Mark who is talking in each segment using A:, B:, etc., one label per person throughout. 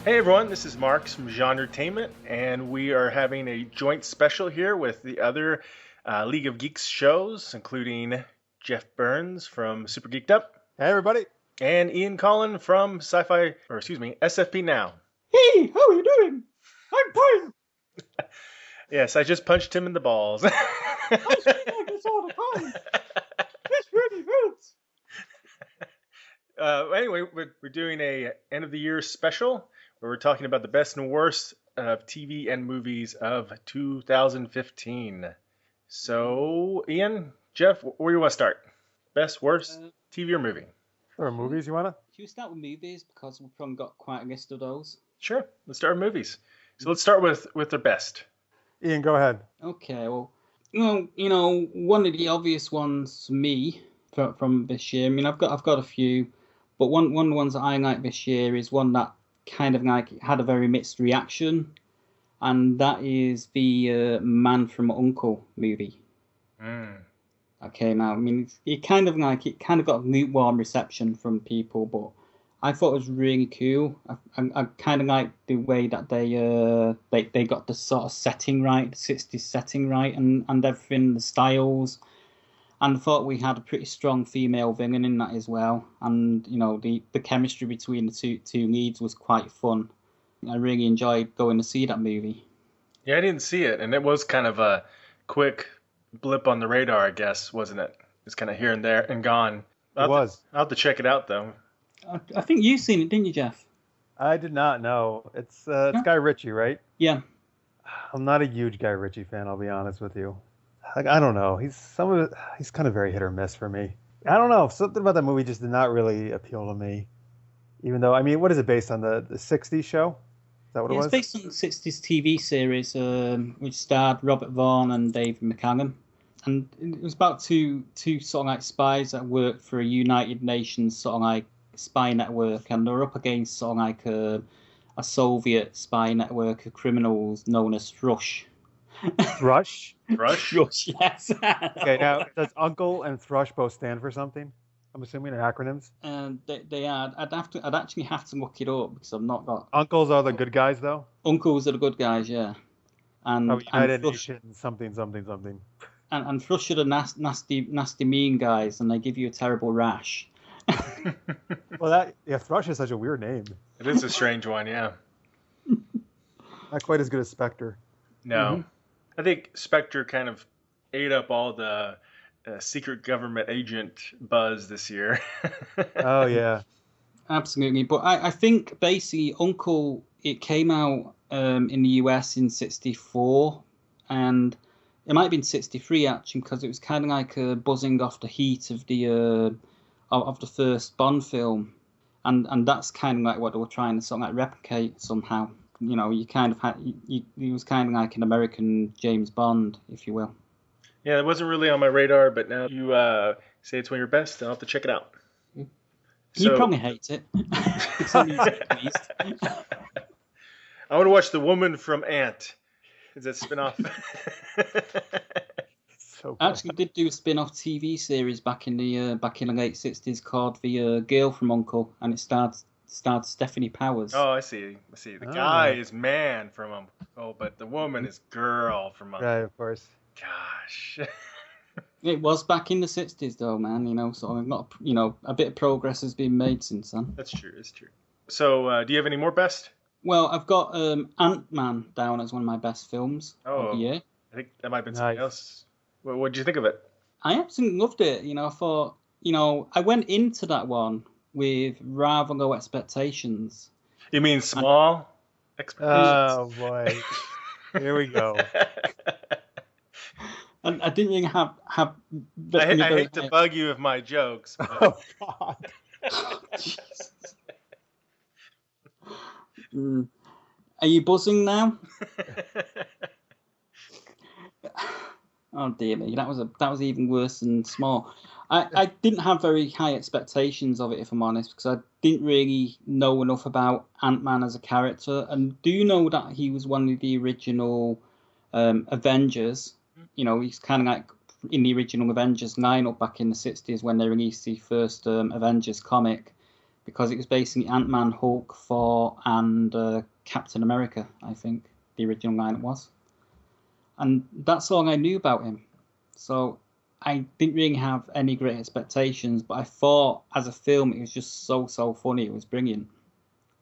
A: Hey everyone, this is Marx from GenreTainment, and we are having a joint special here with the other League of Geeks shows, including Jeff Burns from Super Geeked Up.
B: Hey everybody.
A: And Ian Cullen from SFP-Now.
C: Hey, how are you doing? I'm fine.
A: Yes, I just punched him in the balls.
C: I speak like this all the time. This really hurts.
A: Anyway, we're doing a end of the year special where we're talking about the best and worst of TV and movies of 2015. So, Ian, Jeff, where do you want to start? Best, worst, TV or movie?
B: Or movies you want to?
C: Should we start with movies because we've probably got quite a list of those?
A: Sure, let's start with movies. So let's start with their best.
B: Ian, go ahead.
C: Okay, well, one of the obvious ones for me from this year. I mean, I've got a few, but one of the ones that I like this year is one that kind of like had a very mixed reaction, and that is the Man from U.N.C.L.E. movie. That came out. I mean, it kind of got a lukewarm reception from people, but I thought it was really cool. I kind of like the way that they got the sort of setting right, the 60s setting right, and everything, the styles. And I thought we had a pretty strong female villain in that as well. And, the chemistry between the two leads was quite fun. I really enjoyed going to see that movie.
A: Yeah, I didn't see it, and it was kind of a quick blip on the radar, I guess, wasn't it? It's kind of here and there and gone. I'll have to check it out, though.
C: I think you've seen it, didn't you, Jeff?
B: I did not know. It's Guy Ritchie, right?
C: Yeah.
B: I'm not a huge Guy Ritchie fan, I'll be honest with you. Like, I don't know. He's kind of very hit or miss for me. I don't know. Something about that movie just did not really appeal to me. Even though, I mean, what is it based on? The 60s show? Is that what it was?
C: It's based on the 60s TV series, which starred Robert Vaughn and David McCallum. And it was about two sort of like spies that worked for a United Nations sort of like spy network, and they're up against sort of like a Soviet spy network of criminals known as Thrush.
B: Thrush?
C: Thrush, yes.
B: Okay, now, does Uncle and Thrush both stand for something? I'm assuming they're acronyms?
C: They are. I'd actually have to look it up because I've not got...
B: Uncles are the good guys, though?
C: Uncles are the good guys, yeah. And
B: United Nations something.
C: And Thrush are the nasty mean guys, and they give you a terrible rash.
B: Well, Thrush is such a weird name.
A: It is a strange one, yeah.
B: Not quite as good as Spectre.
A: No. Mm-hmm. I think Spectre kind of ate up all the secret government agent buzz this year.
B: Oh, yeah.
C: Absolutely. But I think basically U.N.C.L.E., it came out in the US in 64, and it might have been 63 actually, because it was kind of like buzzing off the heat of the first Bond film, and that's kind of like what they were trying to sort of like replicate somehow. You kind of had it was kind of like an American James Bond, if you will.
A: Yeah, it wasn't really on my radar, but now you say it's one of your best, I'll have to check it out.
C: You probably hate it. It's only at least.
A: I want to watch The Woman from Ant. Is that spin-off?
C: I actually did do a spin-off TV series back in the late 60s called The Girl from U.N.C.L.E., and it starred Stephanie Powers.
A: Oh, I see. The guy is man from U.N.C.L.E., but the woman is girl from U.N.C.L.E.
B: Right, of course.
A: Gosh.
C: It was back in the 60s, though, man. So not, a bit of progress has been made since then.
A: That's true. So, do you have any more best?
C: Well, I've got Ant-Man down as one of my best films of the year.
A: I think that might have been something else. What did you think of it?
C: I absolutely loved it. I thought, I went into that one with rather low expectations.
A: You mean small expectations?
B: Oh, boy. Here we go.
C: And I didn't really have
A: I hate to bug you with my jokes. But...
B: Oh, God.
C: Jesus. Are you buzzing now? Oh dear me, that was even worse than small. I didn't have very high expectations of it, if I'm honest, because I didn't really know enough about Ant-Man as a character, and do know that he was one of the original Avengers. He's kind of like in the original Avengers lineup back in the 60s when they released the first Avengers comic. because it was basically Ant-Man, Hulk, Thor, and Captain America, I think, the original lineup was. And that's all I knew about him. So I didn't really have any great expectations, but I thought as a film it was just so funny. It was brilliant.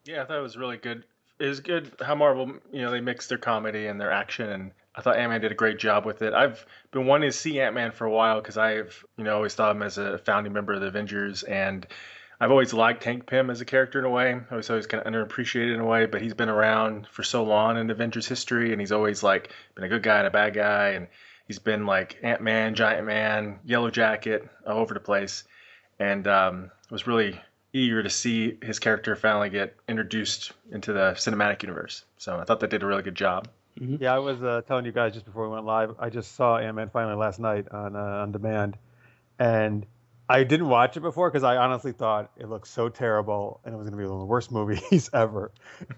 A: Yeah, I thought it was really good. It was good how Marvel, they mixed their comedy and their action, and I thought Ant-Man did a great job with it. I've been wanting to see Ant-Man for a while because I've, always thought of him as a founding member of the Avengers, and I've always liked Hank Pym as a character in a way. I was always kind of underappreciated in a way, but he's been around for so long in Avengers history, and he's always like been a good guy and a bad guy, and he's been like Ant-Man, Giant Man, Yellow Jacket, all over the place, and was really eager to see his character finally get introduced into the cinematic universe. So I thought they did a really good job.
C: Mm-hmm.
B: Yeah, I was telling you guys just before we went live, I just saw Ant-Man finally last night on demand, and I didn't watch it before because I honestly thought it looked so terrible and it was going to be one of the worst movies ever.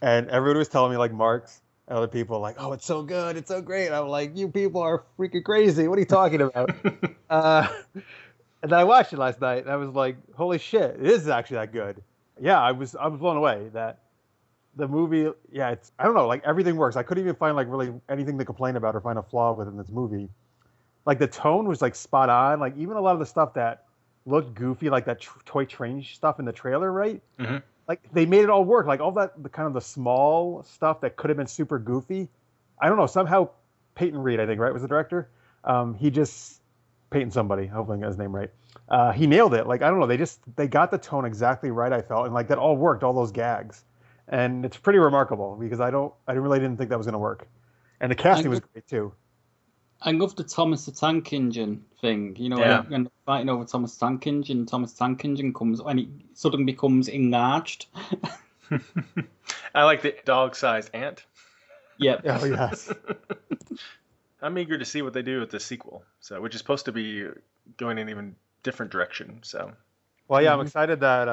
B: And everyone was telling me, like Marx and other people, like, oh, it's so good, it's so great. I'm like, you people are freaking crazy. What are you talking about? And then I watched it last night and I was like, holy shit, it is actually that good. Yeah, I was blown away that the movie, it's, I don't know, like everything works. I couldn't even find like really anything to complain about or find a flaw within this movie. Like the tone was like spot on. Like even a lot of the stuff that looked goofy, like that toy train stuff in the trailer, right?
A: Mm-hmm.
B: Like they made it all work. Like all that, the kind of the small stuff that could have been super goofy. I don't know. Somehow Peyton Reed, I think, right, was the director. He just Peyton somebody. Hopefully I got his name right. He nailed it. Like I don't know. They got the tone exactly right. I felt, and like that all worked. All those gags, and it's pretty remarkable because I really didn't think that was going to work, and the casting was great too.
C: I love the Thomas the Tank Engine thing, when they're fighting over Thomas the Tank Engine, Thomas the Tank Engine comes and it suddenly becomes enlarged.
A: I like the dog-sized ant.
C: Yep.
B: Oh, yes.
A: I'm eager to see what they do with the sequel, which is supposed to be going in an even different direction. So,
B: well, yeah, I'm excited that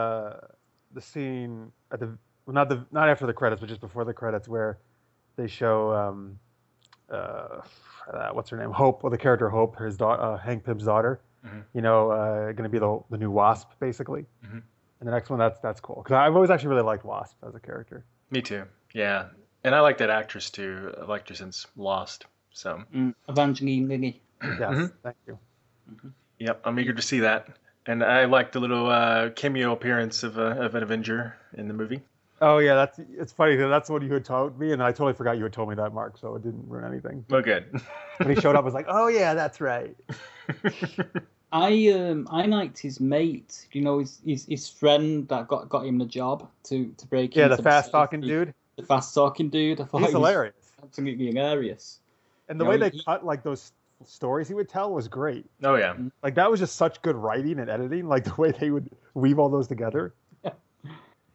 B: the scene at not after the credits, but just before the credits, where they show what's her name, Hope, or the character Hope, his daughter, Hank Pym's daughter. Mm-hmm. Going to be the new Wasp, basically. Mm-hmm. And the next one, that's cool because I've always actually really liked Wasp as a character.
A: Me too. Yeah, and I like that actress too. I've liked her since Lost. So
C: Evangeline Lilly.
B: Yes, mm-hmm. Thank you.
A: Mm-hmm. Yep, I'm eager to see that, and I like the little cameo appearance of an Avenger in the movie.
B: Oh yeah, it's funny. That's what you had told me, and I totally forgot you had told me that, Mark. So it didn't ruin anything.
A: Oh, good.
B: When he showed up, I was like, oh yeah, that's right.
C: I liked his mate. His friend that got him the job to break.
B: Yeah, the fast talking dude.
C: The fast talking dude. I thought
B: he's hilarious.
C: Absolutely hilarious.
B: And the way they cut like those stories he would tell was great.
A: Oh yeah,
B: like that was just such good writing and editing. Like the way they would weave all those together.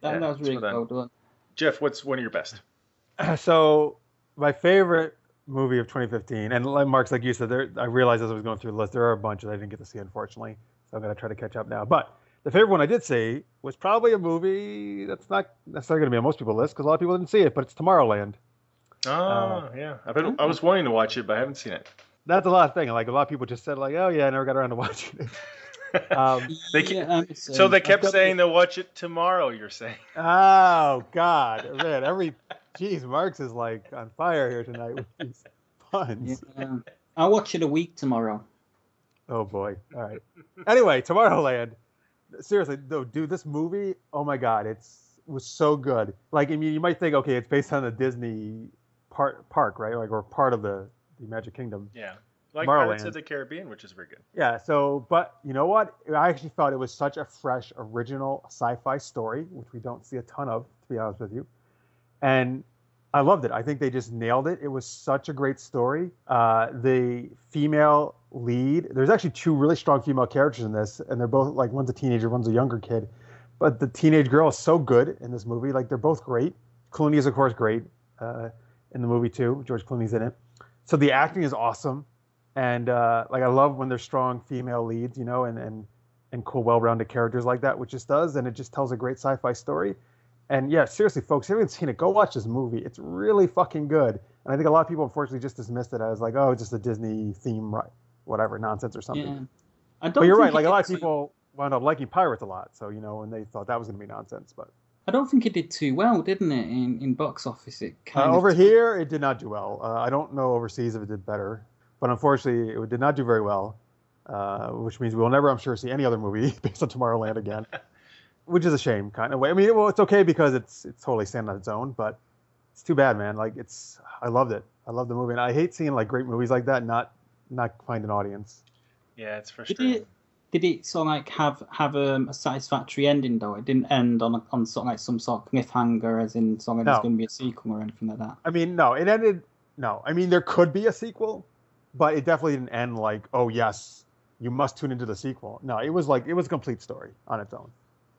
C: That was really well done.
A: Jeff, what's one of your best?
B: So my favorite movie of 2015, and like Mark's, like you said, I realized as I was going through the list, there are a bunch that I didn't get to see, unfortunately. So I'm going to try to catch up now. But the favorite one I did see was probably a movie that's not necessarily going to be on most people's list because a lot of people didn't see it, but it's Tomorrowland.
A: Oh, yeah. I was wanting to watch it, but I haven't seen it.
B: That's a lot of thing. Like a lot of people just said, like, oh yeah, I never got around to watching it.
A: So they kept saying they'll watch it tomorrow, you're saying.
B: Oh God, man, geez, Marx is like on fire here tonight with these puns.
C: Yeah. I'll watch it a week tomorrow.
B: Oh boy. All right. Anyway, Tomorrowland. Seriously, though, dude, this movie, oh my God, it was so good. Like, I mean, you might think, okay, it's based on the Disney park, right? Like, or part of the Magic Kingdom.
A: Yeah. Like Pirates of the Caribbean, which is very good.
B: Yeah, so, but you know what? I actually thought it was such a fresh, original sci-fi story, which we don't see a ton of, to be honest with you. And I loved it. I think they just nailed it. It was such a great story. The female lead, there's actually two really strong female characters in this, and they're both, like, one's a teenager, one's a younger kid. But the teenage girl is so good in this movie. Like, they're both great. Clooney is, of course, great in the movie, too. George Clooney's in it. So the acting is awesome. And like I love when there's strong female leads, you know, and cool, well-rounded characters like that, which it does, and it just tells a great sci-fi story. And yeah, seriously, folks, if you haven't seen it, go watch this movie. It's really fucking good. And I think a lot of people unfortunately just dismissed it as like, oh, it's just a Disney theme, right? Whatever nonsense or something.
C: Yeah.
B: But you're right. Like a lot of people wound up liking pirates a lot. So, and they thought that was going to be nonsense. But
C: I don't think it did too well, didn't it? In box office, it kind
B: over
C: of
B: here, it did not do well. I don't know overseas if it did better, but unfortunately, it did not do very well. Which means we'll never, I'm sure, see any other movie based on Tomorrowland again, which is a shame, kind of way. I mean, well, it's okay because it's totally standing on its own, but it's too bad, man. Like, I loved it. I love the movie, and I hate seeing like great movies like that not find an audience.
A: Yeah, it's frustrating.
C: Did it sort of like have a satisfactory ending though? It didn't end on sort of like some sort of cliffhanger, as in sort of there's going to be a sequel or anything like that.
B: I mean, no, it ended. No, I mean there could be a sequel, but it definitely didn't end like, oh yes, you must tune into the sequel. No, it was a complete story on its own.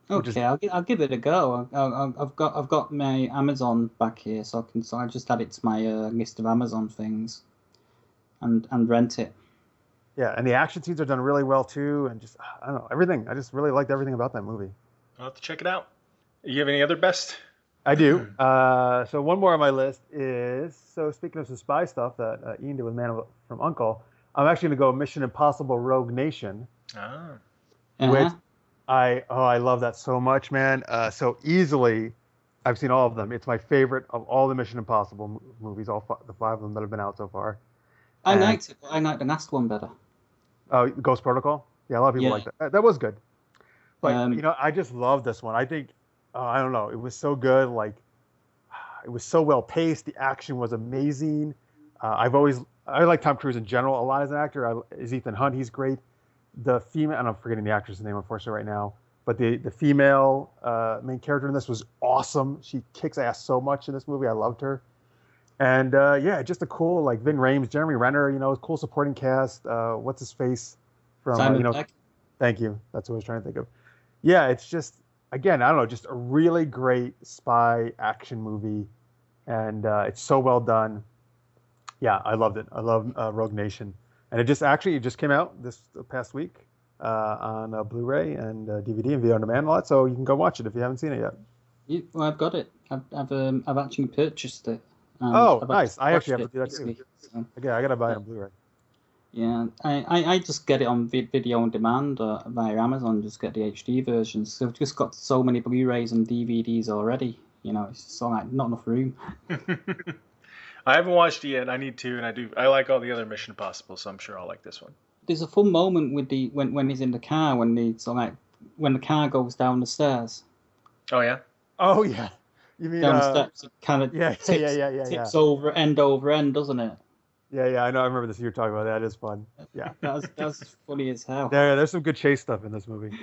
C: Okay, I'll give it a go. I've got my Amazon back here, so I just add it to my list of Amazon things, and rent it.
B: Yeah, and the action scenes are done really well too, and just I don't know everything. I just really liked everything about that movie.
A: I'll have to check it out. You have any other best?
B: I do. So one more on my list is speaking of some spy stuff that Ian did with Man from U.N.C.L.E., I'm actually going to go Mission Impossible: Rogue Nation, which I love that so much, man. So easily, I've seen all of them. It's my favorite of all the Mission Impossible movies, the 5 of them that have been out so far.
C: I liked it, but I liked the last one better.
B: Oh, Ghost Protocol? Yeah, a lot of people like that. That was good. But, I just love this one. I think, I don't know, it was so good. Like, it was so well paced. The action was amazing. I like Tom Cruise in general a lot as an actor. Is Ethan Hunt, he's great. The female, and I'm forgetting the actress' name, unfortunately, right now. But the female main character in this was awesome. She kicks ass so much in this movie. I loved her. And just a cool, like Vin Rames, Jeremy Renner, cool supporting cast. What's his face from
C: Simon Pegg.
B: Thank you. That's what I was trying to think of. Yeah, it's just, again, I don't know, just a really great spy action movie, and it's so well done. Yeah, I loved it. I love Rogue Nation, and it just came out this past week on Blu-ray and DVD and video on demand and all that. So you can go watch it if you haven't seen it yet.
C: Well, I've got it. I've actually purchased it.
B: Oh, nice! I actually have to do that too.
C: Week, so.
B: Okay, I gotta buy it on Blu-ray.
C: Yeah, I just get it on video on demand via Amazon. Just get the HD versions. So I've just got so many Blu-rays and DVDs already. It's just like not enough room.
A: I haven't watched it yet. I need to, and I like all the other Mission Impossible, so I'm sure I'll like this one.
C: There's a fun moment with when he's in the car when the car goes down the stairs.
A: Oh yeah.
B: Oh yeah. You mean
C: down the steps? It kind of
B: tips
C: over end, doesn't it?
B: Yeah, I know. I remember this. You're talking about that. Is fun. Yeah.
C: That's funny as hell.
B: Yeah, there's some good chase stuff in this movie.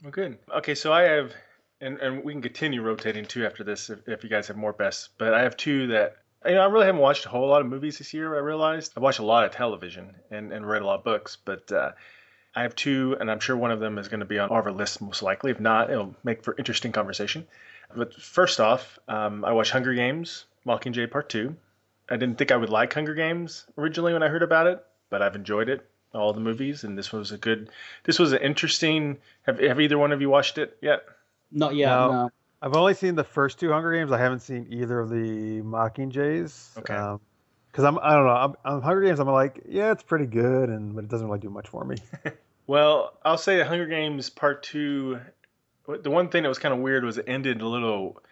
A: Well, good. Okay, so I have, and we can continue rotating too after this if you guys have more bests. But I have 2 that I really haven't watched a whole lot of movies this year. I realized I've watched a lot of television and read a lot of books, but I have 2, and I'm sure one of them is going to be on our list most likely. If not, it'll make for interesting conversation. But first off, I watched Hunger Games: Mockingjay Part 2. I didn't think I would like Hunger Games originally when I heard about it, but I've enjoyed it, all the movies, and this was an interesting. Have either one of you watched it yet?
C: Not yet. No.
B: I've only seen the first 2 Hunger Games. I haven't seen either of the Mockingjays.
A: Okay.
B: Because I don't know. I'm Hunger Games. I'm like, yeah, it's pretty good, but it doesn't really do much for me.
A: Well, I'll say Hunger Games Part 2. The one thing that was kind of weird was it ended a little.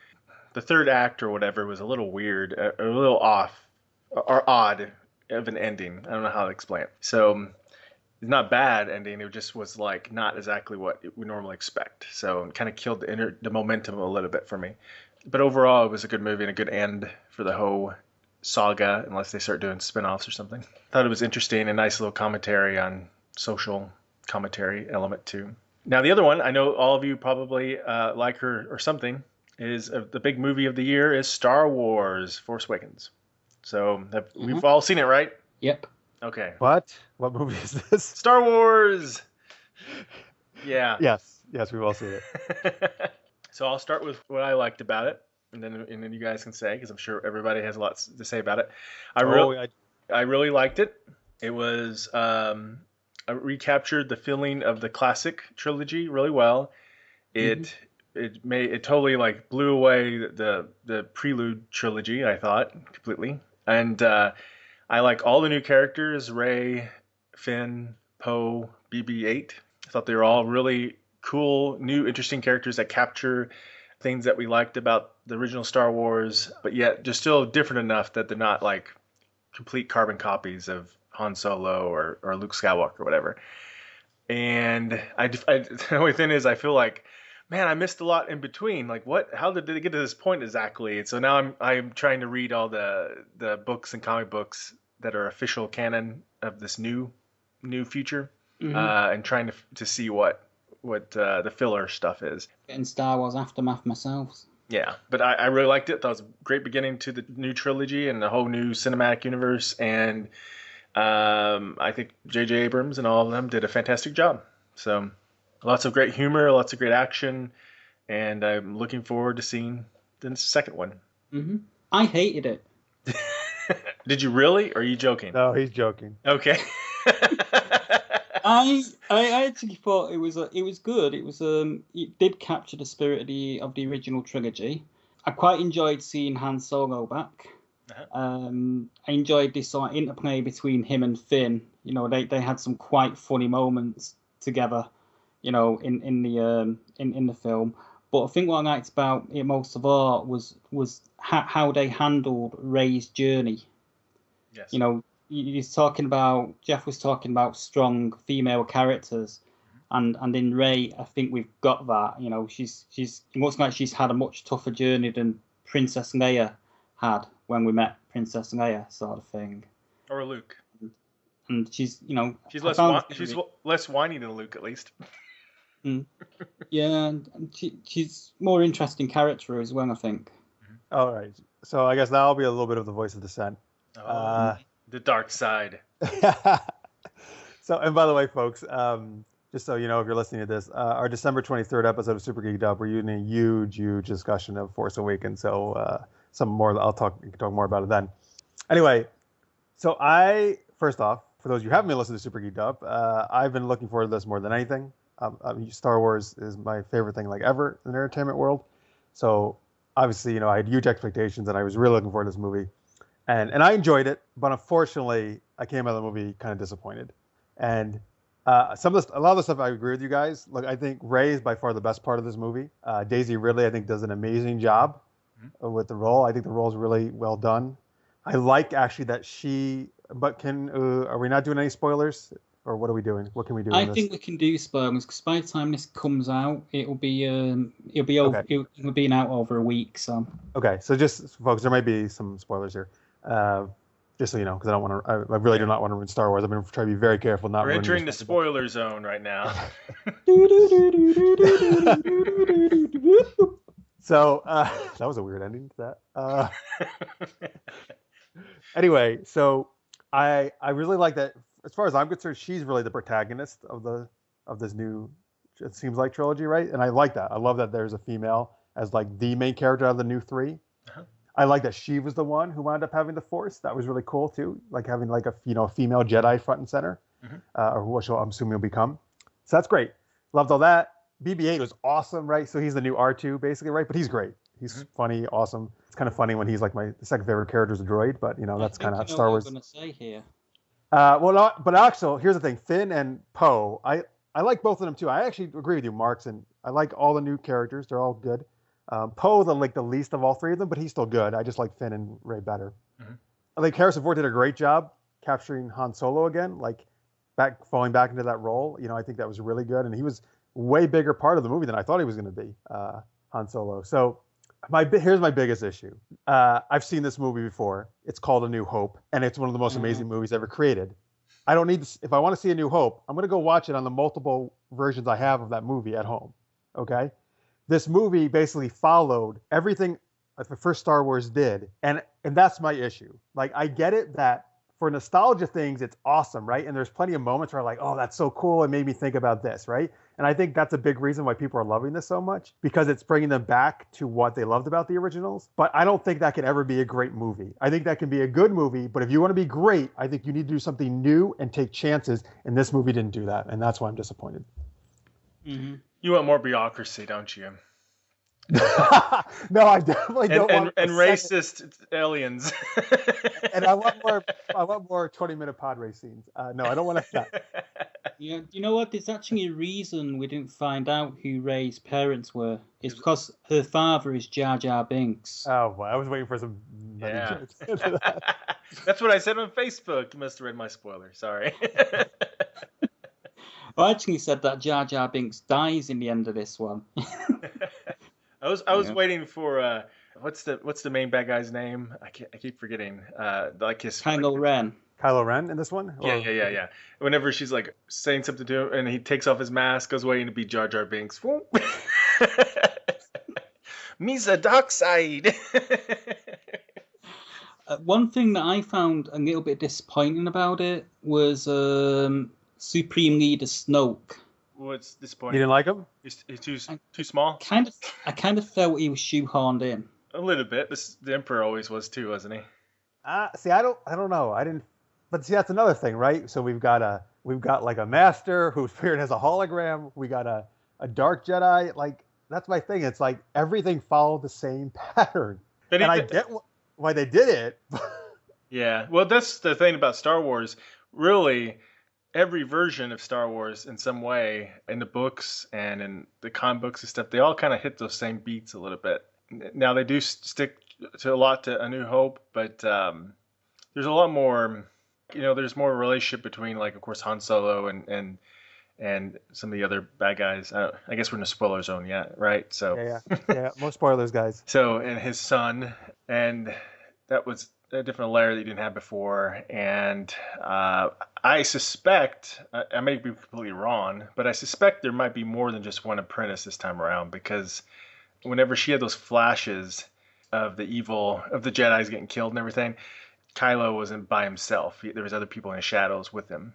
A: The third act or whatever was a little weird, a little off or odd of an ending. I don't know how to explain it. So it's not bad ending. It just was like not exactly what we normally expect. So it kind of killed the momentum a little bit for me. But overall, it was a good movie and a good end for the whole saga, unless they start doing spin-offs or something. Thought it was interesting, a nice little commentary on social commentary element too. Now, the other one, I know all of you probably like her or something, is the big movie of the year is Star Wars: Force Awakens. So we've all seen it, right?
C: Yep.
A: Okay.
B: What movie is this?
A: Star Wars! Yeah.
B: Yes, we've all seen it.
A: So I'll start with what I liked about it, and then you guys can say, because I'm sure everybody has a lot to say about it. I really liked it. It was... recaptured the feeling of the classic trilogy really well. It totally like blew away the prelude trilogy, I thought, completely. And I like all the new characters: Rey, Finn, Poe, BB-8. I thought they were all really cool, new, interesting characters that capture things that we liked about the original Star Wars, but yet just still different enough that they're not like complete carbon copies of Han Solo or Luke Skywalker or whatever. And the only thing is, I feel like, man, I missed a lot in between. Like, what? How did they get to this point exactly? And so now I'm trying to read all the books and comic books that are official canon of this new future, and trying to see what the filler stuff is.
C: Getting Star Wars Aftermath myself.
A: Yeah, but I really liked it. Thought it was a great beginning to the new trilogy and the whole new cinematic universe. And I think J.J. Abrams and all of them did a fantastic job. So lots of great humor, lots of great action, and I'm looking forward to seeing the second one.
C: Mm-hmm. I hated it.
A: Did you really? Or are you joking?
B: No, he's joking.
A: Okay.
C: I actually thought it was good. It did capture the spirit of the original trilogy. I quite enjoyed seeing Han Solo back. I enjoyed this sort of interplay between him and Finn. You know, they had some quite funny moments together. You know, in the film. But I think what I liked about it most of all was how they handled Rey's journey.
A: Yes.
C: You know, Jeff was talking about strong female characters, and in Rey, I think we've got that. You know, she's it looks like she's had a much tougher journey than Princess Leia had when we met Princess Leia, sort of thing.
A: Or Luke.
C: And she's, you know,
A: she's less whiny than Luke, at least.
C: Yeah, and she's more interesting character as well, I think.
B: All right, so I guess now I'll be a little bit of the voice of dissent.
A: The dark side.
B: So, and by the way, folks, just so you know, if you're listening to this, our December 23rd episode of Super Geeked Up, we're using a huge discussion of Force Awakens. So, some more, you can talk more about it then. Anyway, so first off, for those of you who haven't been listening to Super Geeked Up, I've been looking forward to this more than anything. Star Wars is my favorite thing like ever in the entertainment world. So obviously, you know, I had huge expectations and I was really looking forward to this movie. And I enjoyed it, but unfortunately, I came out of the movie kind of disappointed. And a lot of the stuff I agree with you guys. Look, I think Rey is by far the best part of this movie. Daisy Ridley, I think, does an amazing job with the role. I think the role is really well done. I like actually that but are we not doing any spoilers? Or what are we doing? What can we do?
C: I think we can do spoilers because by the time this comes out, it'll be out over a week. So
B: okay, so just folks, there might be some spoilers here, just so you know, because I don't want to. I really do not want to ruin Star Wars. I'm going to try to be very careful. We're
A: entering the spoiler zone right now.
B: So that was a weird ending to that. Anyway, so I really like that. As far as I'm concerned, she's really the protagonist of this new, it seems like, trilogy, right? And I like that. I love that there's a female as like the main character of the new three. I like that she was the one who wound up having the Force. That was really cool too, like having like a female Jedi front and center, or what I'm assuming will become. So that's great. Loved all that. BB-8 was awesome, right? So he's the new R2 basically, right? But he's great. He's funny, awesome. It's kind of funny when he's like my second favorite character is a droid, but you know that's kind of Star Wars.
C: What I'm going to say here.
B: But actually, here's the thing: Finn and Poe. I like both of them too. I actually agree with you, Marx, and I like all the new characters. They're all good. Poe, the least of all three of them, but he's still good. I just like Finn and Rey better. I think Harrison Ford did a great job capturing Han Solo again, like falling back into that role. You know, I think that was really good, and he was a way bigger part of the movie than I thought he was going to be. Han Solo. So here's my biggest issue. I've seen this movie before. It's called A New Hope, and it's one of the most amazing movies ever created. I don't need if I want to see A New Hope, I'm going to go watch it on the multiple versions I have of that movie at home. Okay? This movie basically followed everything the first Star Wars did, and that's my issue. Like, I get it that for nostalgia things, it's awesome, right? And there's plenty of moments where I'm like, oh, that's so cool. It made me think about this, right? And I think that's a big reason why people are loving this so much, because it's bringing them back to what they loved about the originals. But I don't think that can ever be a great movie. I think that can be a good movie, but if you want to be great, I think you need to do something new and take chances. And this movie didn't do that. And that's why I'm disappointed.
A: You want more bureaucracy, don't you?
B: No, I definitely don't want
A: and racist aliens.
B: And I want more 20-minute pod race scenes. No, I don't want that.
C: Yeah, you know what? There's actually a reason we didn't find out who Rey's parents were. It's because her father is Jar Jar Binks.
B: Oh, well, I was waiting for some nutty
A: Yeah.
B: jokes into that.
A: That's what I said on Facebook. You must have read my spoiler. Sorry.
C: I actually said that Jar Jar Binks dies in the end of this one.
A: I was waiting for what's the main bad guy's name? I keep forgetting. Like his
C: Kylo Ren.
B: Kylo Ren in this one?
A: Yeah. Whenever she's like saying something to him, and he takes off his mask, goes waiting to be Jar Jar Binks. Me's the dark side.
C: One thing that I found a little bit disappointing about it was Supreme Leader Snoke.
A: What's
B: You
A: disappointing?
B: didn't like him?
A: He's too small.
C: I kind of felt he was shoehorned in.
A: A little bit. The Emperor always was too, wasn't he?
B: See, I don't know. I didn't. But see, that's another thing, right? So we've got like a master who's appeared as a hologram. We got a dark Jedi. Like, that's my thing. It's like everything followed the same pattern, and I get why they did it.
A: Yeah. Well, that's the thing about Star Wars. Really, every version of Star Wars, in some way, in the books and in the comic books and stuff, they all kind of hit those same beats a little bit. Now they do stick to a lot to A New Hope, but there's a lot more. There's more relationship between, like, of course, Han Solo and some of the other bad guys. I guess we're in the spoiler zone yet, right? So
B: Yeah. Most spoilers, guys.
A: So, and his son, and that was a different layer that you didn't have before. And I suspect, I may be completely wrong, but I suspect there might be more than just one apprentice this time around, because whenever she had those flashes of the Jedis getting killed and everything, Kylo wasn't by himself. There was other people in the shadows with him.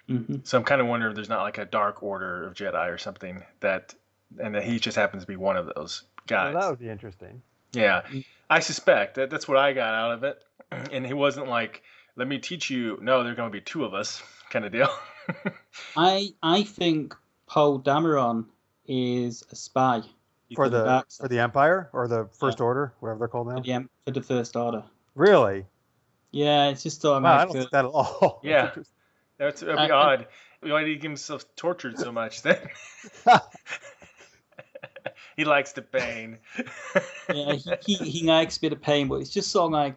C: Mm-hmm.
A: So I'm kind of wondering if there's not like a dark order of Jedi or something and that he just happens to be one of those guys.
B: Well, that would be interesting.
A: Yeah, I suspect that's what I got out of it. And he wasn't like, let me teach you. No, there are going to be two of us kind of deal.
C: I think Poe Dameron is a spy
B: For the Empire or the First Order, whatever they're called now.
C: For the First Order.
B: Really?
C: Yeah, it's just so.
B: Wow, I don't think that at all.
A: Yeah, that'd be odd. Why did he get himself tortured so much then? He likes the pain.
C: Yeah, he likes a bit of pain, but it's just sort of like,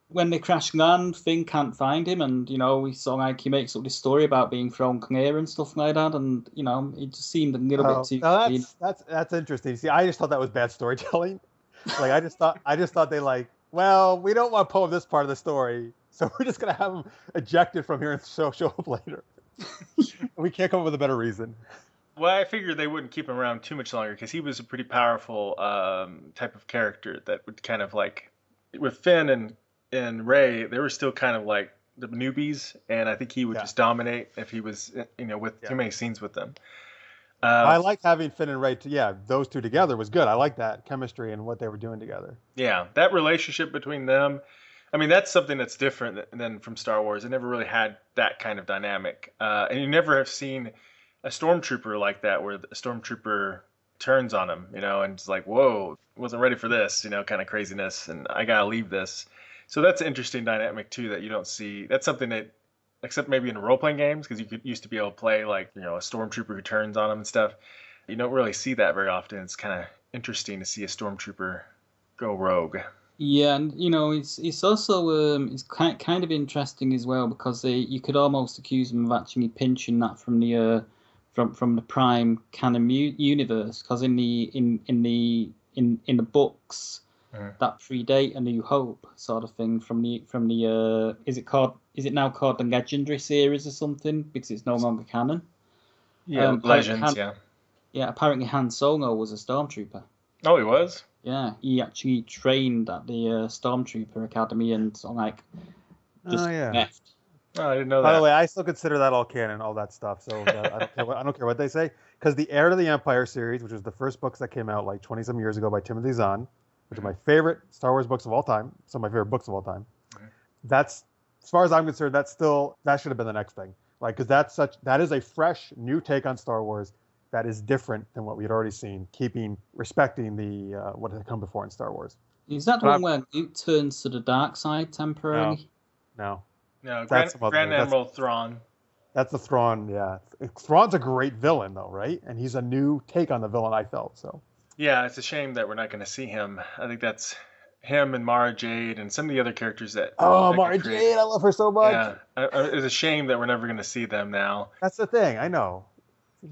C: when they crash land, Finn can't find him, and he sort of like, he makes up this story about being thrown clear and stuff like that, and it just seemed a little bit too.
B: No, that's interesting. See, I just thought that was bad storytelling. Like, I just thought they like, well, we don't want Poe in this part of the story, so we're just gonna have him ejected from here and show up later. We can't come up with a better reason.
A: Well, I figured they wouldn't keep him around too much longer because he was a pretty powerful type of character that would kind of like, with Finn and Rey, they were still kind of like the newbies, and I think he would just dominate if he was, with too many scenes with them.
B: I liked having Finn and Rey. Those two together was good. I like that chemistry and what they were doing together.
A: Yeah, that relationship between them. I mean, that's something that's different than from Star Wars. It never really had that kind of dynamic, and you never have seen a stormtrooper like that, where the stormtrooper turns on him, and it's like, whoa, wasn't ready for this, kind of craziness, and I gotta leave this. So that's an interesting dynamic too that you don't see. That's something that, except maybe in role-playing games, because you used to be able to play like, a stormtrooper who turns on him and stuff. You don't really see that very often. It's kind of interesting to see a stormtrooper go rogue.
C: Yeah, and it's also it's kind of interesting as well, because you could almost accuse them of actually pinching that from the from the Prime canon universe, because in the books that predate A New Hope sort of thing, from the is it now called the Legendary series or something, because it's no longer canon.
A: Yeah, Legends.
C: Yeah, apparently Han Solo was a stormtrooper.
A: Oh, he was?
C: Yeah, he actually trained at the Stormtrooper Academy and just left.
A: Oh, I didn't know that.
B: By the way, I still consider that all canon, all that stuff. So I don't care what they say, because the Heir to the Empire series, which was the first books that came out like 20-some years ago by Timothy Zahn, which are my favorite Star Wars books of all time, some of my favorite books of all time. That's, as far as I'm concerned, that should have been the next thing. Like, because that is a fresh new take on Star Wars that is different than what we had already seen, respecting the what had come before in Star Wars.
C: Is that the one where Luke turns to the dark side temporarily?
B: No.
A: No, Grand Admiral Thrawn.
B: That's the Thrawn, yeah. Thrawn's a great villain, though, right? And he's a new take on the villain, I felt, so.
A: Yeah, it's a shame that we're not going to see him. I think that's him and Mara Jade and some of the other characters that...
B: Oh,
A: that
B: Mara Jade, I love her so much.
A: Yeah, it's a shame that we're never going to see them now.
B: That's the thing, I know.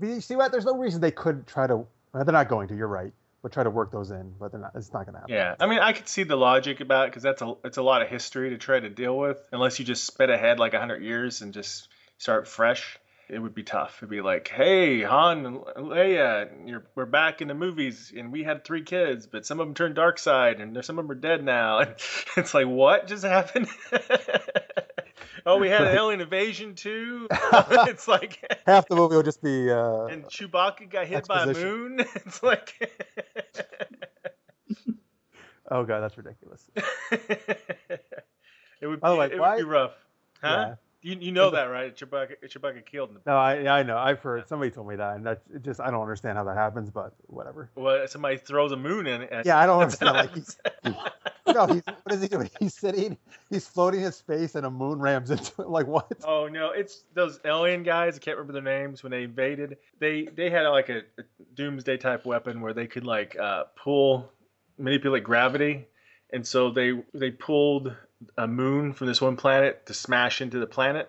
B: You see what? There's no reason they could try to... They're not going to, you're right. But try to work those in, but they're not. It's not going to happen.
A: Yeah, I mean, I could see the logic about it because it's a lot of history to try to deal with. Unless you just sped ahead like 100 years and just start fresh, it would be tough. It'd be like, hey, Han and Leia, we're back in the movies, and we had 3 kids, but some of them turned dark side, and some of them are dead now. And it's like, what just happened? Oh, we had an alien invasion too. It's like
B: half the movie will just be.
A: And Chewbacca got hit by a moon. It's like.
B: Oh god, that's ridiculous.
A: It would be rough, huh? Yeah. You know that, right? Chewbacca killed him.
B: No, I know. I've heard somebody told me that, and that's just I don't understand how that happens, but whatever.
A: Well, somebody throws a moon in.
B: Yeah, I don't understand. What is he doing? He's floating in space, and a moon rams into it. Like what?
A: Oh no, it's those alien guys. I can't remember their names. When they invaded, they had like a doomsday type weapon where they could like manipulate gravity, and so they pulled a moon from this one planet to smash into the planet.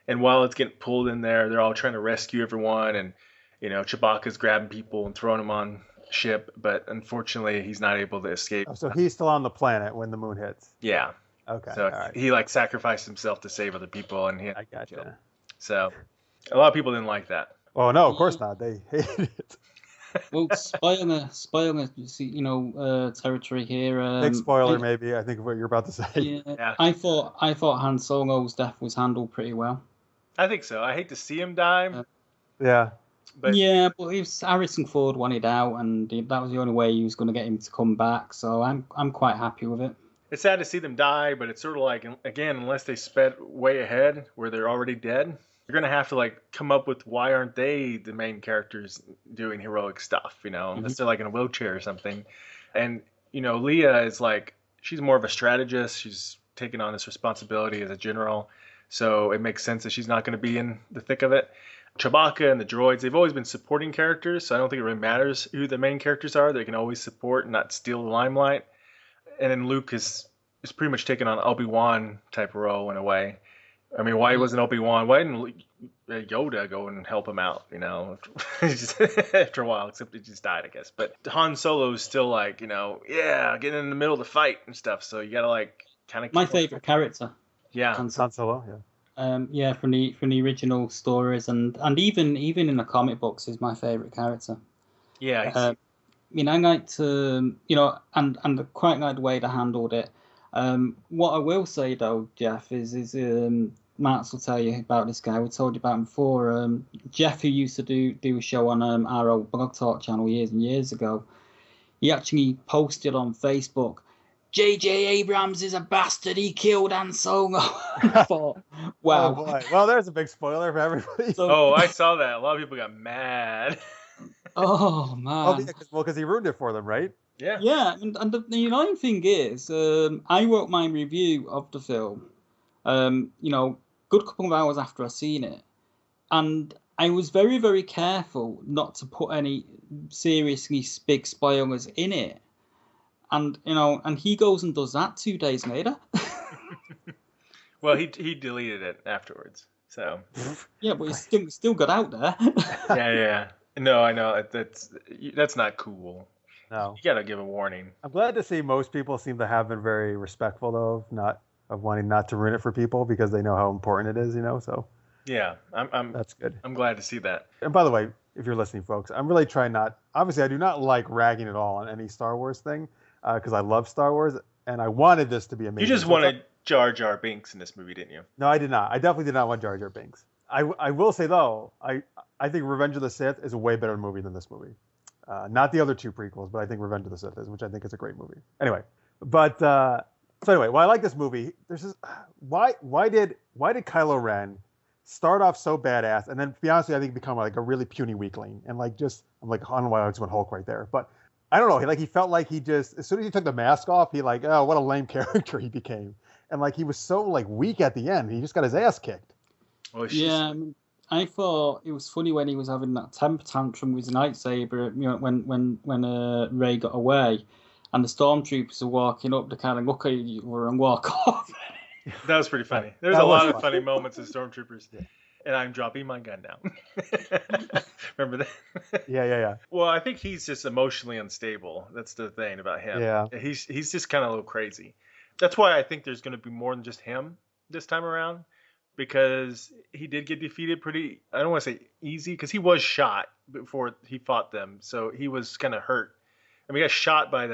A: And while it's getting pulled in there, they're all trying to rescue everyone, and Chewbacca's grabbing people and throwing them on ship, but unfortunately he's not able to escape.
B: Oh, so he's still on the planet when the moon hits.
A: Yeah.
B: Okay.
A: So he like sacrificed himself to save other people, and
B: I gotcha.
A: Killed. So a lot of people didn't like that.
B: Oh no, of course not. They hated it.
C: Well, spoiler, territory here.
B: Big spoiler, maybe. I think of what you're about to say.
C: Yeah. I thought Han Solo's death was handled pretty well.
A: I think so. I hate to see him die.
B: Yeah.
A: But
C: Harrison Ford wanted out, and that was the only way he was going to get him to come back. So I'm quite happy with it.
A: It's sad to see them die, but it's sort of like, again, unless they sped way ahead where they're already dead, you're going to have to like come up with why aren't they the main characters doing heroic stuff, unless they're like in a wheelchair or something. And, Leia is like, she's more of a strategist. She's taken on this responsibility as a general. So it makes sense that she's not going to be in the thick of it. Chewbacca and the droids, they've always been supporting characters, so I don't think it really matters who the main characters are. They can always support and not steal the limelight. And then Luke is pretty much taken on Obi-Wan type role in a way. I mean, why wasn't Obi-Wan? Why didn't Yoda go and help him out, after a while, except he just died, I guess. But Han Solo is still like, getting in the middle of the fight and stuff, so you got to like kind of...
C: My favorite character.
A: Yeah.
B: Han Solo, yeah.
C: From the original stories and even in the comic books is my favorite character.
A: Yeah.
C: I like to and I quite like the way they handled it. What I will say though, Jeff, is Marx will tell you about this guy. We told you about him before. Jeff, who used to do a show on our old Blog Talk channel years and years ago, he actually posted on Facebook, J.J. Abrams is a bastard. He killed Han Solo. I thought, wow.
B: Oh boy. Well, there's a big spoiler for everybody.
A: I saw that. A lot of people got mad.
C: Oh, man.
B: Because he ruined it for them, right?
A: Yeah.
C: Yeah, and the annoying thing is, I wrote my review of the film, good couple of hours after I seen it, and I was very, very careful not to put any seriously big spoilers in it. And he goes and does that 2 days later.
A: Well, he deleted it afterwards. So
C: yeah, but he still got out there.
A: Yeah. No, I know that's not cool.
B: No,
A: you gotta give a warning.
B: I'm glad to see most people seem to have been very respectful though, of wanting not to ruin it for people because they know how important it is. So
A: yeah,
B: that's good.
A: I'm glad to see that.
B: And by the way, if you're listening, folks, I'm really trying not. Obviously, I do not like ragging at all on any Star Wars thing. Because I love Star Wars, and I wanted this to be amazing.
A: You just wanted Jar Jar Binks in this movie, didn't you?
B: No, I did not. I definitely did not want Jar Jar Binks. I will say, though, I think Revenge of the Sith is a way better movie than this movie. Not the other two prequels, but I think Revenge of the Sith is, which I think is a great movie. Anyway, so anyway, why I like this movie, there's this, why did Kylo Ren start off so badass, and then, to be honest with you, I think become like a really puny weakling, and I'm like, I don't know why I just went Hulk right there, but I don't know. He felt like he just, as soon as he took the mask off, he what a lame character he became. And he was so weak at the end. He just got his ass kicked.
A: Well,
C: Yeah, I thought it was funny when he was having that temper tantrum with his lightsaber. When Rey got away, and the stormtroopers are walking up to kind of look at each other and walk off.
A: That was pretty funny. There's a lot of funny moments in Stormtroopers. Yeah. And I'm dropping my gun now. Remember that?
B: Yeah.
A: Well, I think he's just emotionally unstable. That's the thing about him.
B: Yeah.
A: He's just kind of a little crazy. That's why I think there's going to be more than just him this time around, because he did get defeated pretty, I don't want to say easy, because he was shot before he fought them. So he was kind of hurt. I mean, he got shot by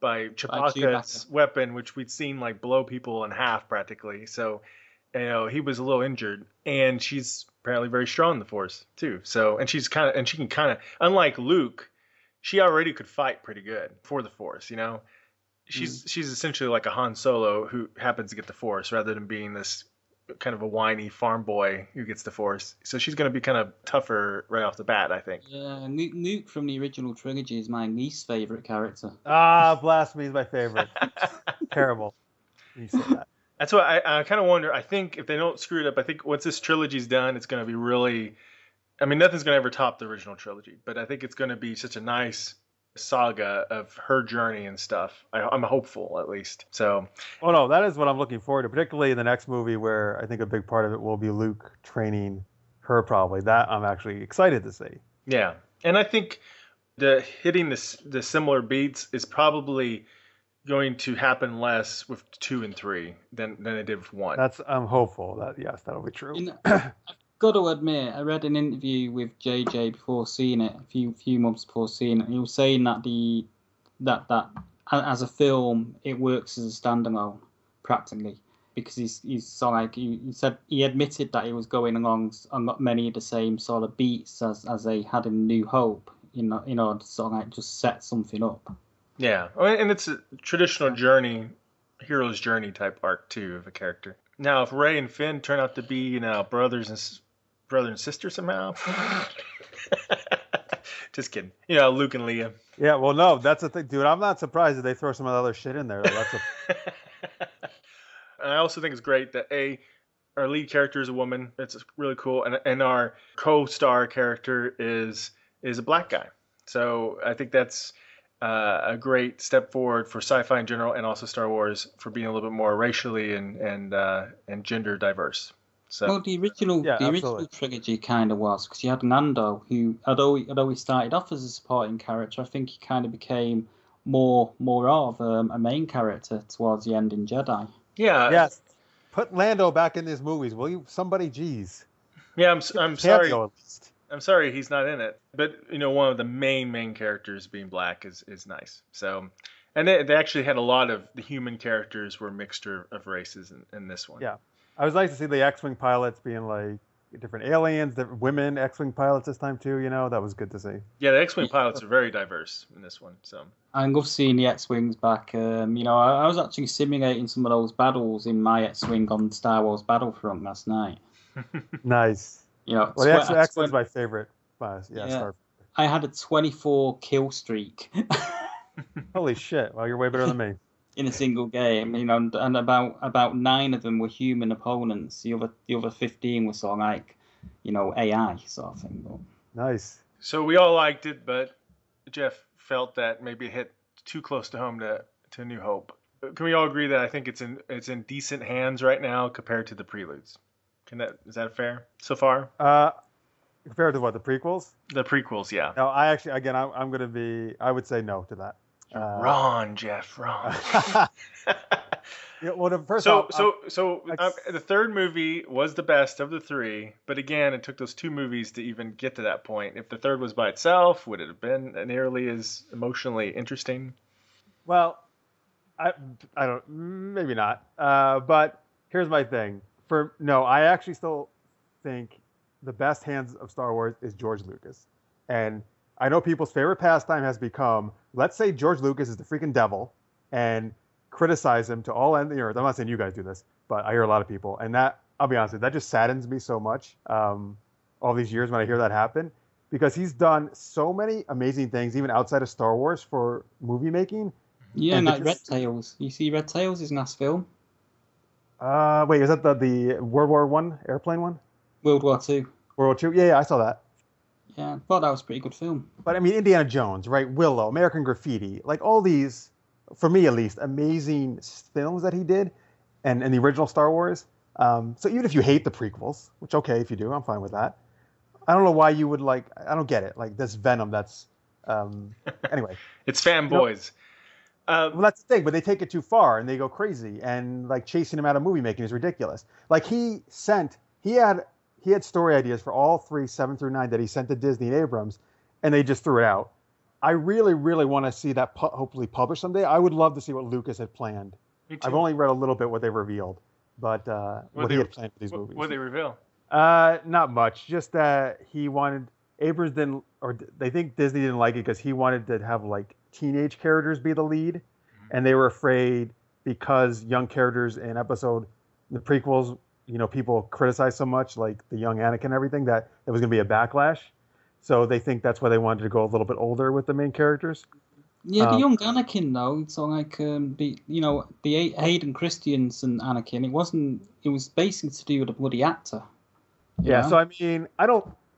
A: Chewbacca's weapon, which we'd seen like blow people in half practically. So, he was a little injured, and she's apparently very strong in the Force too. So, and she can kind of, unlike Luke, she already could fight pretty good for the Force. She's essentially like a Han Solo who happens to get the Force rather than being this kind of a whiny farm boy who gets the Force. So she's going to be kind of tougher right off the bat, I think.
C: Yeah, Luke from the original trilogy is my least favorite character.
B: Blasphemy is my favorite. Terrible. You said that.
A: That's why I kind of wonder. I think if they don't screw it up, I think once this trilogy's done, it's going to be really. I mean, nothing's going to ever top the original trilogy, but I think it's going to be such a nice saga of her journey and stuff. I'm hopeful, at least. So.
B: Oh no, that is what I'm looking forward to, particularly in the next movie, where I think a big part of it will be Luke training her. Probably that I'm actually excited to see.
A: Yeah, and I think hitting the similar beats is probably going to happen less with 2 and 3 than it did with 1.
B: I'm hopeful that yes, that'll be true.
C: I've got to admit, I read an interview with JJ before seeing it, a few months before seeing it, and he was saying that that as a film it works as a standalone practically, because he's so like he said he admitted that he was going along on many of the same sort of beats as they had in New Hope, in order to sort of like just set something up.
A: Yeah, and it's a traditional hero's journey type arc too of a character. Now, if Rey and Finn turn out to be brother and sister somehow, just kidding. Luke and Leia.
B: Yeah, well, no, that's the thing, dude. I'm not surprised that they throw some other shit in there.
A: And I also think it's great that our lead character is a woman. It's really cool, and our co-star character is a black guy. So I think that's a great step forward for sci-fi in general, and also Star Wars for being a little bit more racially and gender diverse. So,
C: well, the original trilogy kind of was, because you had Nando, who although he started off as a supporting character, I think he kind of became more of a main character towards the end in Jedi.
A: Yeah.
B: Yes. Put Lando back in these movies, will you? Somebody, geez.
A: Yeah, I'm sorry. I'm sorry he's not in it, but one of the main characters being black is nice. So, and they actually had a lot of the human characters were a mixture of races in this one.
B: Yeah, I was nice to see the X-wing pilots being like different aliens, different women X-wing pilots this time too. That was good to see.
A: Yeah, the X-wing pilots are very diverse in this one. So
C: I love seeing the X-wings back. I was actually simulating some of those battles in my X-wing on Star Wars Battlefront last night.
B: Nice.
C: Well,
B: the X-Wing's my favorite. Yeah.
C: I had a 24 kill streak.
B: Holy shit! Well, you're way better than me.
C: In a single game, and about 9 of them were human opponents. The other 15 were sort of like, AI sort of thing. But...
B: Nice.
A: So we all liked it, but Jeff felt that maybe it hit too close to home to New Hope. Can we all agree that I think it's in decent hands right now compared to the preludes? Is that fair so far?
B: Compared to what, the prequels?
A: The prequels, yeah.
B: No, I'm going to be. I would say no to that.
A: Wrong, Jeff. Wrong.
B: Yeah, well, the
A: third movie was the best of the 3, but again, it took those 2 movies to even get to that point. If the third was by itself, would it have been nearly as emotionally interesting?
B: Well, I don't. Maybe not. But here's my thing. I actually still think the best hands of Star Wars is George Lucas. And I know people's favorite pastime has become, let's say George Lucas is the freaking devil and criticize him to all end the earth. I'm not saying you guys do this, but I hear a lot of people. And that, I'll be honest with you, that just saddens me so much all these years when I hear that happen, because he's done so many amazing things, even outside of Star Wars, for movie making.
C: Yeah, and like Red Tails. You see Red Tails is a nice film.
B: Wait, is that the World War I airplane one?
C: World War II.
B: World War II? Yeah, I saw that.
C: Yeah, I thought that was a pretty good film.
B: But I mean, Indiana Jones, right? Willow, American Graffiti, like all these, for me at least, amazing films that he did, and the original Star Wars. So even if you hate the prequels, which okay if you do, I'm fine with that. I don't know why you would like. I don't get it. Like this Venom. That's anyway.
A: It's fanboys.
B: Well, that's the thing, but they take it too far and they go crazy, and like chasing him out of movie making is ridiculous. Like he had story ideas for all 3, 7 through 9 that he sent to Disney and Abrams, and they just threw it out. I really, really want to see that hopefully published someday. I would love to see what Lucas had planned.
A: Me too.
B: I've only read a little bit what they revealed, but what he had planned for these movies.
A: What did they reveal?
B: Not much. Just that he wanted Abrams didn't, or they think Disney didn't like it because he wanted to have like teenage characters be the lead, and they were afraid because young characters in the prequels, you know, people criticize so much, like the young Anakin and everything, that there was going to be a backlash. So they think that's why they wanted to go a little bit older with the main characters.
C: Yeah, the young Anakin though, so like the Hayden Christensen Anakin, it was basically to do with a bloody actor.
B: Yeah, know? So I mean,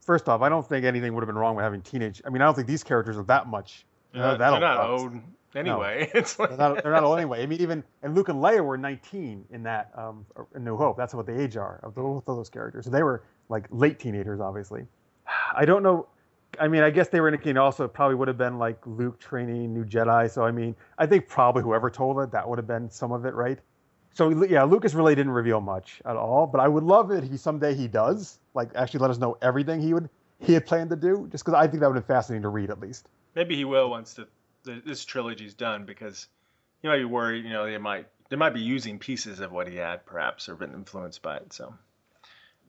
B: first off, I don't think anything would have been wrong with having teenage. I mean, I don't think these characters are that much.
A: They're not old anyway. No.
B: It's like... they're not old anyway. I mean, even and Luke and Leia were 19 in that in New Hope. That's what the age are of both of those characters. So they were like late teenagers, obviously. I don't know. I mean, I guess they were indicating also it probably would have been like Luke training new Jedi. So I mean, I think probably whoever told it, that would have been some of it, right? So yeah, Lucas really didn't reveal much at all. But I would love it if someday he does, like actually let us know everything he had planned to do, just because I think that would have been fascinating to read at least.
A: Maybe he will once this trilogy's done, because you might be worried. You know, they might be using pieces of what he had, perhaps, or been influenced by it. So.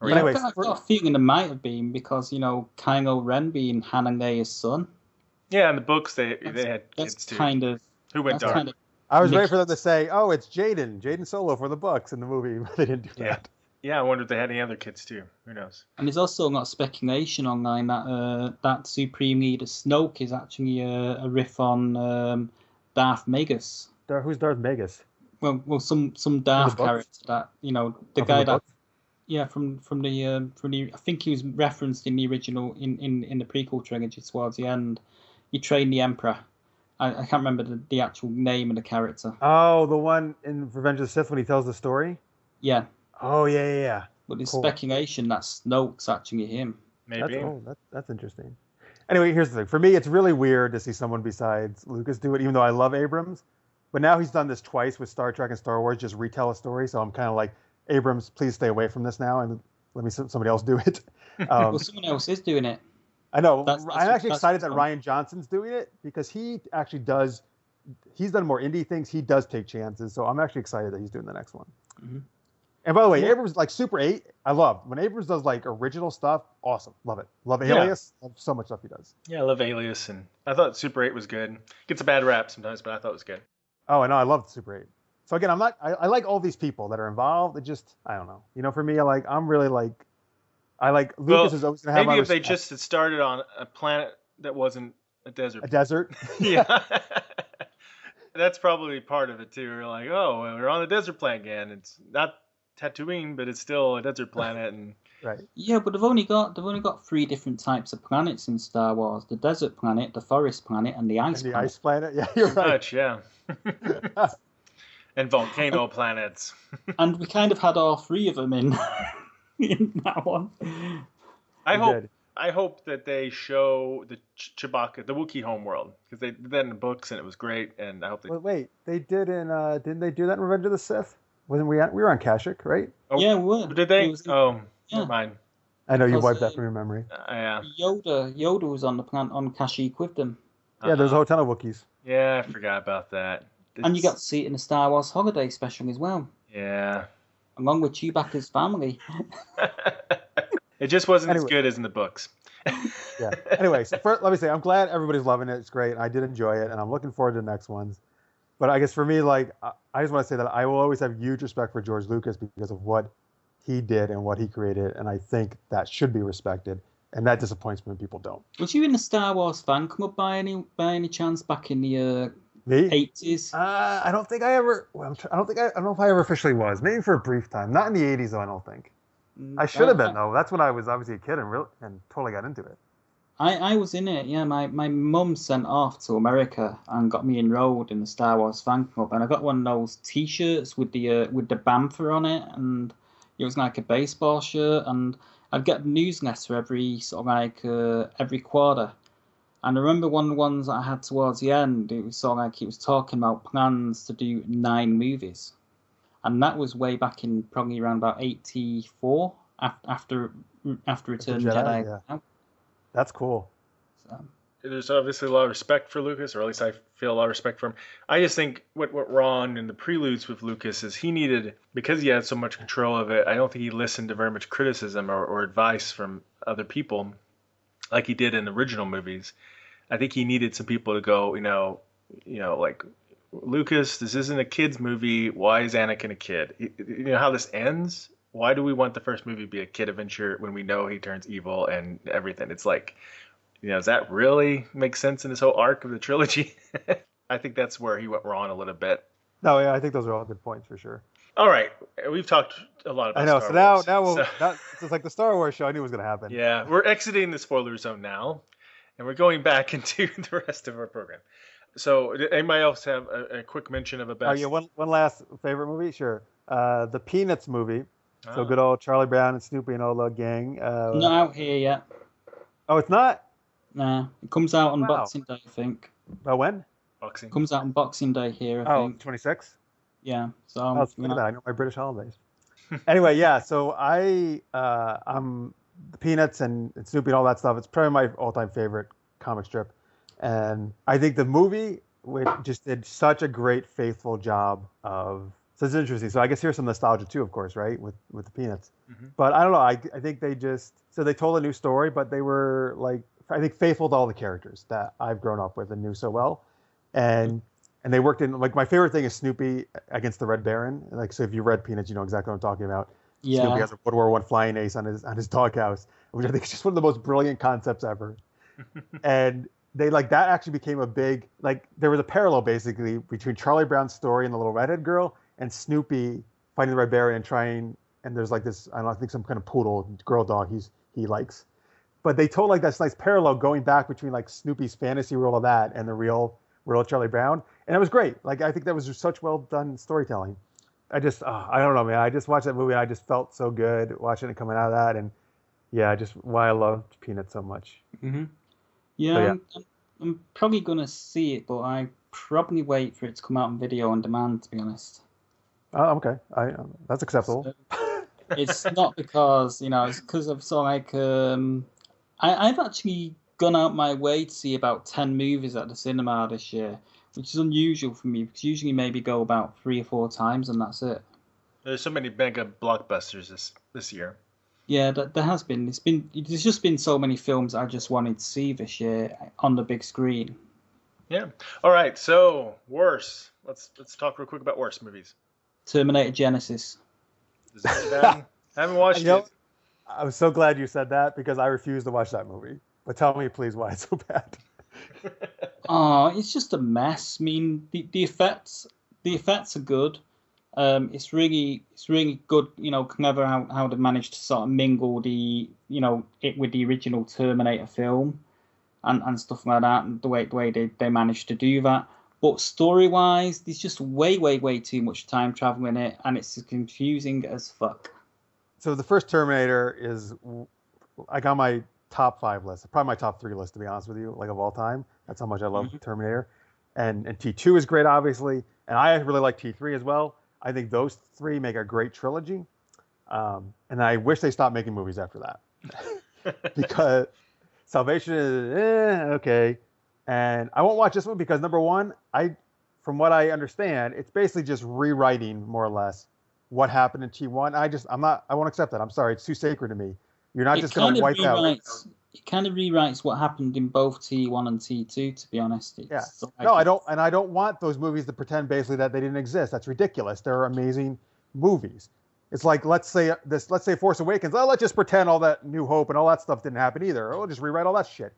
C: Yeah, anyways, I've got a feeling it might have been because, you know, Kylo Ren being Han and Leia's son.
A: Yeah, in the books they had kids too.
C: Kind of.
A: Who went dark? Kind of
B: I was ready for them to say, "Oh, it's Jaden Solo for the books" in the movie, but they didn't do that.
A: Yeah, I wonder if they had any other kids too. Who knows?
C: And there's also got speculation online that Supreme Leader Snoke is actually a riff on Darth Magus.
B: Who's Darth Magus?
C: Well, some Darth character that, you know, the guy that. Yeah, from the I think he was referenced in the original in the prequel trilogy towards the end. He trained the Emperor. I can't remember the actual name of the character.
B: Oh, the one in Revenge of the Sith when he tells the story?
C: Yeah.
B: Oh, yeah.
C: But there's speculation that Snoke's actually him.
A: Maybe.
B: That's interesting. Anyway, here's the thing. For me, it's really weird to see someone besides Lucas do it, even though I love Abrams. But now he's done this twice with Star Trek and Star Wars, just retell a story. So I'm kind of like, Abrams, please stay away from this now and let me somebody else do it.
C: Well, someone else is doing it.
B: I know. I'm actually excited that Rian Johnson's doing it because he actually does. He's done more indie things. He does take chances, so I'm actually excited that he's doing the next one. Mm-hmm. And by the way, Abrams, like Super 8, I love when Abrams does like original stuff. Awesome, love it. Love Alias. Love so much stuff he does.
A: Yeah, I love Alias, and I thought Super 8 was good. Gets a bad rap sometimes, but I thought it was good.
B: Oh, I know. I love Super 8. So again, I like all these people that are involved. It just, I don't know. You know, for me, Lucas is always going to have
A: maybe if they just had started on a planet that wasn't a desert.
B: A desert?
A: Yeah. That's probably part of it too. We're like, oh, we're on a desert planet again. It's not Tatooine, but it's still a desert planet. And
B: right.
C: Yeah, but they've only got 3 different types of planets in Star Wars: the desert planet, the forest planet, and the ice planet.
B: Ice planet. Yeah, you're right.
A: Much, yeah. And volcano planets.
C: And we kind of had all 3 of them in that one.
B: I
A: hope that they show the Chewbacca, the Wookiee homeworld, because they did that in the books and it was great. And I hope they.
B: Wait, they did in? Didn't they do that in Revenge of the Sith? Wasn't we were on Kashyyyk, right?
A: Oh,
C: yeah, we were.
A: Did they? Never mind.
B: I know you wiped that from your memory.
A: Yeah.
C: Yoda was on the planet on Kashyyyk with them.
B: Yeah, there's a whole ton of Wookiees.
A: Yeah, I forgot about that.
C: And you got to see it in the Star Wars Holiday Special as well.
A: Yeah.
C: Along with Chewbacca's family.
A: It just wasn't as good as in the books.
B: Yeah. Anyway, so let me say, I'm glad everybody's loving it. It's great. I did enjoy it, and I'm looking forward to the next ones. But I guess for me, like, I just want to say that I will always have huge respect for George Lucas because of what he did and what he created, and I think that should be respected. And that disappoints me when people don't.
C: Was you in the Star Wars fan club by any chance back in the 80s?
B: I don't think I ever. Well, I don't know if I ever officially was. Maybe for a brief time. Not in the 80s, though. I don't think. I should have been though. That's when I was obviously a kid and totally got into it.
C: I was in it, yeah. My mum sent off to America and got me enrolled in the Star Wars fan club, and I got one of those T-shirts with the bantha on it, and it was like a baseball shirt, and I'd get a newsletter every quarter. And I remember one of the ones that I had towards the end, it was sort of like it was talking about plans to do 9 movies, and that was way back in probably around about 84 after Return of the Jedi.
B: Yeah. That's cool.
C: So.
A: There's obviously a lot of respect for Lucas, or at least I feel a lot of respect for him. I just think what went wrong in the preludes with Lucas is he needed, because he had so much control of it, I don't think he listened to very much criticism or advice from other people like he did in the original movies. I think he needed some people to go, like, Lucas, this isn't a kid's movie. Why is Anakin a kid? You know how this ends? Why do we want the first movie to be a kid adventure when we know he turns evil and everything? It's like, does that really make sense in this whole arc of the trilogy? I think that's where he went wrong a little bit.
B: No, yeah, I think those are all good points for sure.
A: All right, we've talked a lot about Star Wars.
B: It's like the Star Wars show. I knew it was going to happen.
A: Yeah, we're exiting the spoiler zone now, and we're going back into the rest of our program. So, did anybody else have a quick mention of a best?
B: Oh, yeah, one last favorite movie? Sure. The Peanuts movie. So good old Charlie Brown and Snoopy and all the gang.
C: Not out here yet.
B: Oh, it's not?
C: Nah, it comes out on Boxing Day, I think.
B: Oh, when?
A: Boxing.
C: Comes out on Boxing Day here, I think.
B: 26?
C: Yeah. So
B: I know my British holidays. Anyway, yeah. So I'm the Peanuts and Snoopy and all that stuff. It's probably my all-time favorite comic strip, and I think the movie just did such a great, faithful job of. So it's interesting. So I guess here's some nostalgia too, of course, right, with the Peanuts. Mm-hmm. But I don't know. I think they told a new story, but they were like, I think, faithful to all the characters that I've grown up with and knew so well, and they worked in, like, my favorite thing is Snoopy against the Red Baron. Like, so if you read Peanuts, you know exactly what I'm talking about. Yeah. Snoopy has a World War I flying ace on his doghouse, which I think is just one of the most brilliant concepts ever. And they, like, that actually became a big, like, there was a parallel basically between Charlie Brown's story and the little redhead girl and Snoopy fighting the Red Baron and there's like this, I don't know, I think some kind of poodle girl dog he likes. But they told like this nice parallel going back between like Snoopy's fantasy world of that and the real world of Charlie Brown. And it was great. Like, I think that was just such well done storytelling. I don't know, man. I just watched that movie and I just felt so good watching it coming out of that. And yeah, just why I loved Peanuts so much.
C: Mm-hmm. Yeah, so, I'm probably going to see it, but I probably wait for it to come out on video on demand, to be honest.
B: Oh, okay. That's acceptable.
C: So, it's not because, it's because of sort of like, I've actually gone out my way to see about 10 movies at the cinema this year, which is unusual for me, because usually maybe go about 3 or 4 times and that's it.
A: There's so many mega blockbusters this year.
C: Yeah, there has been. There's just been so many films I just wanted to see this year on the big screen.
A: Yeah. All right. So worse. Let's talk real quick about worse movies.
C: Terminator Genesis.
A: Is that bad? I haven't watched it.
B: I was so glad you said that because I refuse to watch that movie. But tell me, please, why it's so bad.
C: It's just a mess. I mean, the effects are good. It's really good. Clever how they managed to sort of mingle it with the original Terminator film, and stuff like that, and the way they managed to do that. But story-wise, there's just way too much time travel in it, and it's confusing as fuck.
B: So the first Terminator is, like, on my top 5 list, probably my top 3 list, to be honest with you, like, of all time. That's how much I love Terminator. And T2 is great, obviously, and I really like T3 as well. I think those 3 make a great trilogy, and I wish they stopped making movies after that. Because Salvation is okay. And I won't watch this one because, number one, from what I understand, it's basically just rewriting more or less what happened in T1. I won't accept that. I'm sorry. It's too sacred to me. You're not just going to wipe out.
C: It kind of rewrites what happened in both T1 and T2, to be honest.
B: I don't want those movies to pretend basically that they didn't exist. That's ridiculous. They're amazing movies. It's like, let's say Force Awakens. Oh, let's just pretend all that New Hope and all that stuff didn't happen either. We'll just rewrite all that shit.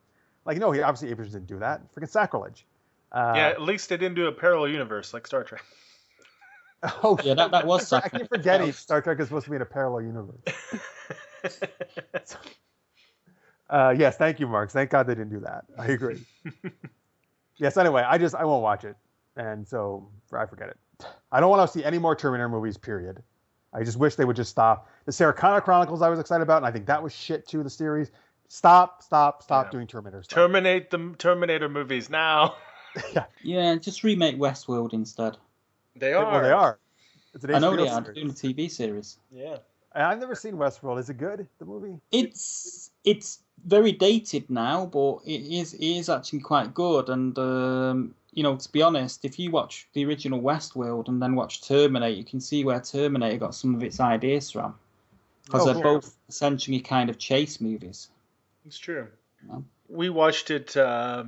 B: Like, no, obviously Abrams didn't do that. Freaking sacrilege.
A: Yeah, at least they didn't do a parallel universe like Star Trek.
B: Oh,
C: yeah, that was
B: sacrilege. I keep forgetting Star Trek is supposed to be in a parallel universe. Yes, thank you, Mark. Thank God they didn't do that. I agree. Yes, anyway, I won't watch it. And so I forget it. I don't want to see any more Terminator movies, period. I just wish they would just stop. The Sarah Connor Chronicles I was excited about, and I think that was shit too, the series. Stop doing Terminator stuff.
A: Terminate the Terminator movies now.
C: Yeah, just remake Westworld instead.
A: They are.
B: Well, they are. It's an
C: I know
B: HBO
C: they are
B: series.
C: doing a TV series.
A: Yeah.
B: I've never seen Westworld. Is it good, the movie?
C: It's very dated now, but it is actually quite good. And to be honest, if you watch the original Westworld and then watch Terminator, you can see where Terminator got some of its ideas from, because they're both essentially kind of chase movies.
A: It's true.
C: Yeah.
A: We watched it a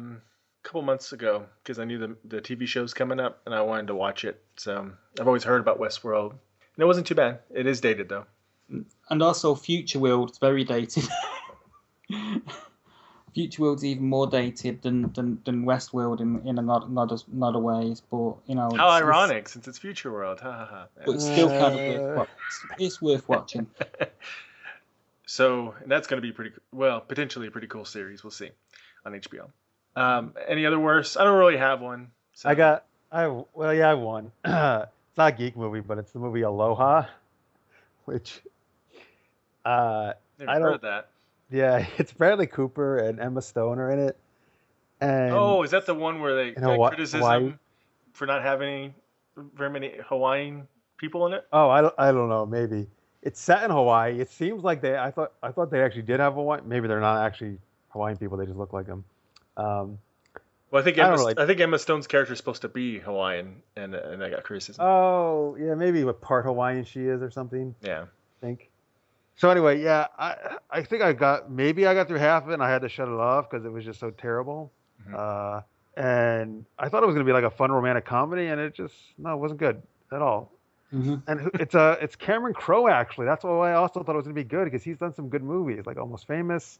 A: couple months ago because I knew the TV show's coming up and I wanted to watch it. So I've always heard about Westworld. And it wasn't too bad. It is dated though.
C: And also Future World's very dated. Future World's even more dated than Westworld in a lot of ways, but
A: how ironic since it's Future World. But
C: it's still kind of worth watching.
A: So that's going to be potentially a pretty cool series. We'll see on HBO. Any other worse? I don't really have one. So.
B: I have one. It's not a geek movie, but it's the movie Aloha, which
A: Never heard of that.
B: Yeah, it's Bradley Cooper and Emma Stone are in it. And
A: is that the one where they criticism Hawaii? For not having very many Hawaiian people in it?
B: Oh, I don't know. Maybe it's set in Hawaii. It seems like I thought they actually did have Hawaii. Maybe they're not actually Hawaiian people. They just look like them.
A: Well, I think Emma Stone's character is supposed to be Hawaiian, and I got criticism.
B: Oh, yeah, maybe what part Hawaiian she is or something.
A: Yeah,
B: I think. So anyway, yeah, I think I got through half of it and I had to shut it off because it was just so terrible. Mm-hmm. And I thought it was going to be like a fun romantic comedy, and it wasn't good at all. Mm-hmm. And it's Cameron Crowe, actually. That's why I also thought it was going to be good, because he's done some good movies, like Almost Famous,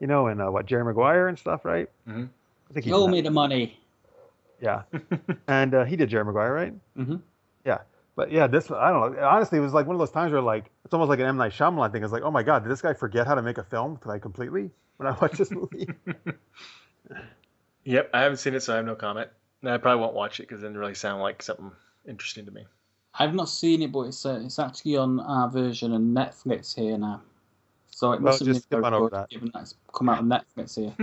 B: and Jerry Maguire and stuff, right?
A: Mm-hmm.
C: I think Show me the money.
B: Yeah. And he did Jerry Maguire, right?
C: Mm-hmm.
B: Yeah. But yeah, this, I don't know. Honestly, it was like one of those times where it's almost like an M. Night Shyamalan thing. It's like, oh my God, did this guy forget how to make a film completely when I watched this movie?
A: Yep, I haven't seen it, so I have no comment. And I probably won't watch it because it didn't really sound like something interesting to me.
C: I've not seen it, but it's actually on our version of Netflix here now. So it must have been very good, given that it's come out on Netflix here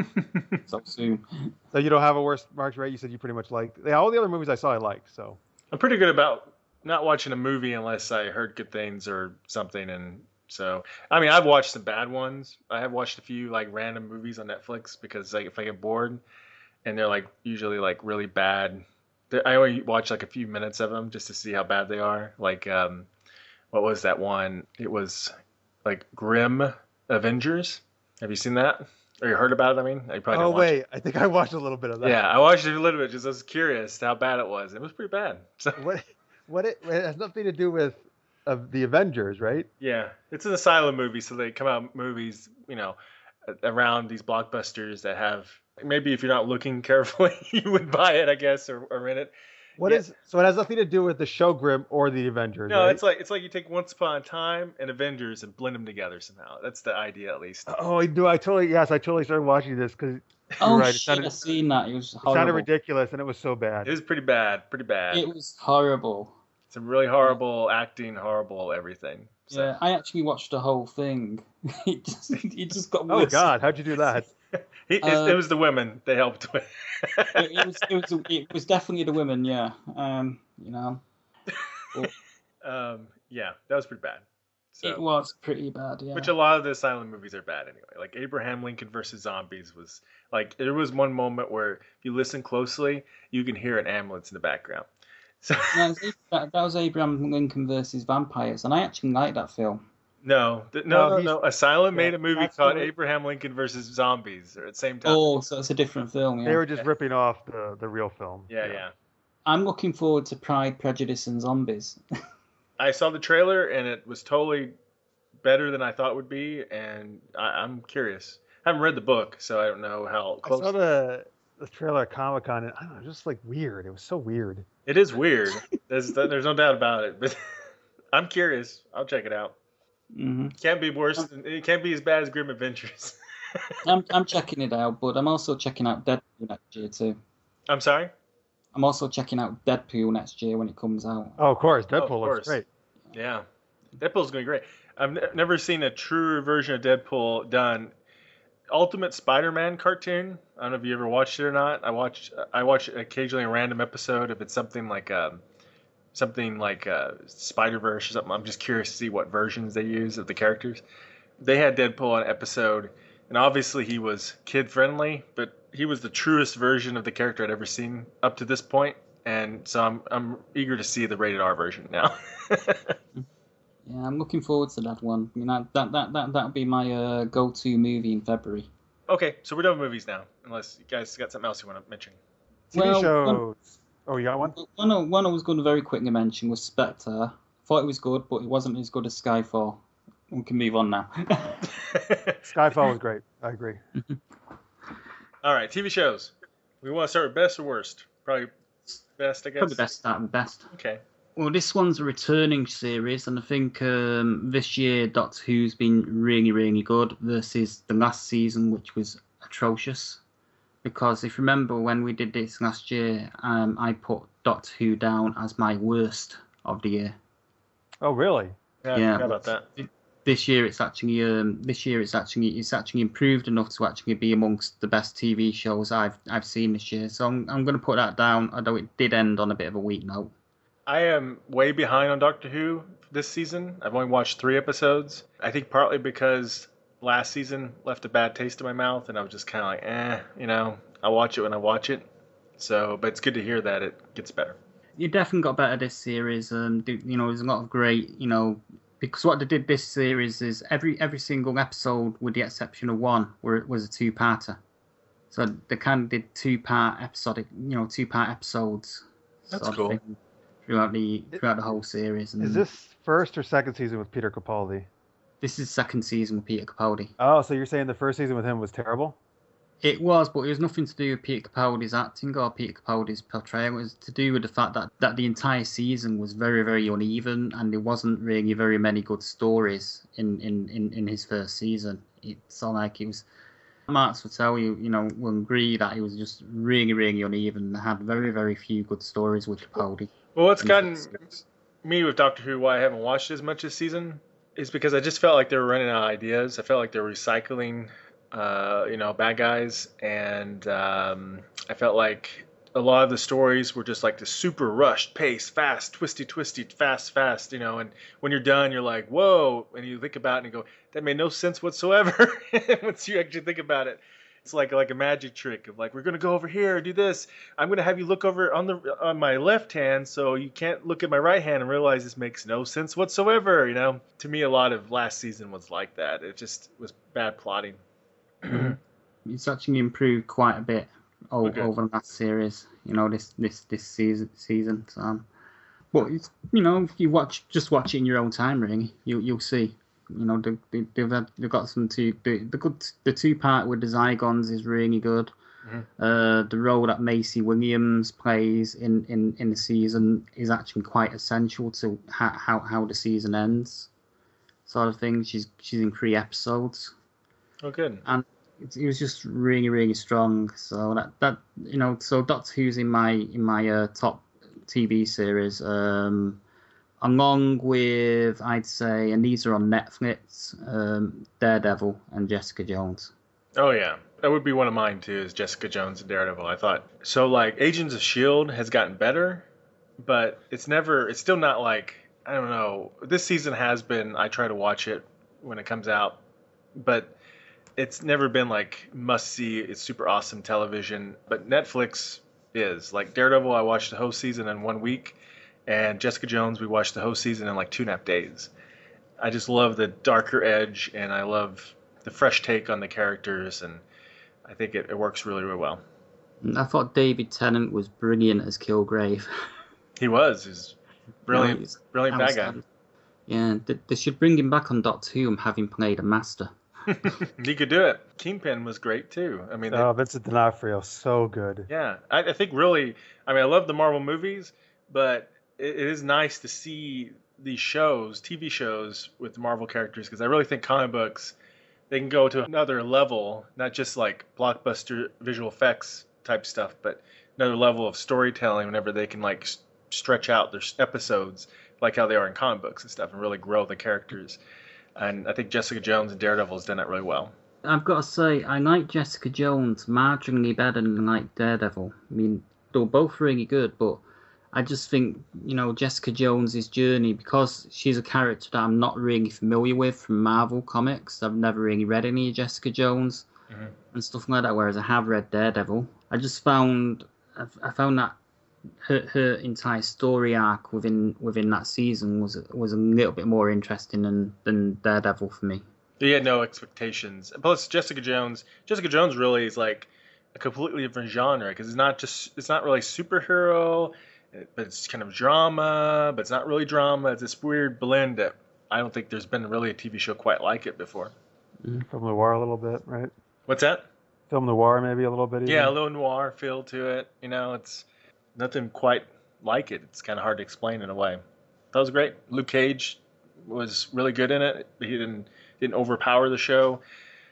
C: so soon.
B: So you don't have a worst Marx, right? You said you pretty much liked. Yeah, all the other movies I saw I liked. So
A: I'm pretty good about not watching a movie unless I heard good things or something. And so, I mean, I've watched some bad ones. I have watched a few random movies on Netflix because if I get bored and they're usually really bad, I only watch a few minutes of them just to see how bad they are. What was that one? It was Grim Avengers. Have you seen that? Or you heard about it? I mean, I probably didn't watch it.
B: I think I watched a little bit of that.
A: Yeah, I watched it a little bit. Just I was curious how bad it was. It was pretty bad. So
B: it has nothing to do with the Avengers, right?
A: Yeah, it's an asylum movie, so they come out movies, around these blockbusters that have, maybe if you're not looking carefully, you would buy it, I guess, or rent it.
B: So it has nothing to do with the show Grimm or the Avengers.
A: No,
B: right?
A: it's like you take Once Upon a Time and Avengers and blend them together somehow. That's the idea, at least.
B: Oh, I do. I totally started watching this because.
C: Oh, right. I've seen that. It was horrible. It
B: sounded ridiculous, and it was so bad.
A: It was pretty bad.
C: It was horrible.
A: Some really horrible acting, horrible everything. So.
C: Yeah, I actually watched the whole thing. It just got worse.
B: Oh God, how'd you do that?
A: It was the women they helped with.
C: It was definitely the women, yeah.
A: Yeah, that was pretty bad. So,
C: it was pretty bad, yeah.
A: Which a lot of the silent movies are bad anyway. Like Abraham Lincoln versus Zombies was there was one moment where if you listen closely, you can hear an ambulance in the background. So
C: that was Abraham Lincoln versus Vampires, and I actually liked that film.
A: No. Asylum made a movie called Abraham Lincoln versus Zombies at the same time.
C: Oh, so it's a different film. Yeah.
B: They were just ripping off the real film.
A: Yeah.
C: I'm looking forward to Pride, Prejudice, and Zombies.
A: I saw the trailer, and it was totally better than I thought it would be, and I'm curious. I haven't read the book, so I don't know how close.
B: I saw the trailer at Comic-Con, and I don't know, just weird. It was so weird.
A: It is weird. There's no doubt about it, but I'm curious. I'll check it out.
C: Mm-hmm.
A: Can't be worse. It can't be as bad as Grim Adventures.
C: I'm checking it out, but I'm also checking out Deadpool next year too.
A: I'm sorry?
C: I'm also checking out Deadpool next year when it comes out.
B: Oh, of course.
A: Oh, of
B: Deadpool looks
A: course.
B: great.
A: Yeah. Deadpool's going to be great. I've never seen a truer version of Deadpool done. Ultimate Spider-Man cartoon. I don't know if you ever watched it or not. I watch occasionally a random episode if it's something like Spider-Verse or something. I'm just curious to see what versions they use of the characters. They had Deadpool on an episode, and obviously he was kid-friendly, but he was the truest version of the character I'd ever seen up to this point, and so I'm eager to see the rated R version now.
C: Yeah, I'm looking forward to that one. I mean, that'll be my go-to movie in February.
A: Okay, so we're done with movies now, unless you guys got something else you want to mention.
B: TV shows. Oh, you got one?
C: One I was going to very quickly mention was Spectre. Thought it was good, but it wasn't as good as Skyfall. We can move on now.
B: Skyfall was great. I agree.
A: All right, TV shows. We want to start with best or worst? Probably best, I guess.
C: Probably best starting with best.
A: Okay.
C: Well, this one's a returning series, and I think this year Doctor Who's been really, really good versus the last season, which was atrocious. Because if you remember when we did this last year, I put Doctor Who down as my worst of the year.
B: Oh, really?
A: Yeah. I forgot about that.
C: This year it's actually improved enough to actually be amongst the best TV shows I've seen this year. So I'm going to put that down, although it did end on a bit of a weak note.
A: I am way behind on Doctor Who this season. I've only watched 3 episodes. I think partly because last season left a bad taste in my mouth, and I was just kind of like, I'll watch it when I watch it. So, but it's good to hear that it gets better.
C: You definitely got better this series. There's a lot of great, because what they did this series is every single episode, with the exception of one, where it was a 2-parter. So they kind of did 2-part episodes.
A: That's cool.
C: Throughout the whole series. And
B: is this first or second season with Peter Capaldi?
C: This is second season with Peter Capaldi.
B: Oh, so you're saying the first season with him was terrible?
C: It was, but it was nothing to do with Peter Capaldi's acting or Peter Capaldi's portrayal. It was to do with the fact that the entire season was very, very uneven, and there wasn't really very many good stories in his first season. It's not like it was. Marx will tell you, will agree that it was just really, really uneven. They had very, very few good stories with Capaldi.
A: Well, what's gotten me with Doctor Who, why I haven't watched as much this season, is because I just felt like they were running out of ideas. I felt like they were recycling, bad guys, and I felt like a lot of the stories were just like the super rushed pace, fast, twisty, fast, and when you're done, you're like, whoa, and you think about it and you go, that made no sense whatsoever. Once you actually think about it. It's like a magic trick of like, we're gonna go over here, do this. I'm gonna have you look over on my left hand, so you can't look at my right hand and realize this makes no sense whatsoever. To me, a lot of last season was like that. It just was bad plotting.
C: It's actually improved quite a bit over the last series. This season. So, but it's, if you watch it in your own time, really, you'll see. They've got some the 2-part with the Zygons is really good. Mm-hmm. The role that Maisie Williams plays in the season is actually quite essential to how the season ends, sort of thing. She's in 3 episodes.
A: Oh, good.
C: And it was just really, really strong. So so Doctor Who's in my top TV series. Along with, I'd say, and these are on Netflix, Daredevil and Jessica Jones.
A: Oh, yeah. That would be one of mine, too, is Jessica Jones and Daredevil, I thought. So, Agents of S.H.I.E.L.D. has gotten better, but it's still not like, I don't know. This season has been, I try to watch it when it comes out, but it's never been, must-see, it's super awesome television. But Netflix is. Daredevil, I watched the whole season in 1 week. And Jessica Jones, we watched the whole season in 2.5 days. I just love the darker edge, and I love the fresh take on the characters, and I think it works really, really well.
C: I thought David Tennant was brilliant as Kilgrave.
A: He was. He's brilliant bad guy.
C: Yeah, they should bring him back on Doctor Who and have him play the Master.
A: He could do it. Kingpin was great, too. I mean,
B: Vincent D'Onofrio, so good.
A: Yeah, I think really, I love the Marvel movies, but it is nice to see these shows, TV shows with the Marvel characters, because I really think comic books, they can go to another level, not just like blockbuster visual effects type stuff, but another level of storytelling whenever they can like stretch out their episodes like how they are in comic books and stuff and really grow the characters. And I think Jessica Jones and Daredevil has done that really well.
C: I've got to say, I like Jessica Jones marginally better than I like Daredevil. I mean, they were both really good, but I just think, Jessica Jones' journey, because she's a character that I'm not really familiar with from Marvel comics. I've never really read any of Jessica Jones and stuff like that, whereas I have read Daredevil. I just found that her entire story arc within that season was a little bit more interesting than Daredevil for me.
A: You had no expectations. Plus, Jessica Jones really is like a completely different genre, because it's not really superhero, but it's kind of drama, but it's not really drama. It's this weird blend that I don't think there's been really a TV show quite like it before.
B: Film noir a little bit, right?
A: What's that?
B: Film noir maybe a little bit. Even.
A: Yeah, a little noir feel to it. It's nothing quite like it. It's kind of hard to explain in a way. That was great. Luke Cage was really good in it. He didn't overpower the show.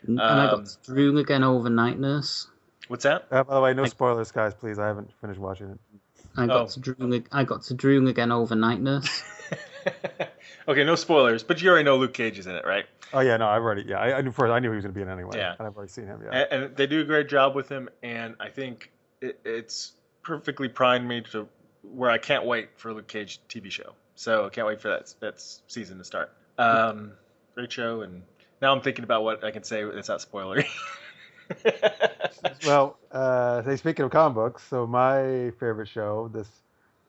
C: And I got to drool again over Night Nurse.
A: What's that?
B: By the way, no spoilers, guys, please. I haven't finished watching it.
C: I got to drool again over Night Nurse.
A: Okay, no spoilers, but you already know Luke Cage is in it, right?
B: Oh yeah, no, I've already. Yeah, I knew he was going to be in it anyway.
A: Yeah,
B: and I've already seen him. Yeah,
A: and they do a great job with him, and I think it's perfectly primed me to where I can't wait for Luke Cage TV show. So I can't wait for that season to start. Great show, and now I'm thinking about what I can say that's not spoilery.
B: Well, speaking of comic books, so my favorite show this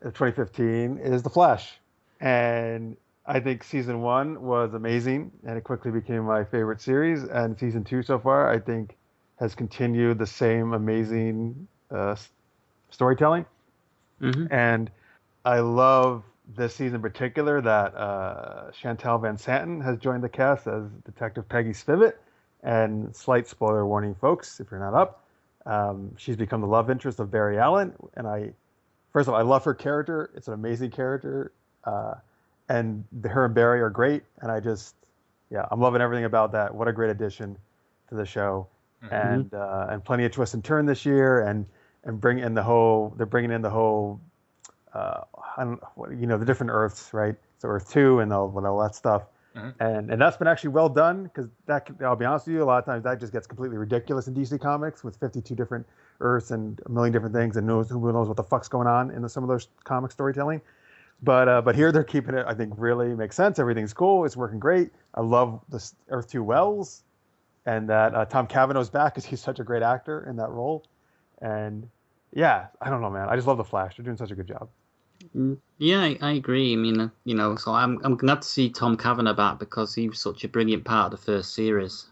B: 2015 is The Flash, and I think season 1 was amazing, and it quickly became my favorite series. And season 2 so far, I think, has continued the same amazing storytelling. Mm-hmm. And I love this season in particular that Chantal Van Santen has joined the cast as Detective Peggy Spivot. And slight spoiler warning, folks, if you're not up, she's become the love interest of Barry Allen. And first of all, I love her character. It's an amazing character. And her and Barry are great. And I'm loving everything about that. What a great addition to the show. Mm-hmm. And plenty of twists and turns this year. And they're bringing in the whole, the different Earths, right? So Earth 2 and all that stuff. Mm-hmm. And that's been actually well done, because I'll be honest with you, a lot of times that just gets completely ridiculous in DC Comics with 52 different Earths and a million different things, and who knows what the fuck's going on in some of those comic storytelling. But here they're keeping it, I think, really makes sense. Everything's cool. It's working great. I love the Earth 2 Wells, and that Tom Cavanaugh's back because he's such a great actor in that role. And yeah, I don't know, man. I just love The Flash. They're doing such a good job.
C: Yeah, I agree. I mean, so I'm glad to see Tom Cavanagh back, because he was such a brilliant part of the first series.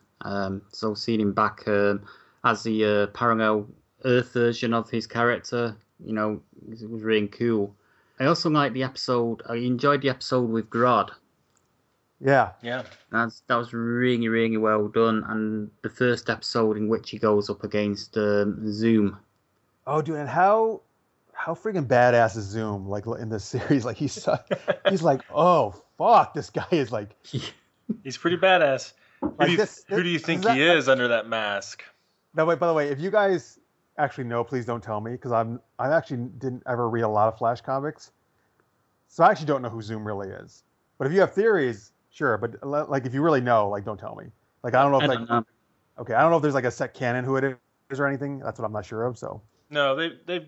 C: So seeing him back as the parallel Earth version of his character, it was really cool. I also liked the episode. I enjoyed the episode with Grodd.
B: Yeah.
C: That was really, really well done. And the first episode in which he goes up against Zoom.
B: Oh, dude, and how freaking badass is Zoom, like, in this series? Like, he's like, oh fuck, this guy is like,
A: he's pretty badass. Who do you think he is under that mask?
B: No, wait. By the way, if you guys actually know, please don't tell me, because I actually didn't ever read a lot of Flash comics, so I actually don't know who Zoom really is. But if you have theories, sure. But like, if you really know, like, don't tell me. Like, I don't know if okay, I don't know if there's like a set canon who it is or anything. That's what I'm not sure of. So
A: no, they've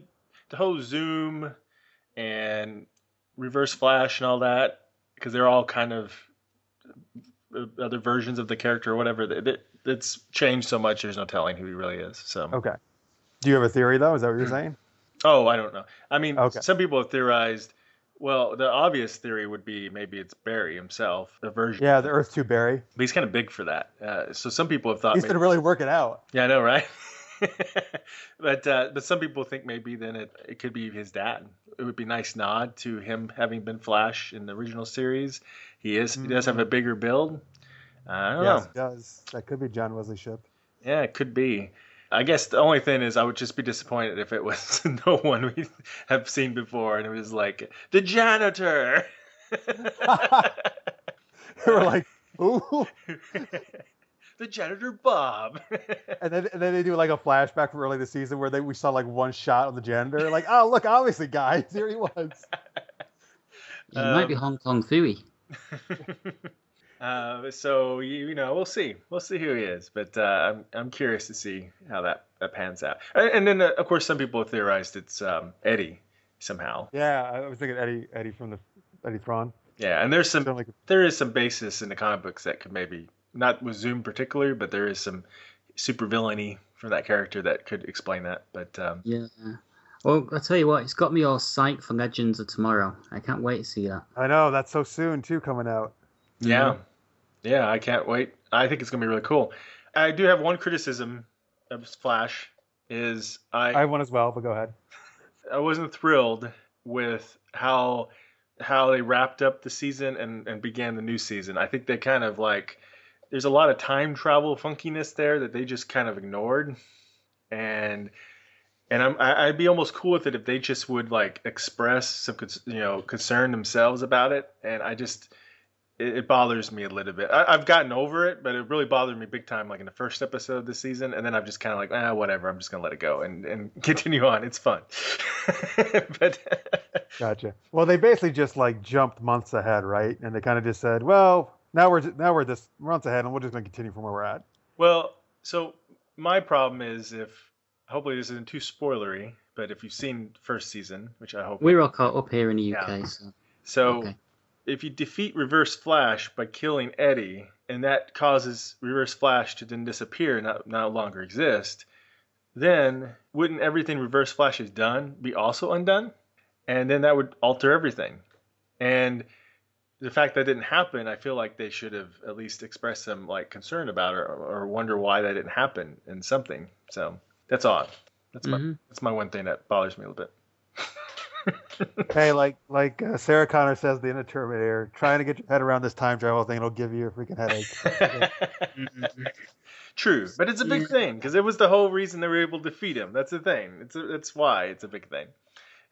A: the whole Zoom and Reverse Flash and all that, because they're all kind of other versions of the character or whatever. It's changed so much, there's no telling who he really is. So
B: okay. Do you have a theory, though? Is that what you're saying?
A: Oh, I don't know. I mean, Some people have theorized, well, the obvious theory would be maybe it's Barry himself, the version.
B: Yeah, the Earth 2 Barry.
A: But he's kind of big for that. So some people have thought...
B: He's been really working out.
A: Yeah, I know, right? But some people think maybe then it could be his dad. It would be a nice nod to him having been Flash in the original series. He does have a bigger build. I don't know.
B: Yes, he does. That could be John Wesley Shipp.
A: Yeah, it could be. I guess the only thing is I would just be disappointed if it was no one we have seen before and it was like the janitor.
B: We're like, ooh.
A: The janitor Bob.
B: And then they do like a flashback from early this season where we saw like one shot of the janitor. Like, oh look, obviously, guys, here he was.
C: It might be Hong Kong Fooey.
A: So we'll see who he is, but I'm curious to see how that pans out. And then of course some people have theorized it's Eddie somehow.
B: Yeah, I was thinking Eddie from Eddie Thrawn.
A: Yeah, and there is some basis in the comic books that could maybe not with Zoom particularly, but there is some super villainy from that character that could explain that. But
C: yeah. Well, I'll tell you what, it's got me all psyched for Legends of Tomorrow. I can't wait to see that.
B: I know, that's so soon too, coming out.
A: Yeah, I can't wait. I think it's gonna be really cool. I do have one criticism of Flash. I
B: have one as well, but go ahead.
A: I wasn't thrilled with how they wrapped up the season and began the new season. I think they kind of there's a lot of time travel funkiness there that they just kind of ignored, and I'd be almost cool with it if they just would express some concern themselves about it. And it bothers me a little bit. I've gotten over it, but it really bothered me big time in the first episode of the season, and then I'm just kind of whatever, I'm just gonna let it go and continue on. It's fun. But
B: gotcha. Well, they basically just jumped months ahead, right? And they kind of just said, well, now we're just months ahead and we're just gonna continue from where we're at.
A: Well, so my problem is, hopefully this isn't too spoilery, but if you've seen the first season, which I hope
C: we're all caught up here in the UK,
A: yeah.
C: So okay.
A: If you defeat Reverse Flash by killing Eddie, and that causes Reverse Flash to then disappear and no longer exist, then wouldn't everything Reverse Flash has done be also undone? And then that would alter everything. And the fact that didn't happen, I feel like they should have at least expressed some concern about it or wonder why that didn't happen in something. So that's odd. That's my one thing that bothers me a little bit.
B: Hey, like Sarah Connor says, the end of Terminator, trying to get your head around this time travel thing, it'll give you a freaking headache.
A: True, but it's a big thing because it was the whole reason they were able to defeat him. That's the thing. That's why it's a big thing.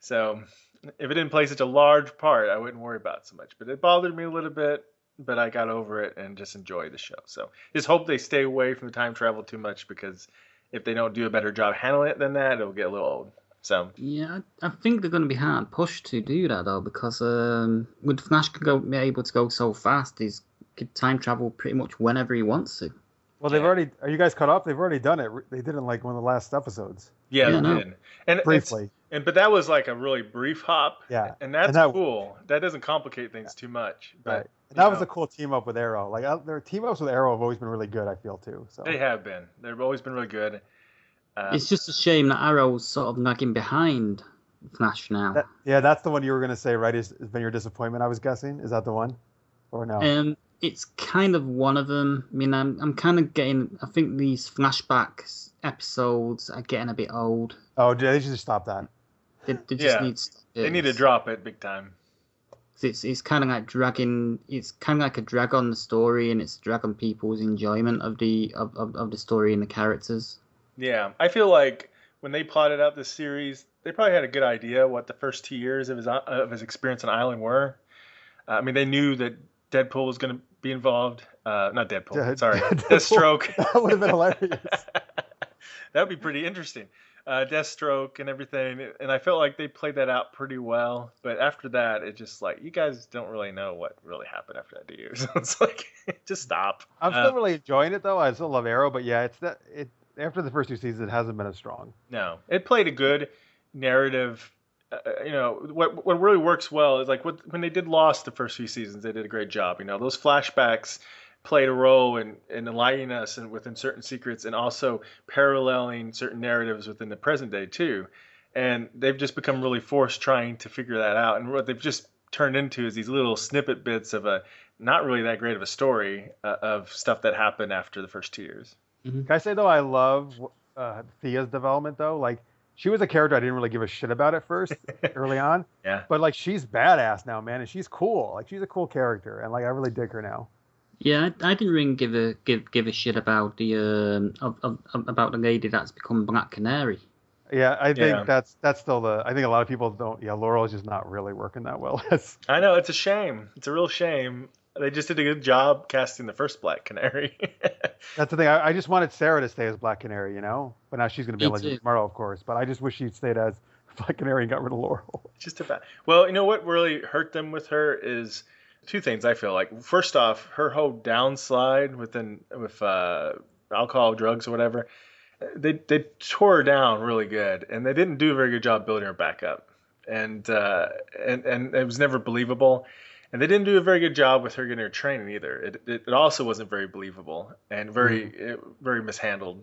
A: So if it didn't play such a large part, I wouldn't worry about it so much. But it bothered me a little bit, but I got over it and just enjoyed the show. So just hope they stay away from the time travel too much, because if they don't do a better job handling it than that, it'll get a little old. So
C: yeah, I think they're going to be hard pushed to do that though, because with Flash be able to go so fast, he could time travel pretty much whenever he wants to.
B: Well, they've already. Are you guys caught up? They've already done it. They did it in one of the last episodes.
A: Yeah, they did. And
B: briefly.
A: But that was a really brief hop.
B: Yeah,
A: and that's cool. That doesn't complicate things too much. But
B: right. And that was a cool team up with Arrow. Their team ups with Arrow have always been really good, I feel too. So
A: they have been. They've always been really good.
C: It's just a shame that Arrow's sort of nagging behind Flash now.
B: That's the one you were going to say, right? Has been your disappointment, I was guessing. Is that the one? Or no?
C: It's kind of one of them. I mean, I'm kind of getting... I think these flashback episodes are getting a bit old.
B: Oh, they should just stop that.
C: They just need to stop it.
A: They need to drop it big time.
C: It's kind of like dragging... It's kind of like a drag on the story, and it's a drag on people's enjoyment of the story and the characters. Yeah,
A: I feel like when they plotted out this series, they probably had a good idea what the first 2 years of his experience on Island were. I mean, they knew that Deadpool was going to be involved. Not Deadpool, sorry. Deathstroke.
B: That would have been hilarious.
A: That would be pretty interesting. Deathstroke and everything. And I felt like they played that out pretty well. But after that, it just you guys don't really know what really happened after that, do you? So it's just stop.
B: I'm still really enjoying it, though. I still love Arrow. But yeah, after the first 2 seasons, it hasn't been as strong.
A: No, it played a good narrative. What really works well is when they did Lost the first few seasons, they did a great job. Those flashbacks played a role in enlightening us and within certain secrets, and also paralleling certain narratives within the present day too. And they've just become really forced trying to figure that out. And what they've just turned into is these little snippet bits of a not really that great of a story of stuff that happened after the first 2 years.
B: Mm-hmm. Can I say, though, I love Thea's development, though? She was a character I didn't really give a shit about at first, early on.
A: Yeah.
B: But, she's badass now, man, and she's cool. She's a cool character, and, I really dig her now.
C: Yeah, I didn't really give a shit about about the lady that's become Black Canary.
B: Yeah, I think
A: Yeah.
B: that's still the. I think a lot of people don't. Yeah, Laurel is just not really working that well. That's
A: I know, it's a shame. It's a real shame. They just did a good job casting the first Black Canary.
B: that's the thing. I just wanted Sarah to stay as Black Canary, but now she's going to be
C: Me
B: a Legend
C: too.
B: of Tomorrow, of course. But I just wish she'd stayed as Black Canary and got rid of Laurel.
A: Just about. Well, you know what really hurt them with her is two things. I feel like first off, her whole downslide with alcohol, drugs, or whatever. They tore her down really good, and they didn't do a very good job building her back up, and it was never believable. And they didn't do a very good job with her getting her training either. It also wasn't very believable and very mishandled.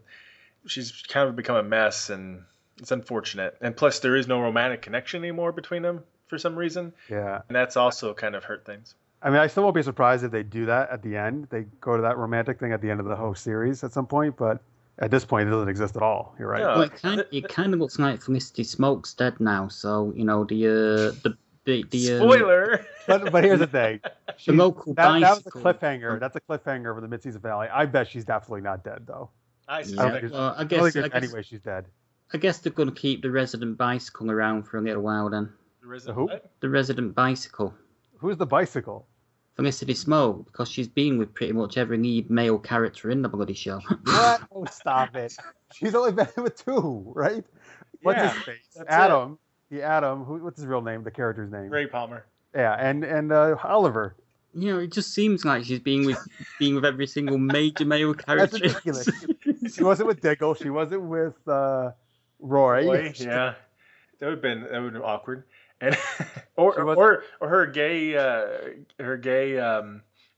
A: She's kind of become a mess, and it's unfortunate. And plus, there is no romantic connection anymore between them for some reason,
B: Yeah.
A: and that's also kind of hurt things.
B: I mean, I still won't be surprised if they do that at the end. They go to that romantic thing at the end of the whole series at some point, but at this point, it doesn't exist at all. You're right.
A: No.
C: Well, it kind of looks like Felicity Smoke's dead now. So the
A: Spoiler.
B: But here's the thing.
C: the local
B: That was a
C: bicycle.
B: cliffhanger. That's a cliffhanger for the mid-season finale. I bet she's definitely not dead, though.
A: I
C: Yeah,
A: suspect.
C: well, I
B: I don't
C: guess
B: think there's any way she's dead.
C: I guess they're going to keep the resident bicycle around for a little while then.
A: The
B: Who?
A: what?
C: The resident bicycle.
B: Who's the bicycle?
C: Felicity Smoke, because she's been with pretty much every lead male character in the bloody show.
B: What? Oh, stop it. She's only been with two, right? What's
A: Yeah,
B: his face?
A: that's
B: Adam. The Adam. What's his real name? The character's name?
A: Ray Palmer.
B: Yeah, and Oliver.
C: It just seems like she's been with every single major male
B: That's
C: character.
B: ridiculous. She wasn't with Diggle. She wasn't with Roy.
A: Boy, yeah, that would have been awkward. And or her gay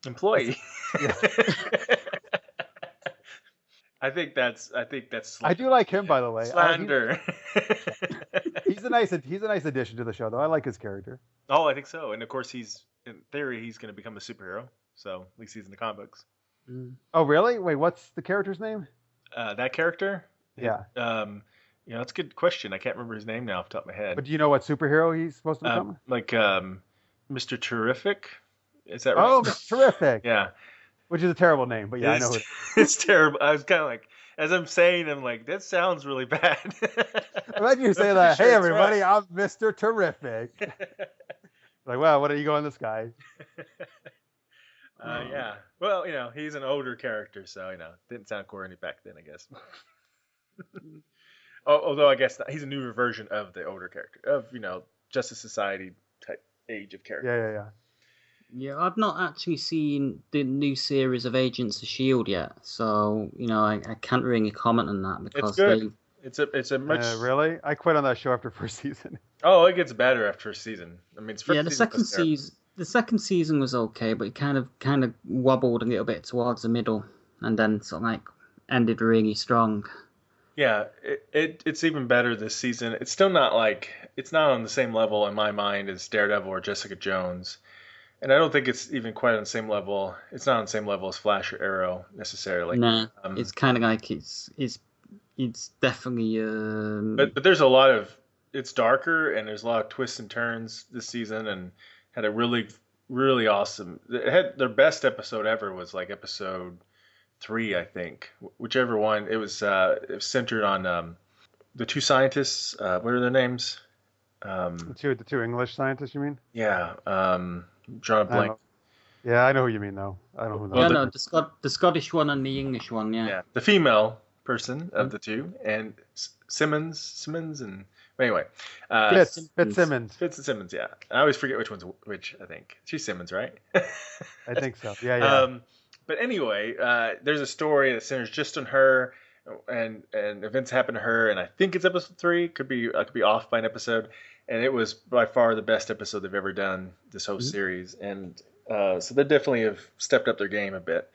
A: employee.
B: Yeah.
A: I think that's
B: I do like him, by the way.
A: slander.
B: He's a nice addition to the show, though. I like his character.
A: Oh, I think so. And of course, in theory he's going to become a superhero. So at least he's in the comic books.
B: Oh, really? Wait, what's the character's name?
A: That character.
B: Yeah.
A: That's a good question. I can't remember his name now off the top of my head.
B: But do you know what superhero he's supposed to become?
A: Mr. Terrific. Is that right?
B: Oh, Mr. Terrific.
A: Yeah.
B: Which is a terrible name, but yeah, I know who it is.
A: It's terrible. I was kind of like, as I'm saying, I'm like, that sounds really bad.
B: Imagine you say
A: I'm
B: that.
A: pretty
B: Hey,
A: sure it's
B: everybody,
A: right.
B: I'm Mr. Terrific. Like, wow, what are you going this guy?
A: Yeah. Well, he's an older character, so didn't sound corny back then, I guess. Although I guess he's a newer version of the older character of Justice Society type age of character.
B: Yeah.
C: Yeah, I've not actually seen the new series of Agents of S.H.I.E.L.D. yet, so I can't really comment on that because
A: It's good. It's a much.
B: Really? I quit on that show after first season.
A: Oh, it gets better after a season. I mean,
C: the second season was okay, but it kind of wobbled a little bit towards the middle, and then sort of like ended really strong.
A: Yeah, it's even better this season. It's still not on the same level in my mind as Daredevil or Jessica Jones. And I don't think it's even quite on the same level. It's not on the same level as Flash or Arrow necessarily.
C: Nah, it's kind of like it's definitely.
A: But there's a lot of it's darker and there's a lot of twists and turns this season and had a really really awesome. It had their best episode ever was like episode 3, I think. Whichever one it was centered on the two scientists. What are their names?
B: The two English scientists, you mean?
A: Yeah. Drawing a blank.
B: Yeah, I know who you mean, though. I don't know who
C: Yeah,
B: that
C: no, the Scottish one and the English one, yeah.
A: Yeah, the female person of the two, and Simmons, and anyway,
B: Fitzsimmons.
A: Fitzsimmons. Yeah, I always forget which one's which. I think she's Simmons, right?
B: I think so. Yeah.
A: But anyway, there's a story that centers just on her, and events happen to her, and I think it's episode 3. Could be off by an episode, and it was by far the best episode they've ever done this whole series, and so they definitely have stepped up their game a bit.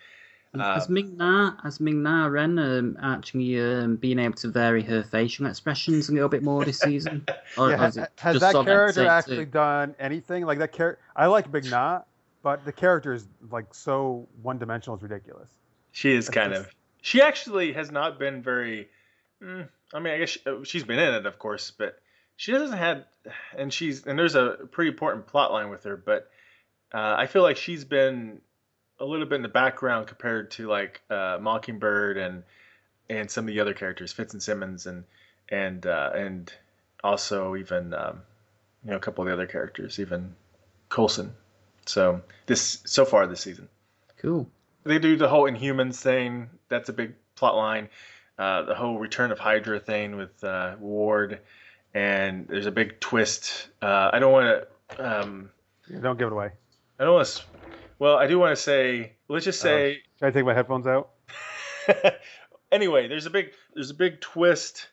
C: Has Ming-Na Ren actually been able to vary her facial expressions a little bit more this season? Or
B: has
C: it
B: that
C: just on
B: character
C: take
B: actually
C: two?
B: done anything like that? I like Big Na, but the character is like so one-dimensional. It's ridiculous.
A: She is kind of. She actually has not been very. I mean, I guess she's been in it, of course, but she doesn't have. And there's a pretty important plot line with her, but I feel like she's been a little bit in the background compared to like Mockingbird and some of the other characters, Fitz and Simmons, and and also even a couple of the other characters, even Coulson. So far this season.
C: Cool.
A: They do the whole Inhumans thing. That's a big plot line. The whole Return of Hydra thing with Ward, and there's a big twist. I don't want to.
B: Don't give it away.
A: I don't want to. Well, I do want to say. Let's just say.
B: Should I take my headphones out?
A: Anyway, there's a big twist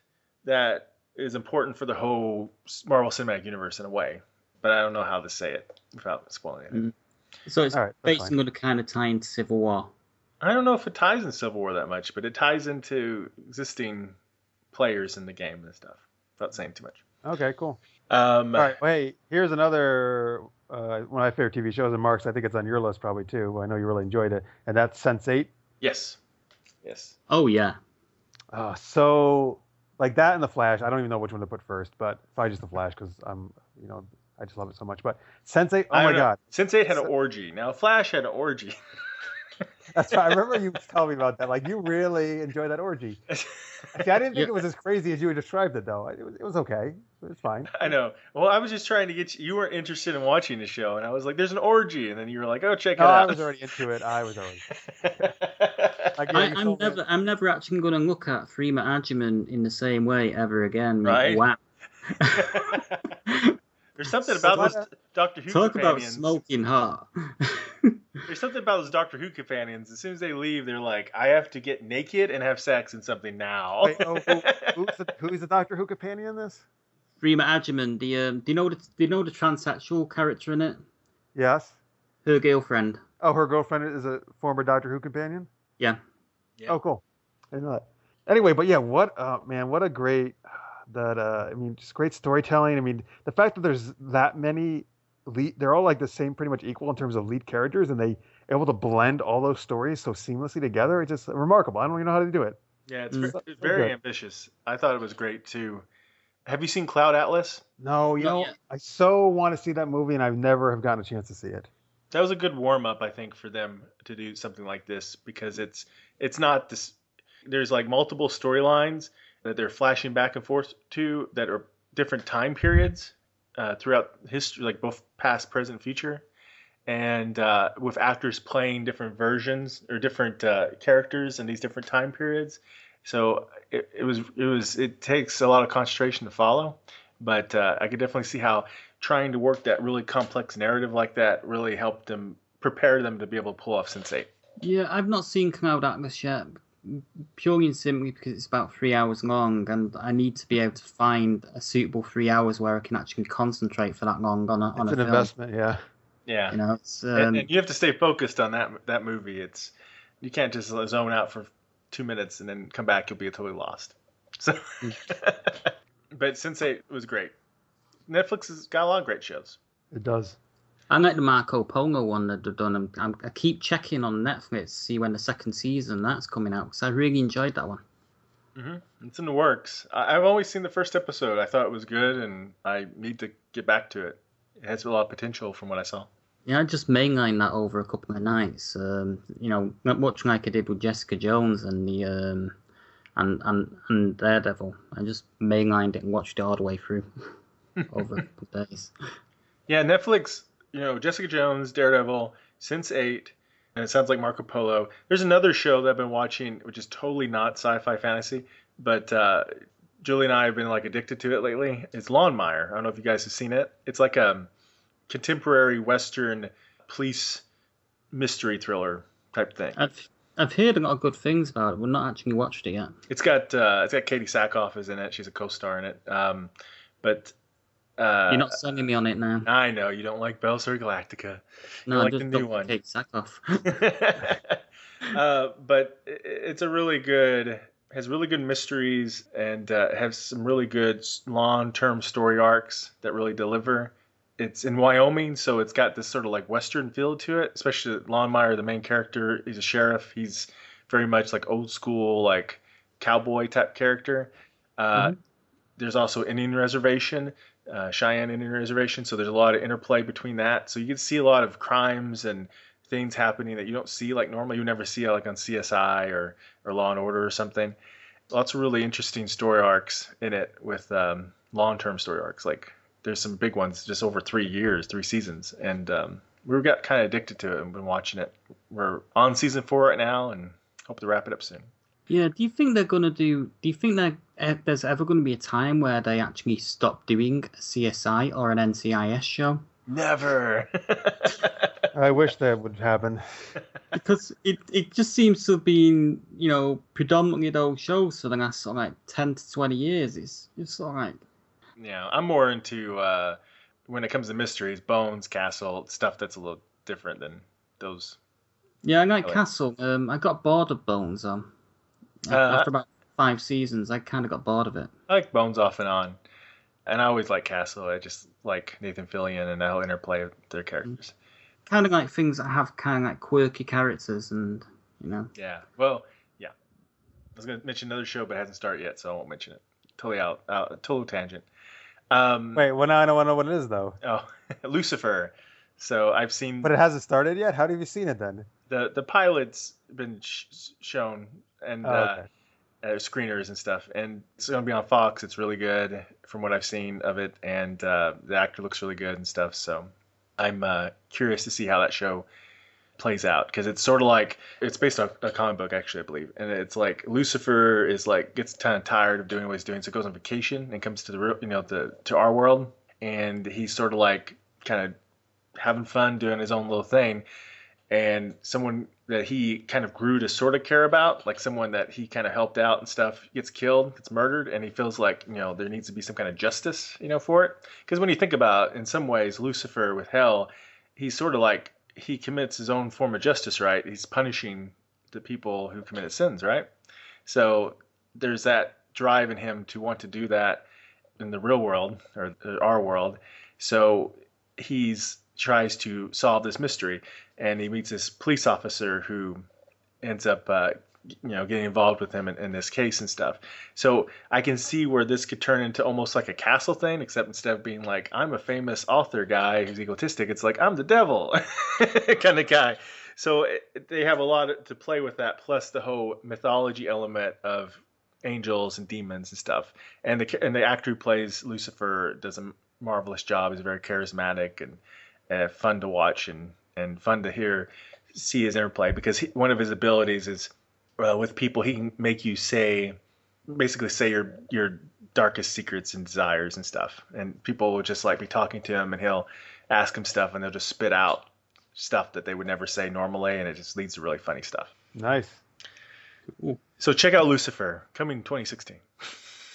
A: that is important for the whole Marvel Cinematic Universe in a way, but I don't know how to say it without spoiling it.
C: Mm. So it's basically going to kind of tie into Civil War.
A: I don't know if it ties in Civil War that much, but it ties into existing players in the game and stuff. Without saying too much.
B: Okay, cool.
A: All
B: right, wait. Here's another one of my favorite TV shows, and Marx, I think it's on your list probably too. I know you really enjoyed it, and that's Sense8.
A: Yes.
C: Oh yeah.
B: So like that and The Flash. I don't even know which one to put first, but probably just The Flash because I just love it so much. But Sense8, oh my God.
A: Sense8 had an orgy. Now Flash had an orgy.
B: That's right. I remember you telling me about that. Like, you really enjoyed that orgy. See, I didn't think it was as crazy as you described it, though. It was okay. It was fine.
A: I know. Well, I was just trying to get you. You weren't interested in watching the show, and I was like, "There's an orgy," and then you were like, "Oh, check it out."
B: I was already into it.
C: I'm never actually going to look at Freema Agyeman in the same way ever again.
A: Right?
C: Wow.
A: There's something about those Doctor Who
C: Talk
A: companions.
C: about smoking hot.
A: There's something about those Doctor Who companions. As soon as they leave, they're like, I have to get naked and have sex and something now.
B: Wait, who's the Doctor Who companion in this?
C: Freema Agyeman. Do you know the transsexual character in it?
B: Yes.
C: Her girlfriend.
B: Oh, her girlfriend is a former Doctor Who companion?
C: Yeah.
B: Oh, cool. I didn't know that. Anyway, but yeah, what a great... just great storytelling. I mean, the fact that there's that many they're all like the same, pretty much equal in terms of lead characters, and they able to blend all those stories so seamlessly together. It's just remarkable. I don't even know how to do it.
A: Yeah, it's very ambitious. I thought it was great too. Have you seen Cloud Atlas?
B: No, I so want to see that movie, and I've never have gotten a chance to see it.
A: That was a good warm up, I think, for them to do something like this, because it's not this. There's like multiple storylines that they're flashing back and forth to that are different time periods throughout history, like both past, present, future, and with actors playing different versions or different characters in these different time periods. So it takes a lot of concentration to follow, but I could definitely see how trying to work that really complex narrative like that really helped them prepare them to be able to pull off Sense8.
C: Yeah, I've not seen Cloud Atlas yet, purely and simply because it's about 3 hours long, and I need to be able to find a suitable 3 hours where I can actually concentrate for that long on a film.
B: It's an investment, yeah.
A: Yeah,
C: it's,
A: and you have to stay focused on that movie. You can't just zone out for 2 minutes and then come back. You'll be totally lost. So, but Sense8 was great. Netflix has got a lot of great shows.
B: It does.
C: I like the Marco Polo one that they've done. I keep checking on Netflix to see when the second season that's coming out, because I really enjoyed that one.
A: Mm-hmm. It's in the works. I've only seen the first episode. I thought it was good, and I need to get back to it. It has a lot of potential from what I saw.
C: Yeah, I just mainlined that over a couple of nights. Much like I did with Jessica Jones and the and Daredevil. I just mainlined it and watched it all the way through over a couple of days.
A: Yeah, Netflix. Jessica Jones, Daredevil, Sense8, and it sounds like Marco Polo. There's another show that I've been watching, which is totally not sci-fi fantasy, but Julie and I have been like addicted to it lately. It's Lawnmower. I don't know if you guys have seen it. It's like a contemporary Western police mystery thriller type thing.
C: I've heard a lot of good things about it. We've not actually watched it yet.
A: It's got Katie Sackhoff is in it. She's a co-star in it. But
C: you're not selling me on it now.
A: I know you don't like Battlestar Galactica.
C: No,
A: like
C: I just
A: the new
C: don't
A: one.
C: Katie Sackhoff.
A: But it's a really good. Has really good mysteries and has some really good long-term story arcs that really deliver. It's in Wyoming, so it's got this sort of like Western feel to it, especially Lawnmower, the main character. He's a sheriff. He's very much like old school, like cowboy type character. There's also Indian Reservation, Cheyenne Indian Reservation, so there's a lot of interplay between that. So you can see a lot of crimes and things happening that you don't see like normally. You never see like on CSI or Law and Order or something. Lots of really interesting story arcs in it with long-term story arcs. Like there's some big ones just over 3 years, 3 seasons, and we got kind of addicted to it and been watching it. We're on season 4 right now, and hope to wrap it up soon.
C: Yeah, do you think there's ever going to be a time where they actually stop doing a CSI or an NCIS show?
A: Never.
B: I wish that would happen.
C: Because it just seems to have been, predominantly those shows for the last sort of like 10 to 20 years. It's sort of like...
A: Yeah, I'm more into, when it comes to mysteries, Bones, Castle, stuff that's a little different than those.
C: Yeah, I like Castle. I got bored of Bones. After about 5 seasons, I kind of got bored of it.
A: I like Bones off and on. And I always like Castle. I just like Nathan Fillion and the whole interplay of their characters.
C: Kind of like things that have kind of like quirky characters and,
A: Yeah. Well, yeah. I was going to mention another show, but it hasn't started yet, so I won't mention it. Totally out. Total tangent.
B: Wait, well, now I don't know what it is, though.
A: Oh, Lucifer. So I've seen...
B: But it hasn't started yet? How have you seen it, then?
A: The pilot's been shown, and screeners and stuff. And it's going to be on Fox. It's really good from what I've seen of it, and the actor looks really good and stuff, so... I'm curious to see how that show plays out, because it's sort of like, it's based on a comic book, actually, I believe, and it's like Lucifer is like gets kind of tired of doing what he's doing, so goes on vacation and comes to the real, to our world, and he's sort of like kind of having fun doing his own little thing, and someone that he kind of grew to sort of care about, like someone that he kind of helped out and stuff, gets killed, gets murdered, and he feels like, there needs to be some kind of justice, for it. Because when you think about, in some ways, Lucifer with hell, he's sort of like, he commits his own form of justice, right? He's punishing the people who committed sins, right? So there's that drive in him to want to do that in the real world, or our world. So he's tries to solve this mystery, and he meets this police officer who ends up getting involved with him in this case and stuff. So I can see where this could turn into almost like a Castle thing, except instead of being like, I'm a famous author guy who's egotistic, it's like, I'm the devil kind of guy. So they have a lot to play with that, plus the whole mythology element of angels and demons and stuff. And the actor who plays Lucifer does a marvelous job. He's very charismatic and fun to watch and fun to see his interplay, because one of his abilities is with people, he can make you basically say your darkest secrets and desires and stuff, and people will just like be talking to him, and he'll ask them stuff, and they'll just spit out stuff that they would never say normally, and it just leads to really funny stuff.
B: Nice.
A: So check out Lucifer, coming 2016.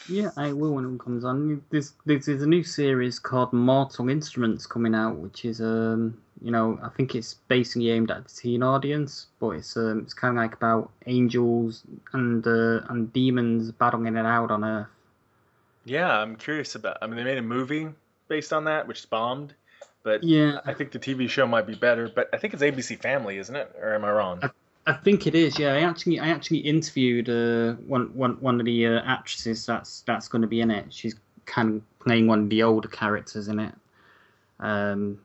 C: Yeah, I will when it comes on. There's a new series called Mortal Instruments coming out, which is I think it's basically aimed at the teen audience, but it's kind of like about angels and demons battling it out on Earth. Yeah,
A: I'm curious about. I mean, they made a movie based on that, which bombed, but
C: yeah,
A: I think the TV show might be better. But I think it's ABC Family, isn't it? Or am I wrong?
C: I think it is. Yeah, I actually interviewed one of the actresses that's going to be in it. She's kind of playing one of the older characters in it, and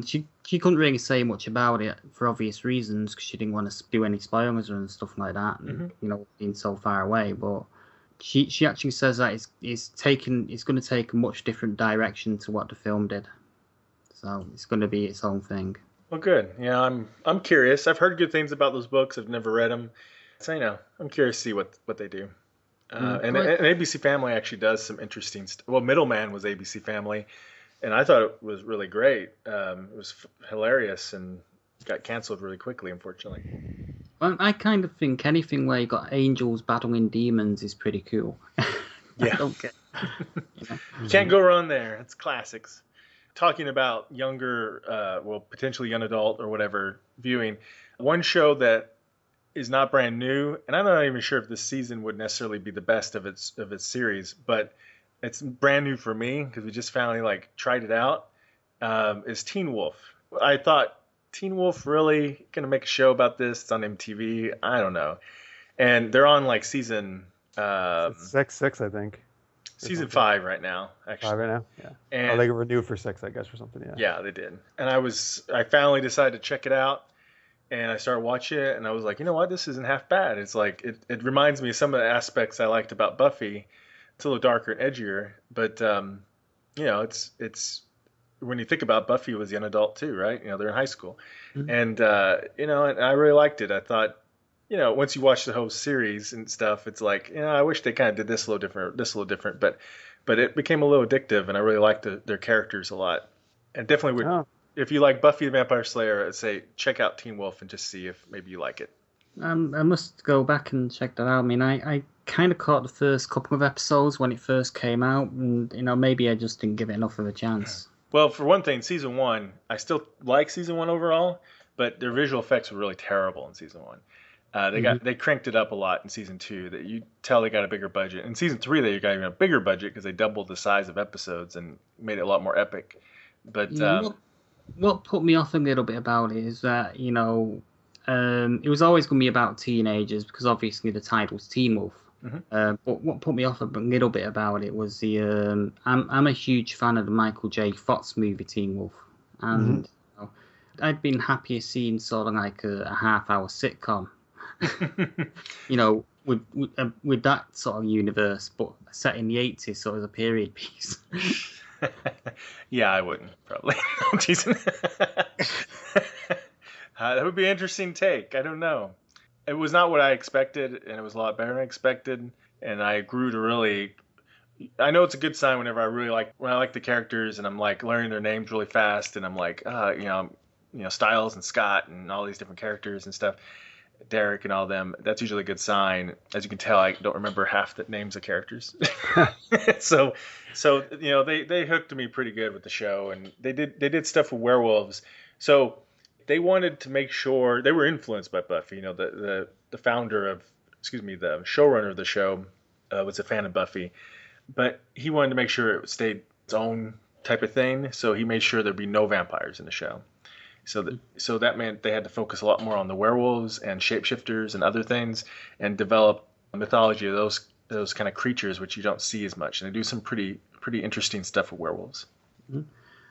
C: she couldn't really say much about it for obvious reasons, because she didn't want to do any spoilers and stuff like that, and being so far away. But she actually says that it's going to take a much different direction to what the film did, so it's going to be its own thing.
A: Well, good. Yeah, I'm curious. I've heard good things about those books. I've never read them, so I'm curious to see what they do. And ABC Family actually does some interesting stuff. Well, Middleman was ABC Family, and I thought it was really great. It was hilarious and got canceled really quickly, unfortunately.
C: Well, I kind of think anything where you got angels battling demons is pretty cool.
A: Yeah.
C: Okay.
A: Can't go wrong there. It's classics. Talking about younger, potentially young adult or whatever viewing, one show that is not brand new, and I'm not even sure if this season would necessarily be the best of its series, but it's brand new for me because we just finally tried it out. Is Teen Wolf. I thought, Teen Wolf really gonna make a show about this? It's on MTV. I don't know, and they're on season
B: 6, I think.
A: Season 5 right now, actually.
B: 5 right now, yeah.
A: And
B: they renewed for 6, I guess, or something. Yeah.
A: Yeah, they did. And I finally decided to check it out, and I started watching it, and I was like, you know what, this isn't half bad. It's like it reminds me of some of the aspects I liked about Buffy. It's a little darker and edgier, but it's when you think about Buffy was a young adult too, right? They're in high school,
C: Mhm.
A: and and I really liked it. I thought, once you watch the whole series and stuff, it's like, I wish they kind of did this a little different, but it became a little addictive, and I really liked their characters a lot, and definitely would.
B: Oh,
A: If you like Buffy the Vampire Slayer, I'd say check out Teen Wolf and just see if maybe you like it.
C: I must go back and check that out. I mean, I kind of caught the first couple of episodes when it first came out, and maybe I just didn't give it enough of a chance.
A: Well, for one thing, season one, I still like season one overall, but their visual effects were really terrible in season one. They cranked it up a lot in season two. That you tell they got a bigger budget. In season three, they got even a bigger budget because they doubled the size of episodes and made it a lot more epic. But
C: Yeah, what put me off a little bit about it is that it was always going to be about teenagers because obviously the title's Teen Wolf. But what put me off a little bit about it was I'm a huge fan of the Michael J. Fox movie Teen Wolf, and I'd been happier seeing sort of like a half-hour sitcom, with that sort of universe, but set in the 80s, sort of a period piece.
A: Yeah, I wouldn't probably. I'm teasing. That would be an interesting take. I don't know. It was not what I expected, and it was a lot better than I expected. And I grew to really. I know it's a good sign whenever when I like the characters, and I'm like learning their names really fast, and I'm like, Styles and Scott and all these different characters and stuff, Derek and all them. That's usually a good sign. As you can tell, I don't remember half the names of characters. So they hooked me pretty good with the show, and they did stuff with werewolves. So they wanted to make sure they were influenced by Buffy. The founder of, the showrunner of the show was a fan of Buffy, but he wanted to make sure it stayed its own type of thing. So he made sure there'd be no vampires in the show. So that meant they had to focus a lot more on the werewolves and shapeshifters and other things, and develop a mythology of those kind of creatures, which you don't see as much. And they do some pretty interesting stuff with werewolves.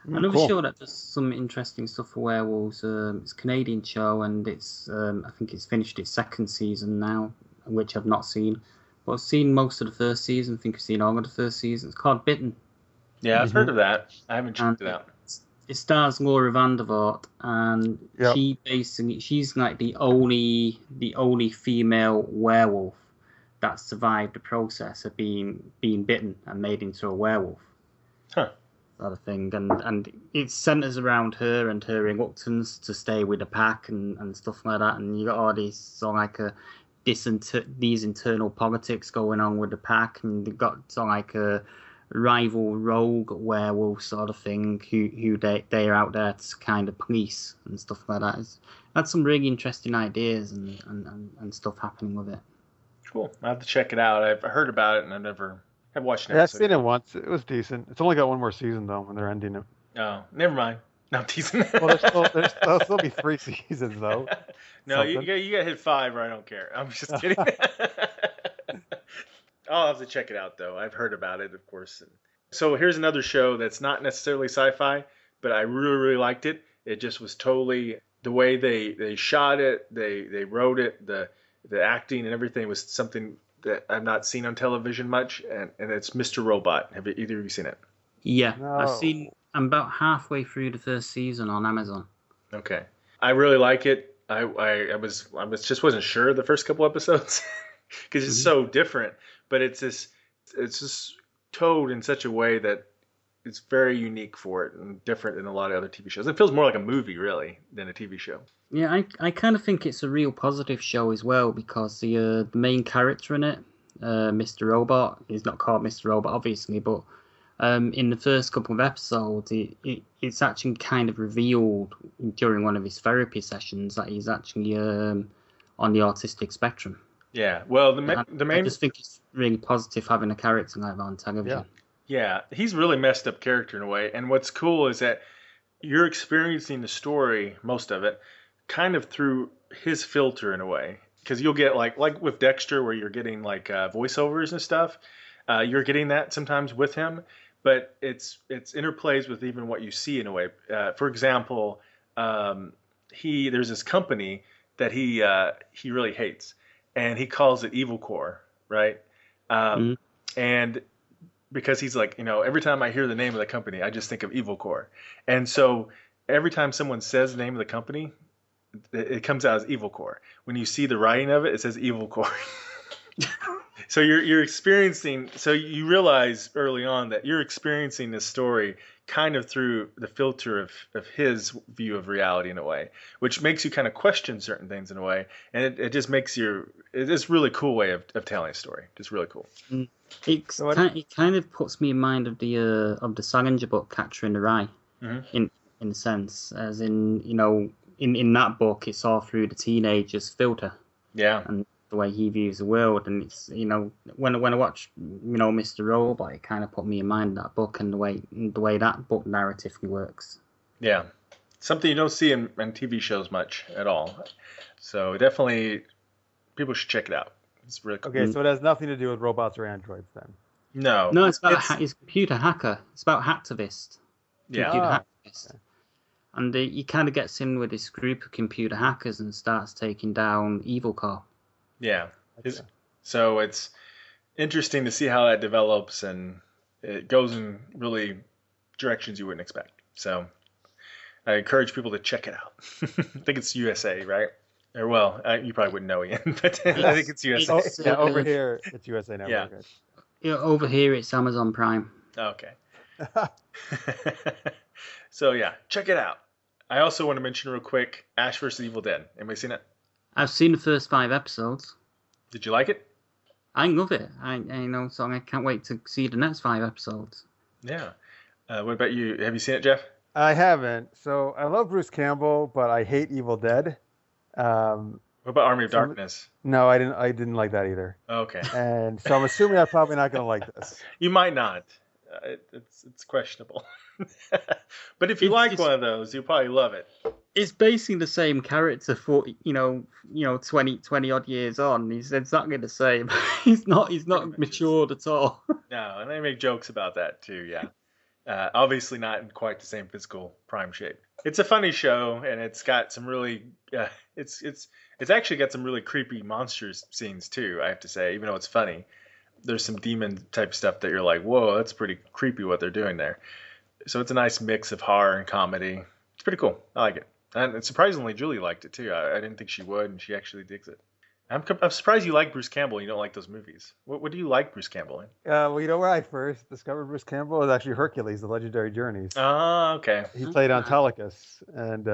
C: Another show that does some interesting stuff for werewolves. It's a Canadian show, and it's I think it's finished its second season now, which I've not seen. But I've seen most of the first season. I think I've seen all of the first season. It's called Bitten.
A: Yeah, I've heard of that. I haven't checked it out.
C: It stars Laura Vandervoort, and she's like the only female werewolf that survived the process of being bitten and made into a werewolf.
A: Huh.
C: Sort of thing, and it centers around her and her reluctance to stay with the pack and stuff like that. And you got all these sort of like these internal politics going on with the pack, and you've got sort of like a rival rogue werewolf sort of thing who they're out there to kind of police and stuff like that. It's had some really interesting ideas and stuff happening with it.
A: Cool. I'll have to check it out. I've heard about it, and I've watched it.
B: Yeah, I've seen it once. It was decent. It's only got one more season though, when they're ending it.
A: Oh, never mind. No, I'm teasing.
B: Well, there'll still be 3 seasons though.
A: No, you got hit 5, or I don't care. I'm just kidding. I'll have to check it out though. I've heard about it, of course. So here's another show that's not necessarily sci-fi, but I really liked it. It just was totally the way they shot it, they wrote it, the acting and everything was something that I've not seen on television much, and it's Mr. Robot. Have either of you seen it?
C: Yeah,
B: No.
C: I'm about halfway through the first season on Amazon.
A: Okay, I really like it. I just wasn't sure the first couple episodes because it's so different, but it's just told in such a way that it's very unique for it and different than a lot of other TV shows. It feels more like a movie really than a TV show.
C: Yeah, I kind of think it's a real positive show as well, because the main character in it, Mr. Robot, is not called Mr. Robot obviously, but in the first couple of episodes, it's actually kind of revealed during one of his therapy sessions that he's actually on the autistic spectrum.
A: Yeah, well, the main.
C: I just think it's really positive having a character like that on television.
A: Yeah, he's a really messed up character in a way, and what's cool is that you're experiencing the story, most of it, kind of through his filter in a way, because you'll get like with Dexter, where you're getting like voiceovers and stuff. You're getting that sometimes with him, but it's interplays with even what you see in a way. For example, there's this company that he really hates, and he calls it Evil Core, right? And because he's like, every time I hear the name of the company, I just think of Evil Core, and so every time someone says the name of the company, it comes out as Evil Core. When you see the writing of it, it says Evil Core. So you're experiencing. So you realize early on that you're experiencing this story kind of through the filter of his view of reality in a way, which makes you kind of question certain things in a way, and it just makes it's a really cool way of telling a story. Just really cool.
C: It kind of puts me in mind of the Salinger book Catcher in the Rye, in a sense, as in in that book it's all through the teenager's filter.
A: Yeah.
C: And the way he views the world, and it's when I watch Mr. Robot, it kind of put me in mind of that book and the way that book narratively works.
A: Yeah, something you don't see in TV shows much at all. So definitely, people should check it out. It's really cool.
B: Okay, so it has nothing to do with robots or androids then.
C: No, it's about it's computer hacker. It's about hacktivist.
A: Yeah.
C: Computer hacktivist. Okay. And he kind of gets in with this group of computer hackers and starts taking down Evil Core.
A: Yeah. Okay. So it's interesting to see how that develops, and it goes in really directions you wouldn't expect. So I encourage people to check it out. I think it's USA, right? Or well, you probably wouldn't know, Ian, but I think it's USA.
B: Over here, it's USA Network.
C: Yeah. Over here, it's Amazon Prime.
A: Okay. So yeah, check it out. I also want to mention real quick, Ash vs. Evil Dead. Anybody seen it?
C: I've seen the first 5 episodes.
A: Did you like it?
C: I love it. I so I can't wait to see the next 5 episodes.
A: Yeah. What about you? Have you seen it, Jeff?
B: I haven't. So I love Bruce Campbell, but I hate Evil Dead. What
A: about Army of Darkness?
B: No, I didn't like that either.
A: Okay.
B: And so I'm assuming I'm probably not going to like this.
A: You might not. It's questionable. But if you like one of those, you'll probably love it.
C: It's basically the same character for 20 odd years on. He's exactly the same. he's not matured at all.
A: No, and they make jokes about that too. Yeah, obviously not in quite the same physical prime shape. It's a funny show, and it's got some really it's actually got some really creepy monsters scenes too. I have to say, even though it's funny, there's some demon type stuff that you're like, whoa, that's pretty creepy what they're doing there. So it's a nice mix of horror and comedy. It's pretty cool. I like it. And surprisingly, Julie liked it too. I didn't think she would, and she actually digs it. I'm surprised you like Bruce Campbell and you don't like those movies. What do you like Bruce Campbell in?
B: Well, where I first discovered Bruce Campbell was actually Hercules, The Legendary Journeys.
A: Oh, okay.
B: He played Autolycus, and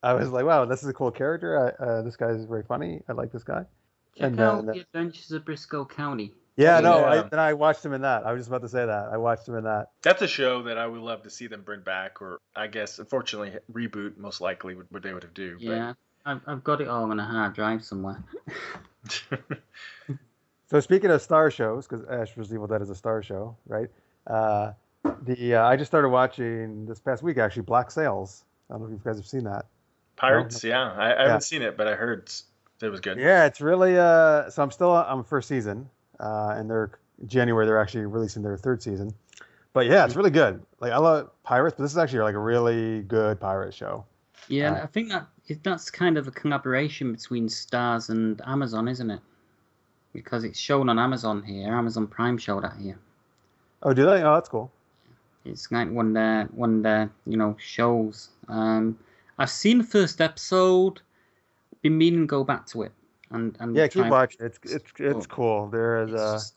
B: I was like, wow, this is a cool character. This guy is very funny. I like this guy.
C: Check out The Adventures of Briscoe County.
B: Yeah, then I watched him in that. I was just about to say that. I watched him in that.
A: That's a show that I would love to see them bring back, or I guess, unfortunately, reboot, most likely, what they would do.
C: Yeah, but I've got it all on a hard drive somewhere.
B: So speaking of star shows, because Ash vs. Evil Dead is a star show, right? I just started watching this past week, actually, Black Sails. I don't know if you guys have seen that.
A: Pirates, no? Yeah. I haven't seen it, but I heard it was good.
B: Yeah, it's really... so I'm still on first season. And January they're actually releasing their 3rd season, but yeah, it's really good. Like, I love pirates, but this is actually like a really good pirate show.
C: Yeah, I think that's kind of a collaboration between Starz and Amazon, isn't it? Because it's shown on Amazon here. Amazon Prime showed that here.
B: Oh, do they? Oh, that's cool.
C: It's like one of their shows. I've seen the first episode. Been meaning to go back to it. And
B: yeah, keep watching. It's cool. There is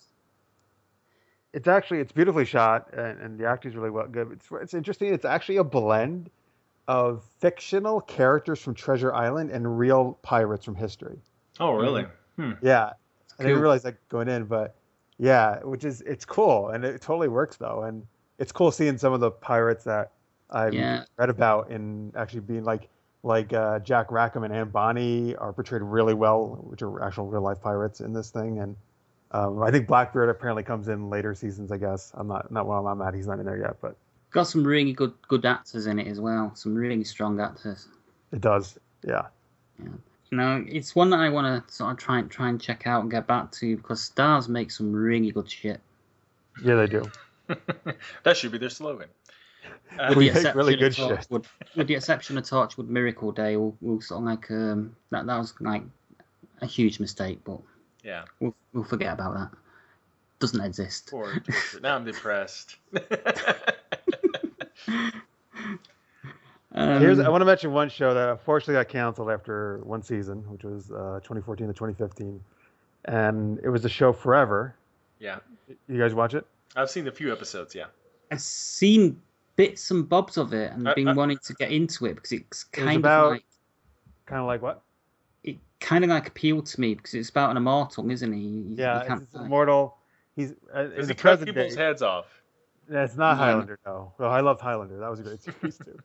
B: it's beautifully shot, and the acting's really good. It's interesting. It's actually a blend of fictional characters from Treasure Island and real pirates from history.
A: Oh, really?
B: Yeah, I didn't realize that going in, but yeah, it's cool, and it totally works though, and it's cool seeing some of the pirates that I've read about and actually being like Jack Rackham and Anne Bonny are portrayed really well, which are actual real life pirates in this thing. And I think Blackbeard apparently comes in later seasons, I guess. I'm not while I'm at, he's not in there yet, but
C: got some really good actors in it as well. Some really strong actors.
B: It does, yeah.
C: It's one that I want to sort of try and check out and get back to, because Starz make some really good shit.
B: Yeah, they do.
A: That should be their slogan.
C: With
B: We
C: the
B: make really good
C: exception of
B: shit.
C: with the exception of Torchwood Miracle Day, we'll sort of like that was like a huge mistake, but
A: Yeah.
C: we'll forget about that. Doesn't exist.
A: Poor Torchwood. Now I'm depressed.
B: I want to mention one show that unfortunately got canceled after one season, which was 2014 to 2015, and it was the show Forever.
A: Yeah.
B: You guys watch it?
A: I've seen a few episodes, yeah.
C: I've seen bits and bobs of it and been wanting to get into it because it's kind of like
B: what?
C: It kind of like appealed to me because it's about an immortal, isn't he?
B: It's immortal. He's
A: Does he cut people's heads off?
B: It's not Highlander, no. Well, I loved Highlander. That was a great series too.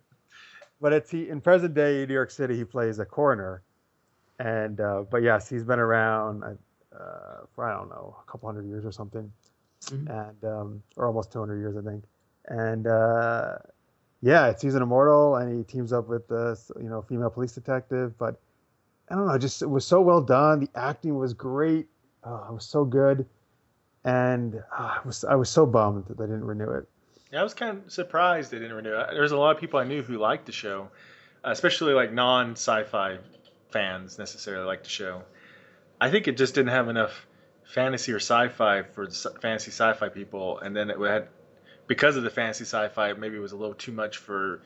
B: But in present day New York City, he plays a coroner, and but yes, he's been around for I don't know, a couple hundred years or something, and or almost 200 years, I think. And he's an immortal, and he teams up with this female police detective. But I don't know, just it was so well done. The acting was great. It was so good, and I was so bummed that they didn't renew it.
A: Yeah, I was kind of surprised they didn't renew it. There's a lot of people I knew who liked the show, especially like non-sci-fi fans necessarily liked the show. I think it just didn't have enough fantasy or sci-fi for the fantasy sci-fi people, and then it had, because of the fantasy sci-fi, maybe it was a little too much for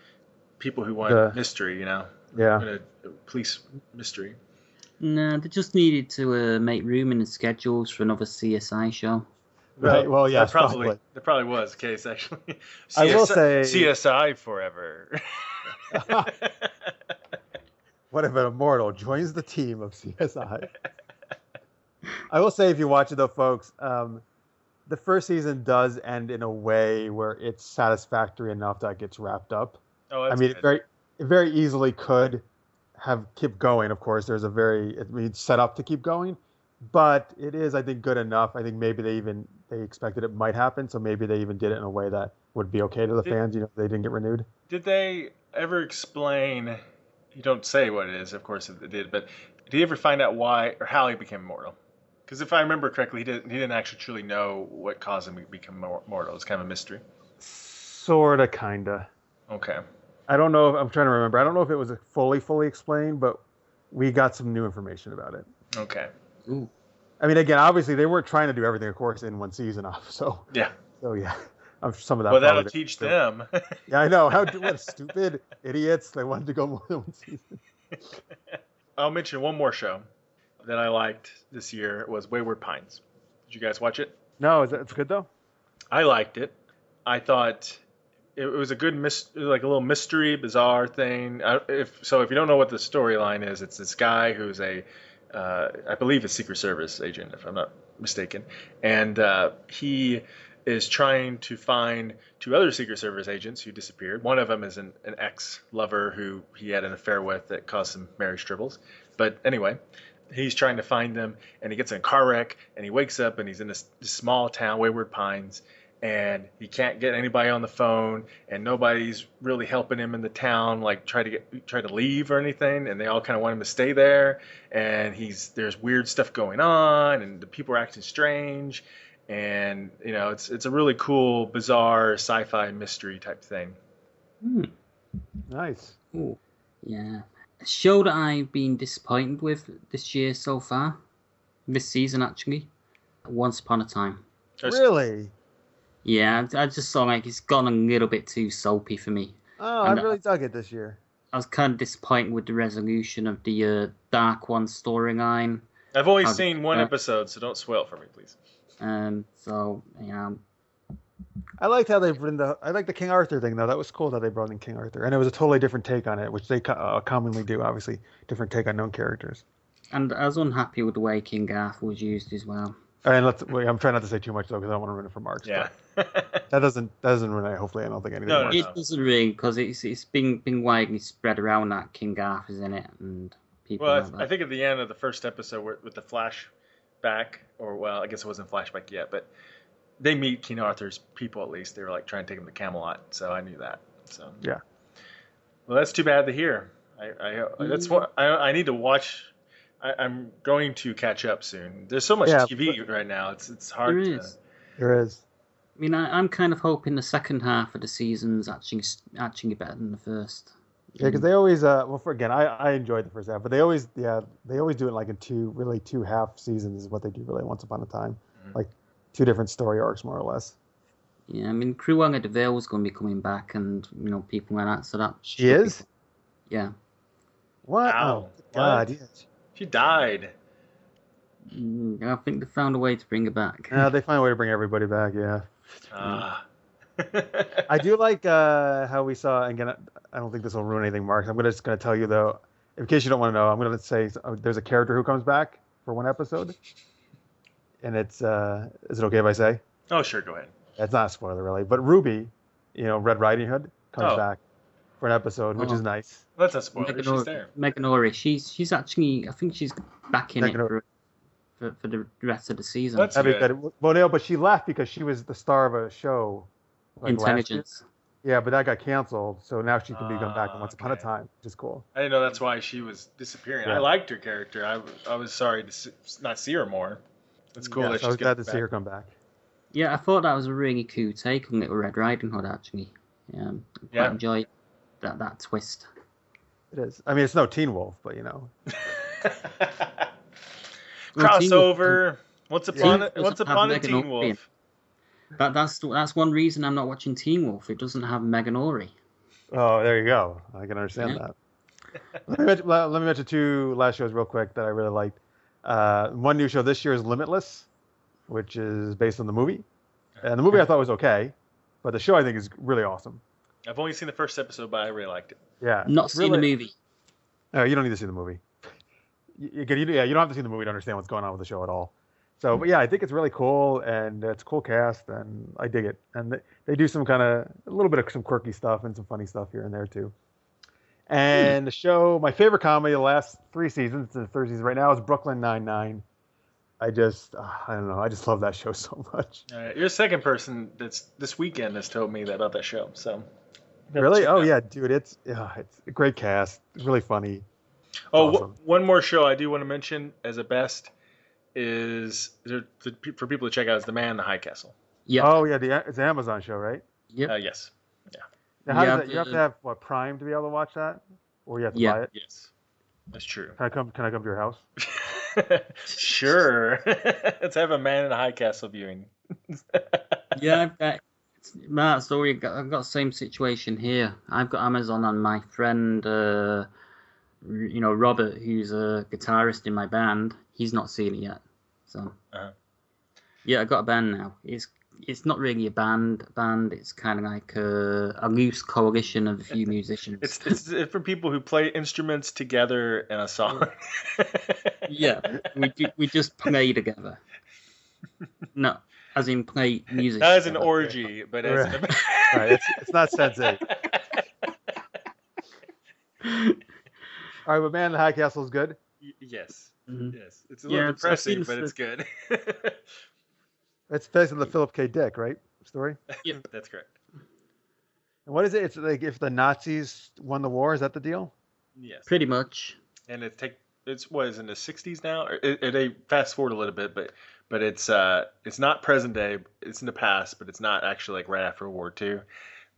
A: people who wanted mystery,
B: Yeah.
A: A police mystery.
C: No, they just needed to make room in the schedules for another CSI show.
B: Right. Well, yeah,
A: that probably was the case actually.
B: I will say
A: CSI Forever.
B: What if an immortal joins the team of CSI? I will say, if you watch it though, folks, the first season does end in a way where it's satisfactory enough that it gets wrapped up.
A: Oh, that's
B: it very easily could have kept going. Of course, it's set up to keep going, but it is, I think, good enough. I think maybe they expected it might happen, so maybe they even did it in a way that would be okay to the fans. They didn't get renewed. Did
A: they ever explain? You don't say what it is, of course it did, but did he ever find out why or how he became immortal? Because if I remember correctly, he didn't actually truly know what caused him to become mortal. It's kind of a mystery.
B: Sorta, kinda.
A: Okay.
B: I don't know. I'm trying to remember. I don't know if it was fully explained, but we got some new information about it.
A: Okay.
C: Ooh.
B: I mean, again, obviously they weren't trying to do everything, of course, in one season off. So
A: yeah.
B: Some of that.
A: Well, that'll teach them.
B: Yeah, I know. What stupid idiots! They wanted to go more than one season.
A: I'll mention one more show that I liked this year. It was Wayward Pines. Did you guys watch it?
B: No, it's good though.
A: I liked it. I thought it was a good like a little mystery, bizarre thing. If you don't know what the storyline is, it's this guy who's I believe a Secret Service agent, if I'm not mistaken, and he is trying to find two other Secret Service agents who disappeared. One of them is an ex-lover who he had an affair with that caused some marriage troubles. But anyway, he's trying to find them, and he gets in a car wreck, and he wakes up, and he's in this small town, Wayward Pines, and he can't get anybody on the phone, and nobody's really helping him in the town, like try to leave or anything, and they all kind of want him to stay there, and there's weird stuff going on, and the people are acting strange, and it's a really cool, bizarre sci-fi mystery type thing.
B: Nice.
C: Ooh. Yeah. A show that I've been disappointed with this year so far, this season actually, Once Upon a Time.
B: Really?
C: Yeah, I just saw like it's gone a little bit too soapy for me.
B: Oh, I really dug it this year.
C: I was kind of disappointed with the resolution of the Dark One storyline.
A: I've only seen one episode, so don't spoil it for me, please.
C: So yeah.
B: I liked how they I like the King Arthur thing though. That was cool that they brought in King Arthur, and it was a totally different take on it, which they commonly do. Obviously, different take on known characters.
C: And I was unhappy with the way King Arthur was used as well.
B: And I'm trying not to say too much though, because I don't want to ruin it for Marx.
A: Yeah.
B: that doesn't ruin it. Hopefully, I don't think anything.
A: No.
C: It doesn't really, because it's been widely spread around that King Arthur's in it, and people.
A: Well, I think at the end of the first episode with the flashback, I guess it wasn't flashback yet, but they meet King Arthur's people at least. They were like trying to take him to Camelot, so I knew that. So
B: yeah.
A: Well, that's too bad to hear. That's what I need to watch. I'm going to catch up soon. There's so much TV right now. It's hard.
B: There is.
C: I mean, I'm kind of hoping the second half of the season's actually better than the first.
B: Yeah, because they always I enjoyed the first half, but they always do it like in two half seasons is what they do really once upon a time, like two different story arcs more or less.
C: Yeah, I mean, Cruella de Vil was going to be coming back, and people like that. So that
B: she is.
C: Yeah.
B: What?
A: Wow.
B: Oh God!
A: What? Yes. She died.
C: I think they found a way to bring her back.
B: Yeah, they find a way to bring everybody back. Yeah. I do like how we saw. Again, I don't think this will ruin anything, Mark. I'm just going to tell you though, in case you don't want to know, I'm going to say there's a character who comes back for one episode, and it's is it okay if I say?
A: Oh, sure, go ahead.
B: It's not a spoiler really, but Ruby, Red Riding Hood, comes back for an episode, which is nice.
A: Well, that's a spoiler. She's there.
C: Meganori, she's actually, I think she's back in it for the rest of the season.
B: That's good. Well, no, but she left because she was the star of a show. Like
C: Intelligence.
B: Yeah, but that got canceled, so now she can come back Once Upon a Time, which is cool.
A: I didn't know that's why she was disappearing. Yeah. I liked her character. I was sorry to not see her more. It's cool that she's
B: I was glad to see her come back.
C: Yeah, I thought that was a really cool take on Little Red Riding Hood, actually. I quite enjoyed that twist.
B: It is. I mean, it's no Teen Wolf, but
A: Crossover. Once upon a Teen Wolf.
C: That's one reason I'm not watching Teen Wolf. It doesn't have Meganori.
B: Oh, there you go. I can understand that. Let me mention two last shows real quick that I really liked. One new show this year is Limitless, which is based on the movie. And the movie I thought was okay, but the show I think is really awesome.
A: I've only seen the first episode, but I really liked it.
B: Yeah.
C: Not seen the movie.
B: No, you don't need to see the movie. You don't have to see the movie to understand what's going on with the show at all. So, but yeah, I think it's really cool, and it's a cool cast, and I dig it. And they do a little bit of some quirky stuff and some funny stuff here and there too. And the show, my favorite comedy of the last 3 seasons, the third season right now, is Brooklyn Nine-Nine. I don't know, I just love that show so much.
A: You're the second person that's this weekend has told me about that show. So.
B: Really? Oh yeah, dude, it's a great cast, it's really funny.
A: Awesome. One more show I do want to mention as a best is for people to check out is The Man in the High Castle.
C: Yeah.
B: Oh yeah, it's an Amazon show, right?
C: Yep.
A: Yes. Yeah.
B: Now, how does that, you have to have Prime to be able to watch that, or you have to buy it?
A: Yes, that's true.
B: Can I come to your house?
A: Sure. Let's have a Man in the High Castle viewing.
C: Yeah, Matt, sorry, I've got the same situation here. I've got Amazon, and my friend, Robert, who's a guitarist in my band, he's not seen it yet. So, yeah, I got a band now. It's not really a band. It's kind of like a loose coalition of a few musicians.
A: It's for people who play instruments together in a song.
C: Yeah, we just play together. No. As in play music.
A: Not as an orgy, but as an...
B: Right, it's not sensei. All right, but Man in the High Castle is good?
A: Yes.
C: Mm-hmm.
A: Yes. It's a little depressing, but it's good.
B: It's based on the Philip K. Dick, right? Story?
A: Yep, that's correct.
B: And what is it? It's like if the Nazis won the war, is that the deal?
A: Yes.
C: Pretty much.
A: And it's in the 60s now? They fast forward a little bit, but it's not present day. It's in the past, but it's not actually like right after World War II.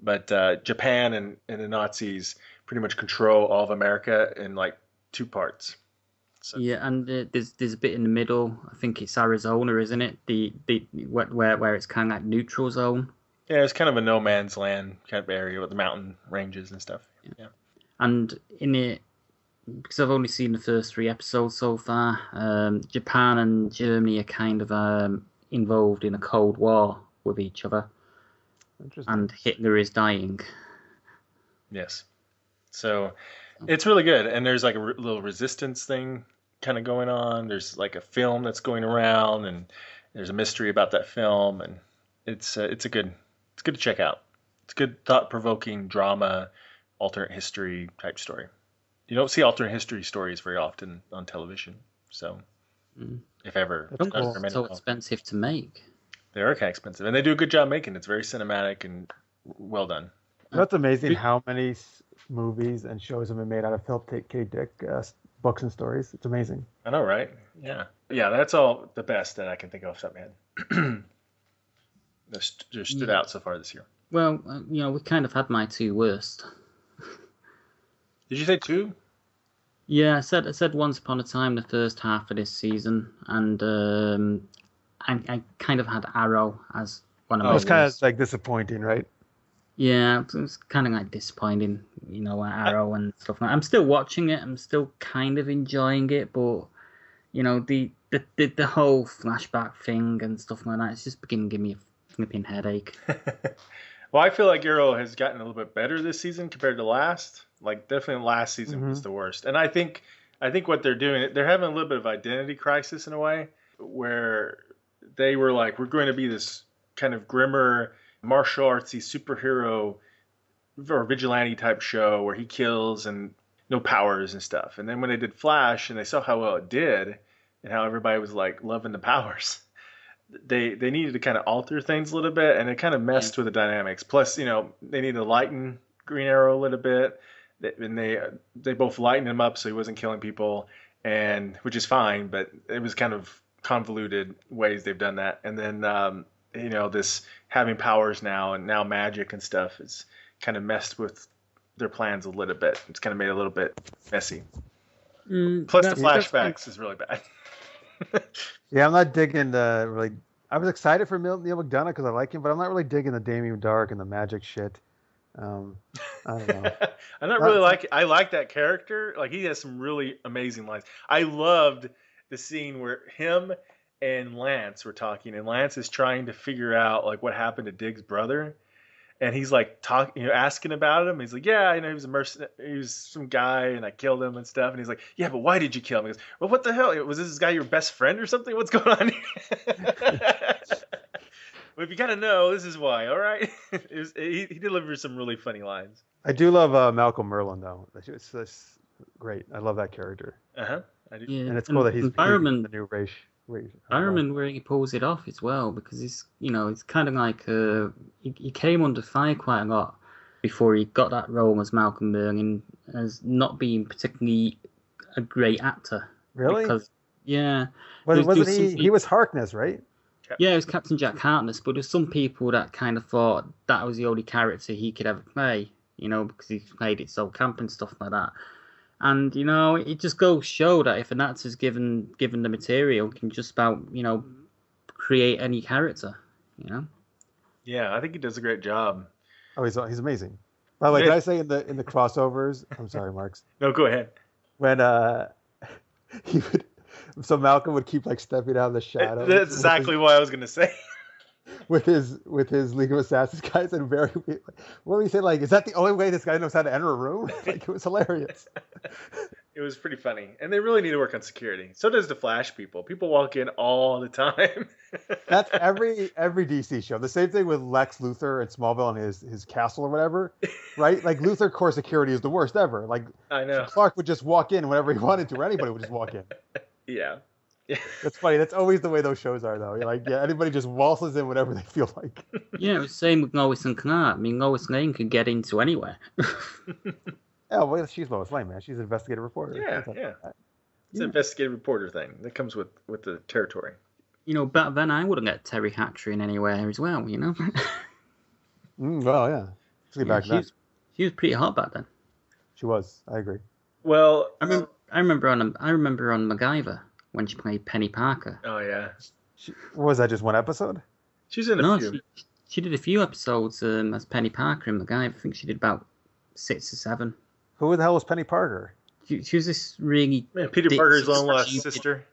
A: But Japan and the Nazis pretty much control all of America in like 2 parts. So.
C: Yeah, and there's a bit in the middle. I think it's Arizona, isn't it? The where it's kind of like neutral zone.
A: Yeah, it's kind of a no man's land kind of area with the mountain ranges and stuff. Yeah.
C: And in it, because I've only seen the first 3 episodes so far, Japan and Germany are kind of involved in a Cold War with each other.
B: Interesting.
C: And Hitler is dying.
A: Yes. So it's really good. And there's like a little resistance thing kind of going on. There's like a film that's going around, and there's a mystery about that film. And it's good to check out. It's a good thought-provoking drama, alternate history type story. You don't see alternate history stories very often on television, so if ever.
C: That's cool. So expensive to make.
A: They are kind of expensive, and they do a good job making it. It's very cinematic and well done.
B: That's amazing how many movies and shows have been made out of Philip K. Dick books and stories. It's amazing.
A: I know, right? Yeah. Yeah, that's all the best that I can think of off the top of my head. that stood out so far this year?
C: Well, we kind of had my two worst.
A: Did you say two?
C: Yeah, I said Once Upon a Time the first half of this season, and I kind of had Arrow as one of my
B: It was kind of
C: worst.
B: like disappointing, right?
C: Yeah, it was kind of like disappointing, Arrow and stuff like that. I'm still watching it. I'm still kind of enjoying it, but the whole flashback thing and stuff like that, it's just beginning to give me a flipping headache.
A: Well, I feel like Arrow has gotten a little bit better this season compared to last. Like, definitely last season was the worst. And I think what they're doing, they're having a little bit of identity crisis in a way, where they were like, we're going to be this kind of grimmer, martial artsy superhero or vigilante type show where he kills and no powers and stuff. And then when they did Flash and they saw how well it did and how everybody was like loving the powers, they needed to kind of alter things a little bit, and it kind of messed with the dynamics. Plus, they needed to lighten Green Arrow a little bit, and they both lightened him up so he wasn't killing people, and which is fine, but it was kind of convoluted ways they've done that. And then this having powers now and now magic and stuff is kind of messed with their plans a little bit. It's kind of made it a little bit messy. Plus the flashbacks is really bad.
B: Yeah, I'm not digging the really. I was excited for Neil McDonough because I like him, but I'm not really digging the Damien Dark and the magic shit. I don't know.
A: I'm not really I like that character. Like, he has some really amazing lines. I loved the scene where him and Lance were talking, and Lance is trying to figure out like what happened to Dig's brother, and he's like asking about him. He's like, yeah, he was a mercenary, he was some guy, and I killed him and stuff. And he's like, yeah, but why did you kill him? He goes, well, what the hell? Was this guy your best friend or something? What's going on here? Well, if you gotta know, this is why. All right. He delivers some really funny lines.
B: I do love Malcolm Merlin though. That's great. I love that character.
A: I do.
C: Yeah,
B: and it's cool that he's the new race.
C: Environment where he pulls it off as well, because it's kind of like he came under fire quite a lot before he got that role as Malcolm Merlin, as not being particularly a great actor.
B: Really?
C: Because
B: wasn't he? He was Harkness, right?
C: Yeah, it was Captain Jack Harkness, but there's some people that kind of thought that was the only character he could ever play, because he played it so camp and stuff like that. And, it just goes to show that if an actor's given the material, can just about, create any character,
A: Yeah, I think he does a great job.
B: Oh, he's amazing. By the way, can I say in the crossovers? I'm sorry, Marx.
A: No, go ahead.
B: When so Malcolm would keep like stepping out of the shadows.
A: That's exactly what I was gonna say.
B: With his League of Assassins guys, and what do you say? Like, is that the only way this guy knows how to enter a room? Like, it was hilarious.
A: It was pretty funny, and they really need to work on security. So does the Flash people. People walk in all the time.
B: That's every DC show. The same thing with Lex Luthor and Smallville and his castle or whatever, right? Like, Luthor core security is the worst ever. Like,
A: I know.
B: Clark would just walk in whenever he wanted to, or anybody would just walk in.
A: Yeah.
B: That's funny. That's always the way those shows are, though. You're like, yeah, anybody just waltzes in whenever they feel like.
C: Yeah, it was the same with Lois and Clark. I mean, Lois Lane could get into anywhere.
B: Oh, well, she's Lois Lane, man. She's an investigative reporter.
A: Yeah. It's an investigative reporter thing that comes with the territory.
C: Back then I wouldn't get Terry Hatcher in anywhere as well.
B: Well, yeah. Back then.
C: She was pretty hot back then.
B: She was. I agree.
A: Well,
C: I remember on MacGyver when she played Penny Parker.
A: Oh yeah.
B: Was that just one episode?
A: She's in a few.
C: She did a few episodes as Penny Parker in MacGyver. I think she did about 6 or 7.
B: Who the hell was Penny Parker?
C: She was this really...
A: Man, Peter Parker's long lost sister.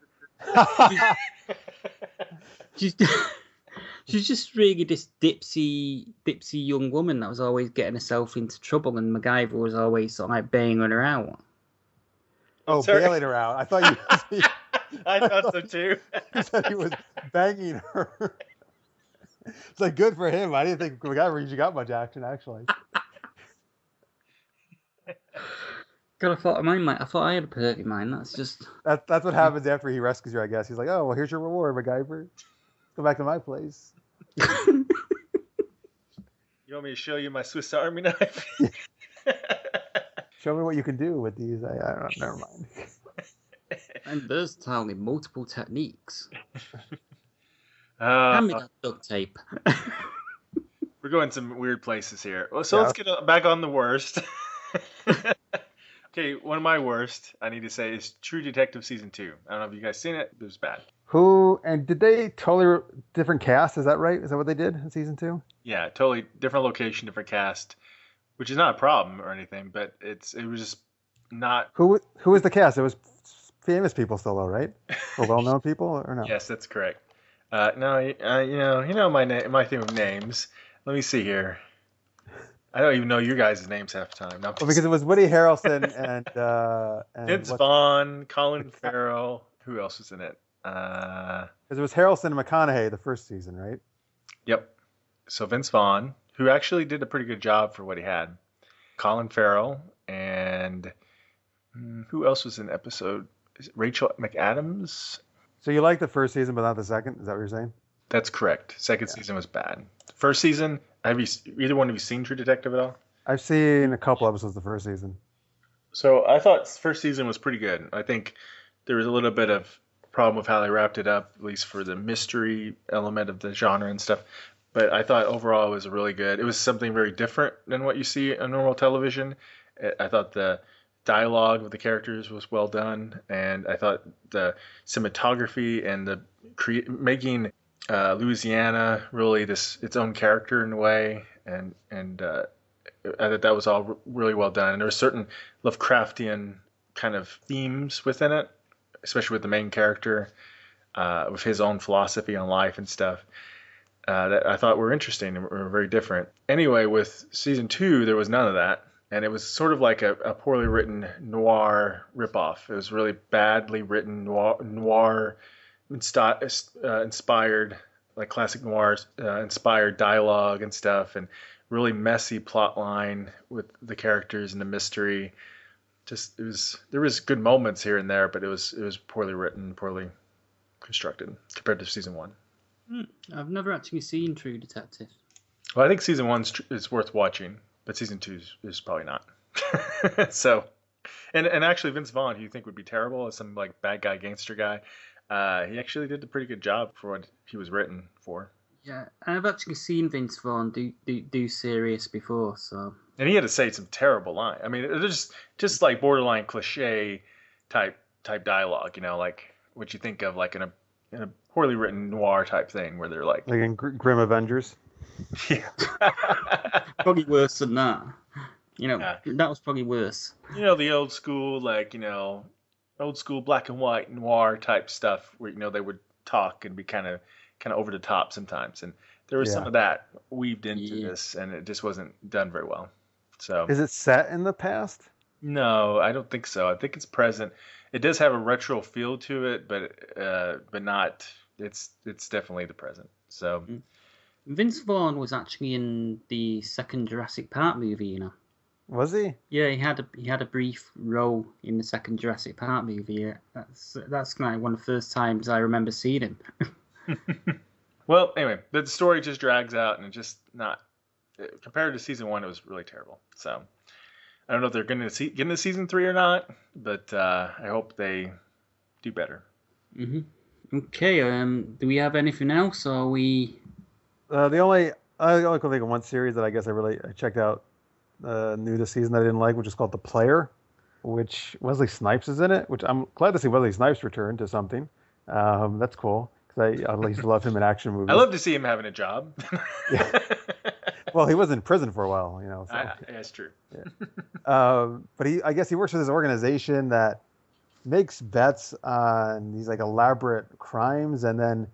C: She's just really this dipsy young woman that was always getting herself into trouble, and MacGyver was always sort of like bailing her out.
B: Oh, bailing her out. I thought you...
A: I thought so too.
B: He said he was banging her. It's like, good for him. I didn't think MacGyver usually got much action, actually.
C: God, I thought I had a perfect mind. That's just...
B: That's what happens after he rescues her, I guess. He's like, oh, well, here's your reward, MacGyver. Go back to my place.
A: You want me to show you my Swiss Army knife?
B: Show me what you can do with these. I don't know. Never mind.
C: I'm versatile in multiple techniques. Hand me that duct tape.
A: We're going some weird places here. Well, so
B: Yeah.
A: let's get back on the worst. Okay, one of my worst, I need to say, is True Detective Season 2. I don't know if you guys seen it. It was bad.
B: Did they totally different cast? Is that right? Is that what they did in season 2?
A: Yeah, totally different location, different cast, which is not a problem or anything, but it was just not.
B: Who was the cast? It was famous people still, though, right? Or well-known people, or no?
A: Yes, that's correct. No, you know my thing with names. Let me see here. I don't even know your guys' names half the time. No,
B: Well, because it was Woody Harrelson and
A: Vince Vaughn, Colin Farrell. Who else was in it?
B: Because it was Harrelson and McConaughey the first season, right?
A: Yep. So Vince Vaughn, who actually did a pretty good job for what he had. Colin Farrell, and who else was in the episode? Is it Rachel McAdams?
B: So you like the first season, but not the second? Is that what you're saying?
A: That's correct. Second season was bad. First season, either one of you seen True Detective at all?
B: I've seen a couple episodes of the first season.
A: So I thought first season was pretty good. I think there was a little bit of problem with how they wrapped it up, at least for the mystery element of the genre and stuff. But I thought overall it was really good. It was something very different than what you see on normal television. I thought the dialogue with the characters was well done, and I thought the cinematography and the making Louisiana really its own character in a way, and I thought that was all really well done. And there were certain Lovecraftian kind of themes within it, especially with the main character, with his own philosophy on life and stuff, that I thought were interesting and were very different. Anyway, with season 2, there was none of that. And it was sort of like a poorly written noir ripoff. It was really badly written noir inspired, like classic noir inspired dialogue and stuff, and really messy plot line with the characters and the mystery. There was good moments here and there, but it was poorly written, poorly constructed compared to season 1.
C: I've never actually seen True Detective.
A: Well, I think season 1 is worth watching, but season 2 is probably not. So, and actually Vince Vaughn, who you think would be terrible as some like bad guy gangster guy, he actually did a pretty good job for what he was written for.
C: Yeah, I've actually seen Vince Vaughn do serious before, so.
A: And he had to say some terrible lines. I mean, it's just like borderline cliche type dialogue, like what you think of like in a poorly written noir type thing where they're like
B: in Grim Avengers.
A: Yeah.
C: Probably worse than that. That was probably worse.
A: The old school, old school black and white noir type stuff where, they would talk and be kind of over the top sometimes. And there was some of that weaved into this, and it just wasn't done very well. So
B: is it set in the past?
A: No, I don't think so. I think it's present. It does have a retro feel to it, but not. It's definitely the present. So.
C: Vince Vaughn was actually in the second Jurassic Park movie,
B: Was he?
C: Yeah, he had a brief role in the second Jurassic Park movie. That's like one of the first times I remember seeing him.
A: Well, anyway, the story just drags out, and it's just not compared to season 1. It was really terrible. So I don't know if they're going to get into season 3 or not, but I hope they do better.
C: Mm-hmm. Okay. Do we have anything else, or are we?
B: I only can think of one series that I guess I checked out new this season that I didn't like, which is called The Player, which Wesley Snipes is in it, which I'm glad to see Wesley Snipes return to something. That's cool, because I used to love him in action movies.
A: I love to see him having a job.
B: Yeah. Well, he was in prison for a while, So.
A: That's true.
B: Yeah. But I guess he works for this organization that makes bets on these like elaborate crimes, and then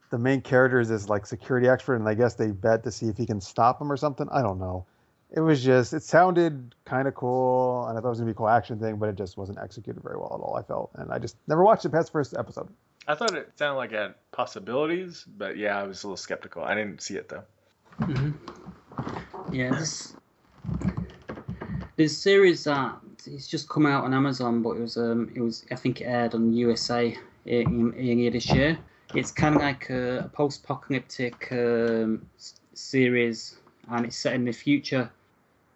B: the main character is this like security expert, and I guess they bet to see if he can stop him or something. I don't know. It sounded kind of cool, and I thought it was going to be a cool action thing, but it just wasn't executed very well at all, I felt. And I just never watched it past the first episode.
A: I thought it sounded like it had possibilities, but yeah, I was a little skeptical. I didn't see it, though.
C: Mm-hmm. Yeah, this series that it's just come out on Amazon, but it was I think it aired on USA earlier this year. It's kind of like a post-apocalyptic series, and it's set in the future.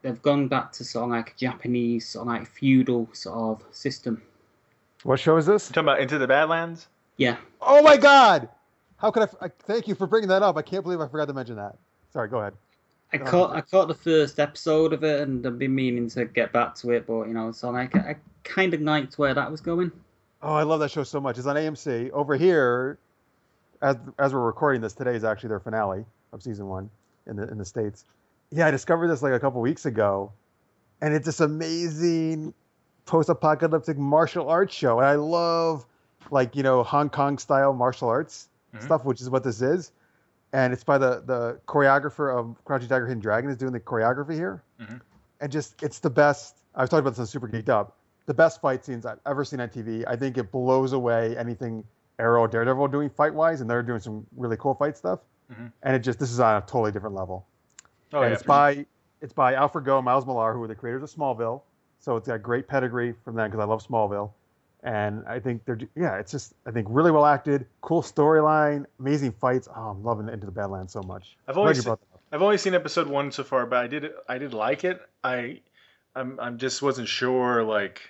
C: They've gone back to sort of like a Japanese sort of like feudal sort of system.
B: What show is this?
A: You talking about Into the Badlands?
C: Yeah.
B: Oh my God! How could I thank you for bringing that up. I can't believe I forgot to mention that. Sorry, go ahead.
C: I caught the first episode of it, and I've been meaning to get back to it, but so I kind of liked where that was going.
B: Oh, I love that show so much. It's on AMC. Over here, as we're recording this, today is actually their finale of season 1 in the States. Yeah, I discovered this like a couple weeks ago, and it's this amazing post-apocalyptic martial arts show. And I love Hong Kong style martial arts stuff, which is what this is. And it's by the choreographer of Crouching Tiger, Hidden Dragon is doing the choreography here. And it's the best. I've talked about this on Super Geeked Up. The best fight scenes I've ever seen on TV. I think it blows away anything Arrow or Daredevil are doing fight-wise, and they're doing some really cool fight stuff. And this is on a totally different level. Oh, and yeah. It's by Alfred Goh and Miles Millar, who are the creators of Smallville. So it's got great pedigree from them because I love Smallville. And I think it's just, I think, really well acted, cool storyline, amazing fights. Oh, I'm loving Into the Badlands so much.
A: I've only seen episode 1 so far, but I did like it. I'm just wasn't sure. Like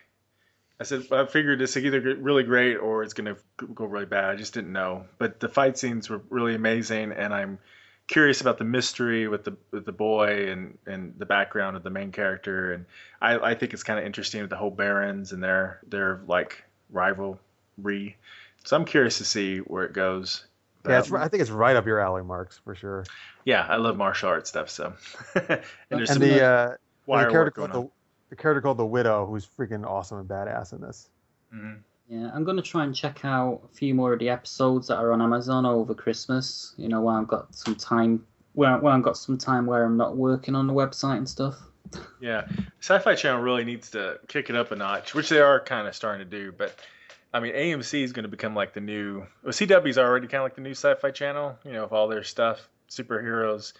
A: I said, I figured it's either really great or it's gonna go really bad. I just didn't know. But the fight scenes were really amazing, and I'm curious about the mystery with the boy and the background of the main character, and I think it's kind of interesting with the whole Barons and their like rivalry. So I'm curious to see where it goes.
B: Yeah, I think it's right up your alley, Marx, for sure.
A: Yeah, I love martial arts stuff. So
B: and there's the character called the Widow, who's freaking awesome and badass in this.
C: Yeah, I'm going to try and check out a few more of the episodes that are on Amazon over Christmas, while I've got some time, where I'm not working on the website and stuff.
A: Yeah, Sci-Fi Channel really needs to kick it up a notch, which they are kind of starting to do. But, I mean, AMC is going to become like the new... Well, CW's already kind of like the new Sci-Fi Channel, with all their stuff, superheroes,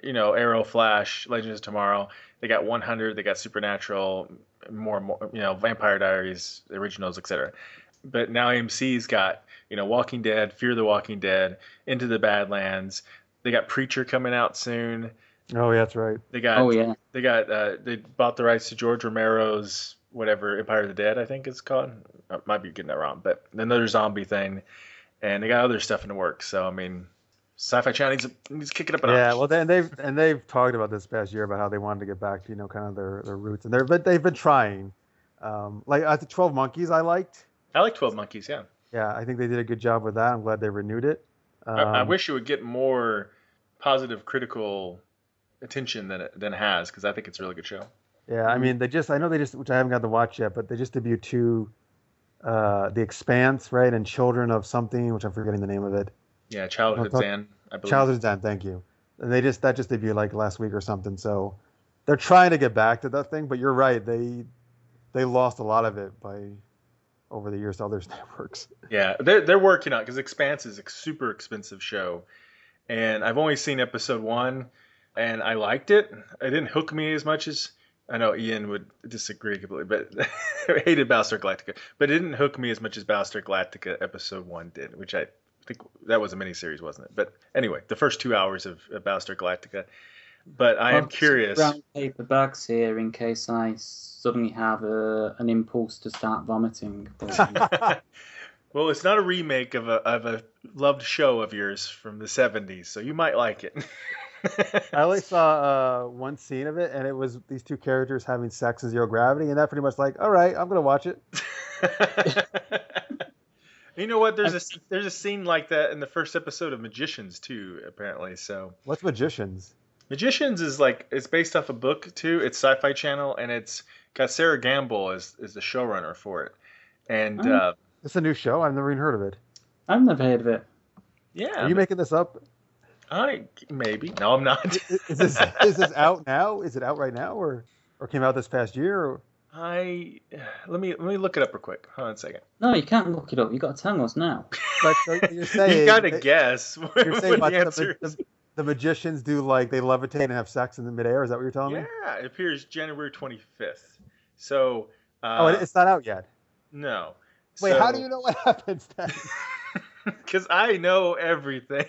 A: Arrow, Flash, Legends of Tomorrow. They got 100, they got Supernatural, more, Vampire Diaries, originals, etc. But now AMC's got, Walking Dead, Fear the Walking Dead, Into the Badlands. They got Preacher coming out soon.
B: Oh, yeah, that's right.
A: They bought the rights to George Romero's whatever Empire of the Dead, I think it's called. I might be getting that wrong, but another zombie thing, and they got other stuff in the works. So I mean, Sci-Fi Channel needs to kick it up a notch.
B: Yeah, well, they've talked about this past year about how they wanted to get back to kind of their roots, and they've been trying. Like I think 12 Monkeys, I liked.
A: I like 12 Monkeys, yeah.
B: Yeah, I think they did a good job with that. I'm glad they renewed it.
A: I wish it would get more positive critical attention than it has, because I think it's a really good show.
B: Yeah, I mean, which I haven't got to watch yet, but they just debuted 2, The Expanse, right, and Children of something, which I'm forgetting the name of it.
A: Yeah, Childhood Zan, I believe.
B: Childhood Zan, thank you. And that just debuted like last week or something. So they're trying to get back to that thing, but you're right, they lost a lot of it over the years to other networks.
A: Yeah, they're working on it, because Expanse is a super expensive show, and I've only seen episode 1, and I liked it. It didn't hook me as much as, I know Ian would disagree completely, but I hated Battlestar Galactica, but it didn't hook me as much as Battlestar Galactica episode 1 did, which I think that was a miniseries, wasn't it? But anyway, the first 2 hours of Battlestar Galactica. But I am curious.
C: Brown paper bags here in case I suddenly have an impulse to start vomiting.
A: Well, it's not a remake of a loved show of yours from the 70s, so you might like it.
B: I only saw one scene of it, and it was these 2 characters having sex in zero gravity, and that pretty much like, all right, I'm gonna watch it.
A: You know what? There's a scene like that in the first episode of Magicians too, apparently. So
B: what's Magicians?
A: Magicians is it's based off a book too. It's Sci-Fi Channel, and it's got Sarah Gamble as the showrunner for it. And
B: it's a new show. I've never even heard of it.
C: I've never heard of it.
B: Yeah. Are you making this up?
A: Maybe. No, I'm not.
B: Is this out now? Is it out right now, or came out this past year? Or?
A: Let me look it up real quick. Hold on a second.
C: No, you can't look it up. You got to tell us now.
B: But you're saying
A: you got to guess.
B: You're saying the magicians do they levitate and have sex in the midair. Is that what you're telling me?
A: Yeah, it appears January 25th. So.
B: It's not out yet.
A: No.
B: Wait, how do you know what happens then?
A: Because I know everything.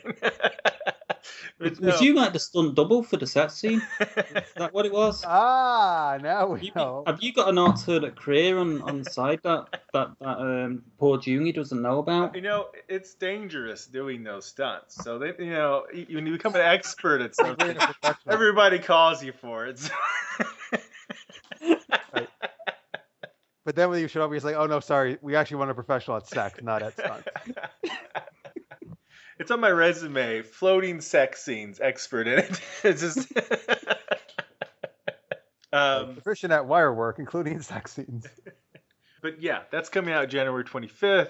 C: Was you like the stunt double for the set scene? Is that what it was?
B: Now we know.
C: Have you got an alternate career on the side that poor Junior doesn't know about?
A: It's dangerous doing those stunts. So when you become an expert at something, everybody calls you for it.
B: Right. But then when you show up, he's like, "Oh no, sorry, we actually want a professional at sex, not at stunts."
A: It's on my resume, floating sex scenes expert in it. It's just
B: proficient at wire work, including sex scenes.
A: But yeah, that's coming out January 25th.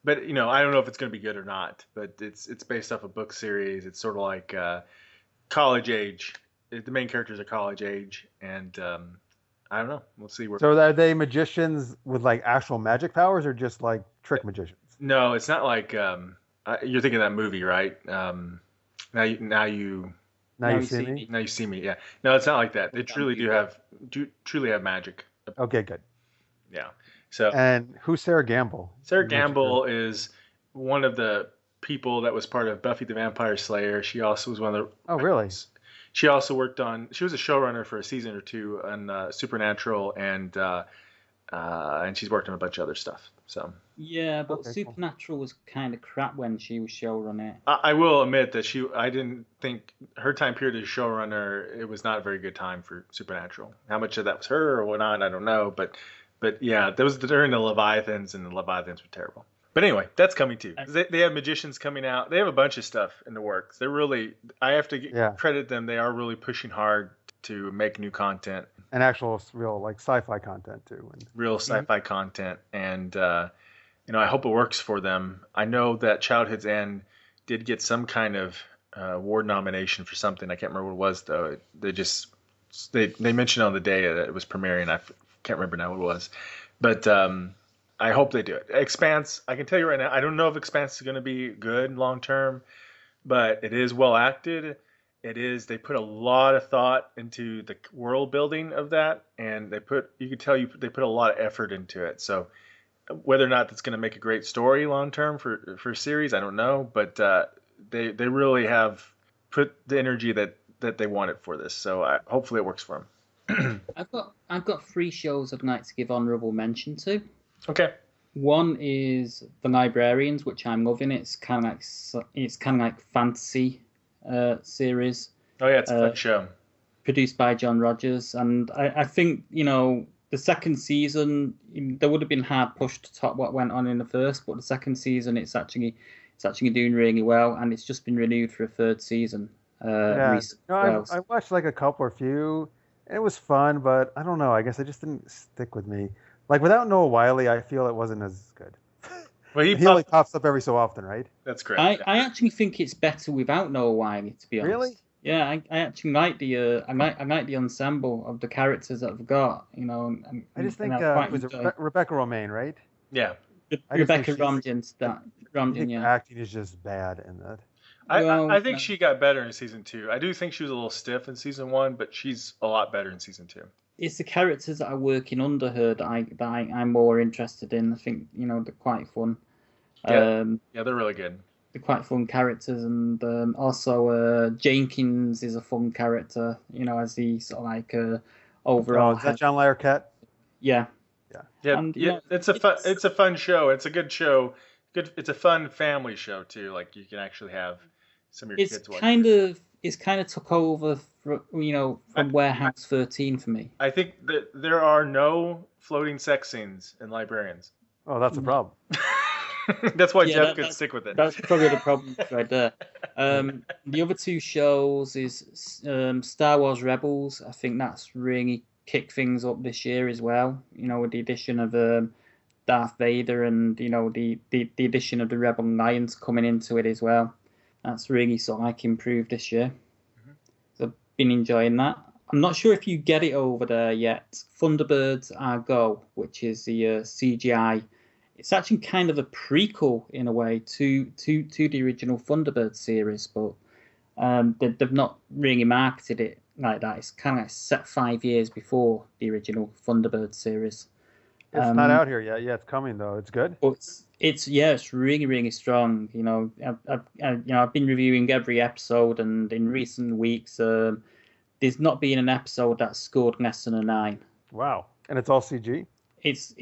A: But I don't know if it's going to be good or not. But it's based off a book series. It's sort of like college age. The main characters are college age, and I don't know. We'll see where.
B: So are they magicians with like actual magic powers, or just like trick magicians?
A: No, it's not like. You're thinking of that movie, right? Now you see me. Now you see me. Yeah. No, it's not like that. They truly truly have magic.
B: Okay, good.
A: Yeah. So.
B: And who's Sarah Gamble?
A: Sarah Gamble is one of the people that was part of Buffy the Vampire Slayer. She also was one of the.
B: Oh, really?
A: She also worked on. She was a showrunner for a season or two on Supernatural, and she's worked on a bunch of other stuff. So.
C: Yeah, but Supernatural was kind of crap when she was showrunner.
A: I will admit that I didn't think her time period as showrunner, it was not a very good time for Supernatural. How much of that was her or whatnot, I don't know. But yeah, that was during the Leviathans, and the Leviathans were terrible. But anyway, that's coming too. They have magicians coming out. They have a bunch of stuff in the works. They're really, I have to credit them. They are really pushing hard to make new content.
B: And actual real like sci-fi content too.
A: Real sci-fi content. And, I hope it works for them. I know that Childhood's End did get some kind of award nomination for something. I can't remember what it was though. They mentioned on the day that it was premiering. I can't remember now what it was, but I hope they do it. Expanse. I can tell you right now, I don't know if Expanse is going to be good long term, but it is well acted. They put a lot of thought into the world building of that, and they put a lot of effort into it. So. Whether or not that's going to make a great story long term for a series, I don't know, but they really have put the energy that they wanted for this. So hopefully it works for them.
C: I've got 3 shows I'd like to give honourable mention to.
A: Okay.
C: One is The Librarians, which I'm loving. It's kind of like fantasy series.
A: Oh yeah, it's a fun show.
C: Produced by John Rogers, and I think the second season, there would have been hard push to top what went on in the first, but the second season, it's actually doing really well, and it's just been renewed for a 3rd season.
B: I watched like a couple or few, and it was fun, but I don't know. I guess it just didn't stick with me. Like without Noah Wyle, I feel it wasn't as good. Well, he only pops up every so often, right?
A: That's correct.
C: I actually think it's better without Noah Wyle, to be honest.
B: Really?
C: Yeah, I actually like the I like the ensemble of the characters that I've got.
B: I just think was it Rebecca Romaine, right?
A: Yeah,
C: Rebecca Romijn. Yeah,
B: acting is just bad in that.
A: I think she got better in season 2. I do think she was a little stiff in season 1, but she's a lot better in season 2.
C: It's the characters that are working under her that I'm more interested in. I think they're quite fun.
A: Yeah, they're really good.
C: They're quite fun characters, and also Jenkins is a fun character. As the sort of like overall.
B: Is that John Larroquette?
C: Yeah.
A: And, it's a fun show. It's a good show. It's a fun family show too. Like you can actually have some of your kids watch.
C: It's kind of took over, from Warehouse 13 for me.
A: I think that there are no floating sex scenes in Librarians.
B: Oh, that's a problem.
A: That's why Jeff could stick with it.
C: That's probably the problem right there. The other 2 shows is Star Wars Rebels. I think that's really kicked things up this year as well. With the addition of Darth Vader and the addition of the Rebel Alliance coming into it as well. That's really sort of like improved this year. Mm-hmm. So I've been enjoying that. I'm not sure if you get it over there yet. Thunderbirds Are Go, which is the CGI. It's actually kind of a prequel in a way to the original Thunderbird series, but they've not really marketed it like that. It's kind of like set 5 years before the original Thunderbird series.
B: It's not out here yet. Yeah, it's coming though. It's good.
C: But it's really, really strong. I've been reviewing every episode, and in recent weeks, there's not been an episode that scored less than a 9.
B: Wow. And it's all CG?
C: It's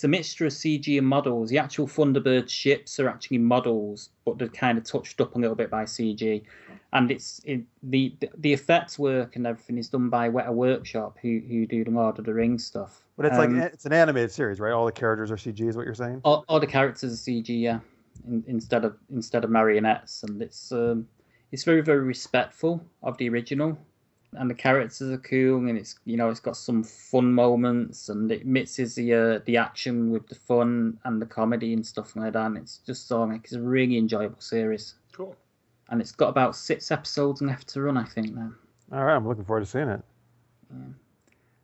C: a mixture of CG and models. The actual Thunderbird ships are actually models, but they're kind of touched up a little bit by CG. And the effects work and everything is done by Weta Workshop, who do the Lord of the Rings stuff.
B: But it's it's an animated series, right? All the characters are CG, is what you're saying?
C: All the characters are CG, yeah, instead of marionettes, and it's very, very respectful of the original. And the characters are cool, and it's got some fun moments, and it mixes the action with the fun and the comedy and stuff like that. And it's just it's a really enjoyable series.
A: Cool.
C: And it's got about 6 episodes left to run, I think now.
B: All right, I'm looking forward to seeing it.
C: Yeah.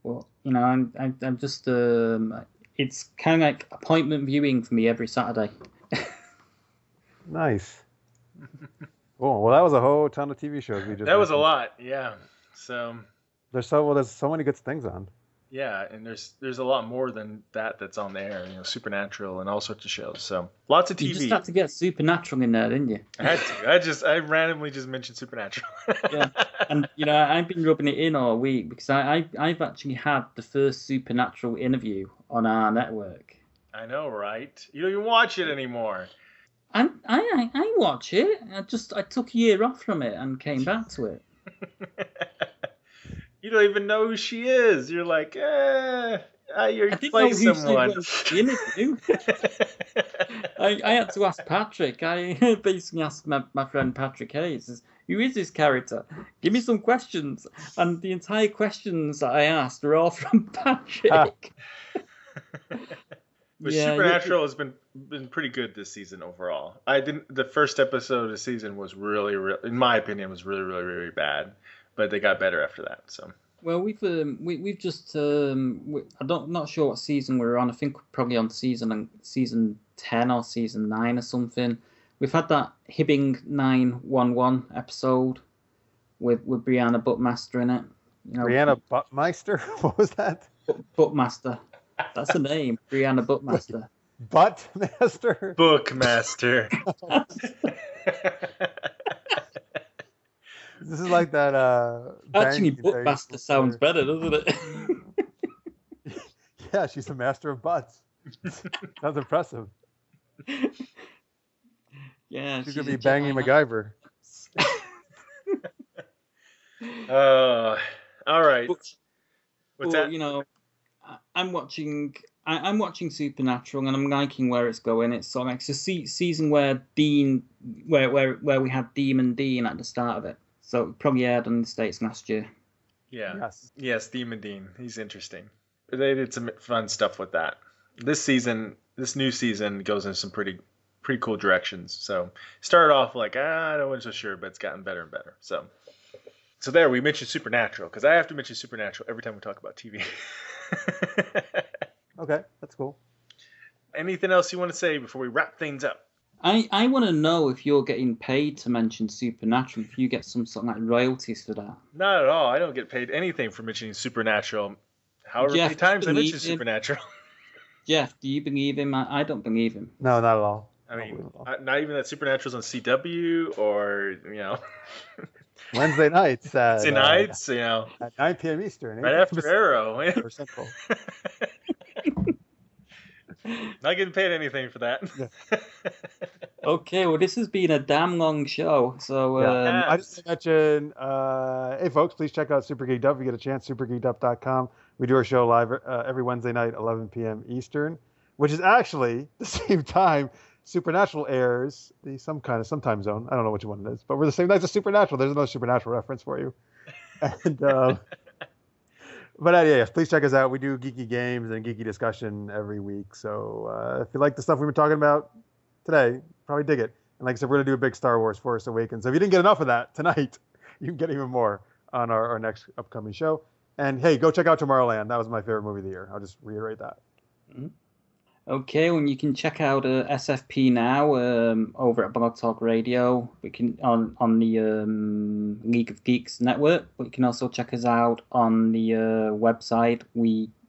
C: Well, I'm just it's kind of like appointment viewing for me every Saturday.
B: Nice. Cool. Well, that was a whole ton of TV shows we just.
A: That was a lot, yeah. So
B: there's so many good things on.
A: Yeah, and there's a lot more than that's on there. Supernatural and all sorts of shows. So lots of TV.
C: You just had to get Supernatural in there, didn't you?
A: I had to. I randomly just mentioned Supernatural.
C: Yeah, and I've been rubbing it in all week because I've actually had the first Supernatural interview on our network.
A: I know, right? You don't even watch it anymore.
C: I watch it. I took a year off from it and came back to it.
A: You don't even know who she is. You're like, you're playing someone.
C: I had to ask Patrick. I basically asked my friend Patrick Hayes, who is this character? Give me some questions. And the entire questions that I asked are all from Patrick.
A: But Supernatural has been pretty good this season overall. The first episode of the season was really, in my opinion, was really, really, really bad. But they got better after that. So.
C: Well, we've just not sure what season we're on. I think we're probably on season 10 or season 9 or something. We've had that Hibbing 911 episode with Brianna Buttmaster in it.
B: Brianna Buttmeister? What was that?
C: Buttmaster. That's the name. Brianna Buttmaster.
B: Buttmaster?
A: Bookmaster.
B: This is like that.
C: Actually, Bookmaster sounds better, doesn't it?
B: Yeah, she's a master of butts. Sounds impressive.
C: Yeah,
B: she's gonna be banging MacGyver.
A: All right. What's that?
C: I'm watching Supernatural and I'm liking where it's going. It's sort of like a season where where we had Demon Dean at the start of it. So it probably aired in the States last year.
A: Yeah. Yes, Demon Dean. He's interesting. They did some fun stuff with that. This new season goes in some pretty cool directions. So started off like, I wasn't so sure, but it's gotten better and better. So there we mentioned Supernatural because I have to mention Supernatural every time we talk about TV.
B: Okay, that's cool.
A: Anything else you want to say before we wrap things up?
C: I want to know if you're getting paid to mention Supernatural, if you get some sort of like royalties for that.
A: Not at all. I don't get paid anything for mentioning Supernatural. However many times I mention Supernatural.
C: Jeff, do you believe him? I don't believe him.
B: No, not at all.
A: I mean, not even that Supernatural's on CW or,
B: Wednesday nights.
A: Wednesday nights,
B: at 9 p.m. Eastern.
A: Right after Arrow.
B: Or Central.
A: Not getting paid anything for that.
B: Yeah.
C: Okay, well, this has been a damn long show. So
B: I just mentioned, hey folks, please check out Super Geeked Up if you get a chance. SuperGeekedUp.com. We do our show live every Wednesday night, 11 p.m. Eastern, which is actually the same time Supernatural airs. Some time zone. I don't know which one it is, but we're the same night as Supernatural. There's another Supernatural reference for you. And but yes, please check us out. We do geeky games and geeky discussion every week. So if you like the stuff we've been talking about today, probably dig it. And like I said, we're going to do a big Star Wars Force Awakens. So if you didn't get enough of that tonight, you can get even more on our next upcoming show. And hey, go check out Tomorrowland. That was my favorite movie of the year. I'll just reiterate that.
C: Mm-hmm. Okay, well, you can check out SFP-Now over at Blog Talk Radio. We can on the League of Geeks network, but you can also check us out on the website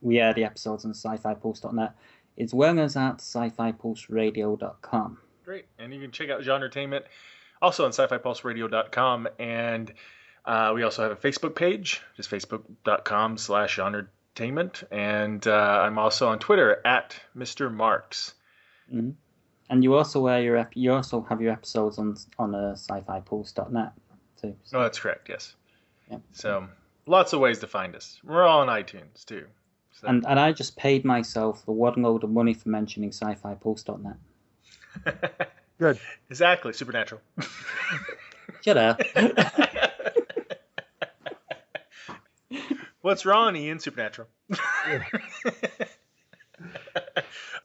C: we air the episodes on SciFiPulse.net, as well as at SciFiPulseRadio.com.
A: Great. And you can check out GenreTainment also on SciFiPulseRadio.com. And we also have a Facebook page, just facebook.com/GenreTainment. And I'm also on Twitter at Mr. Marx.
C: Mm-hmm. And you also have your episodes on SciFiPulse.net too. So.
A: Oh, that's correct. Yes.
C: Yeah.
A: So lots of ways to find us. We're all on iTunes too. So.
C: And I just paid myself a one load of money for mentioning SciFiPulse.net.
B: Good.
A: Exactly. Supernatural.
C: Shut up.
A: What's wrong, Ian? Supernatural.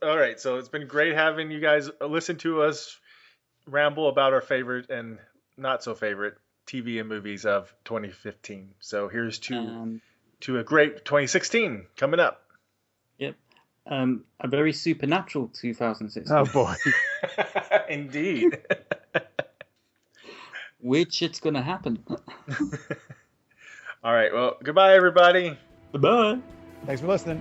A: All right. So it's been great having you guys listen to us ramble about our favorite and not so favorite TV and movies of 2015. So here's to a great 2016 coming up.
C: Yep. A very supernatural 2016.
B: Oh boy.
A: Indeed.
C: Which it's going to happen.
A: All right. Well, goodbye, everybody.
C: Bye-bye.
B: Thanks for listening.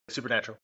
A: Supernatural.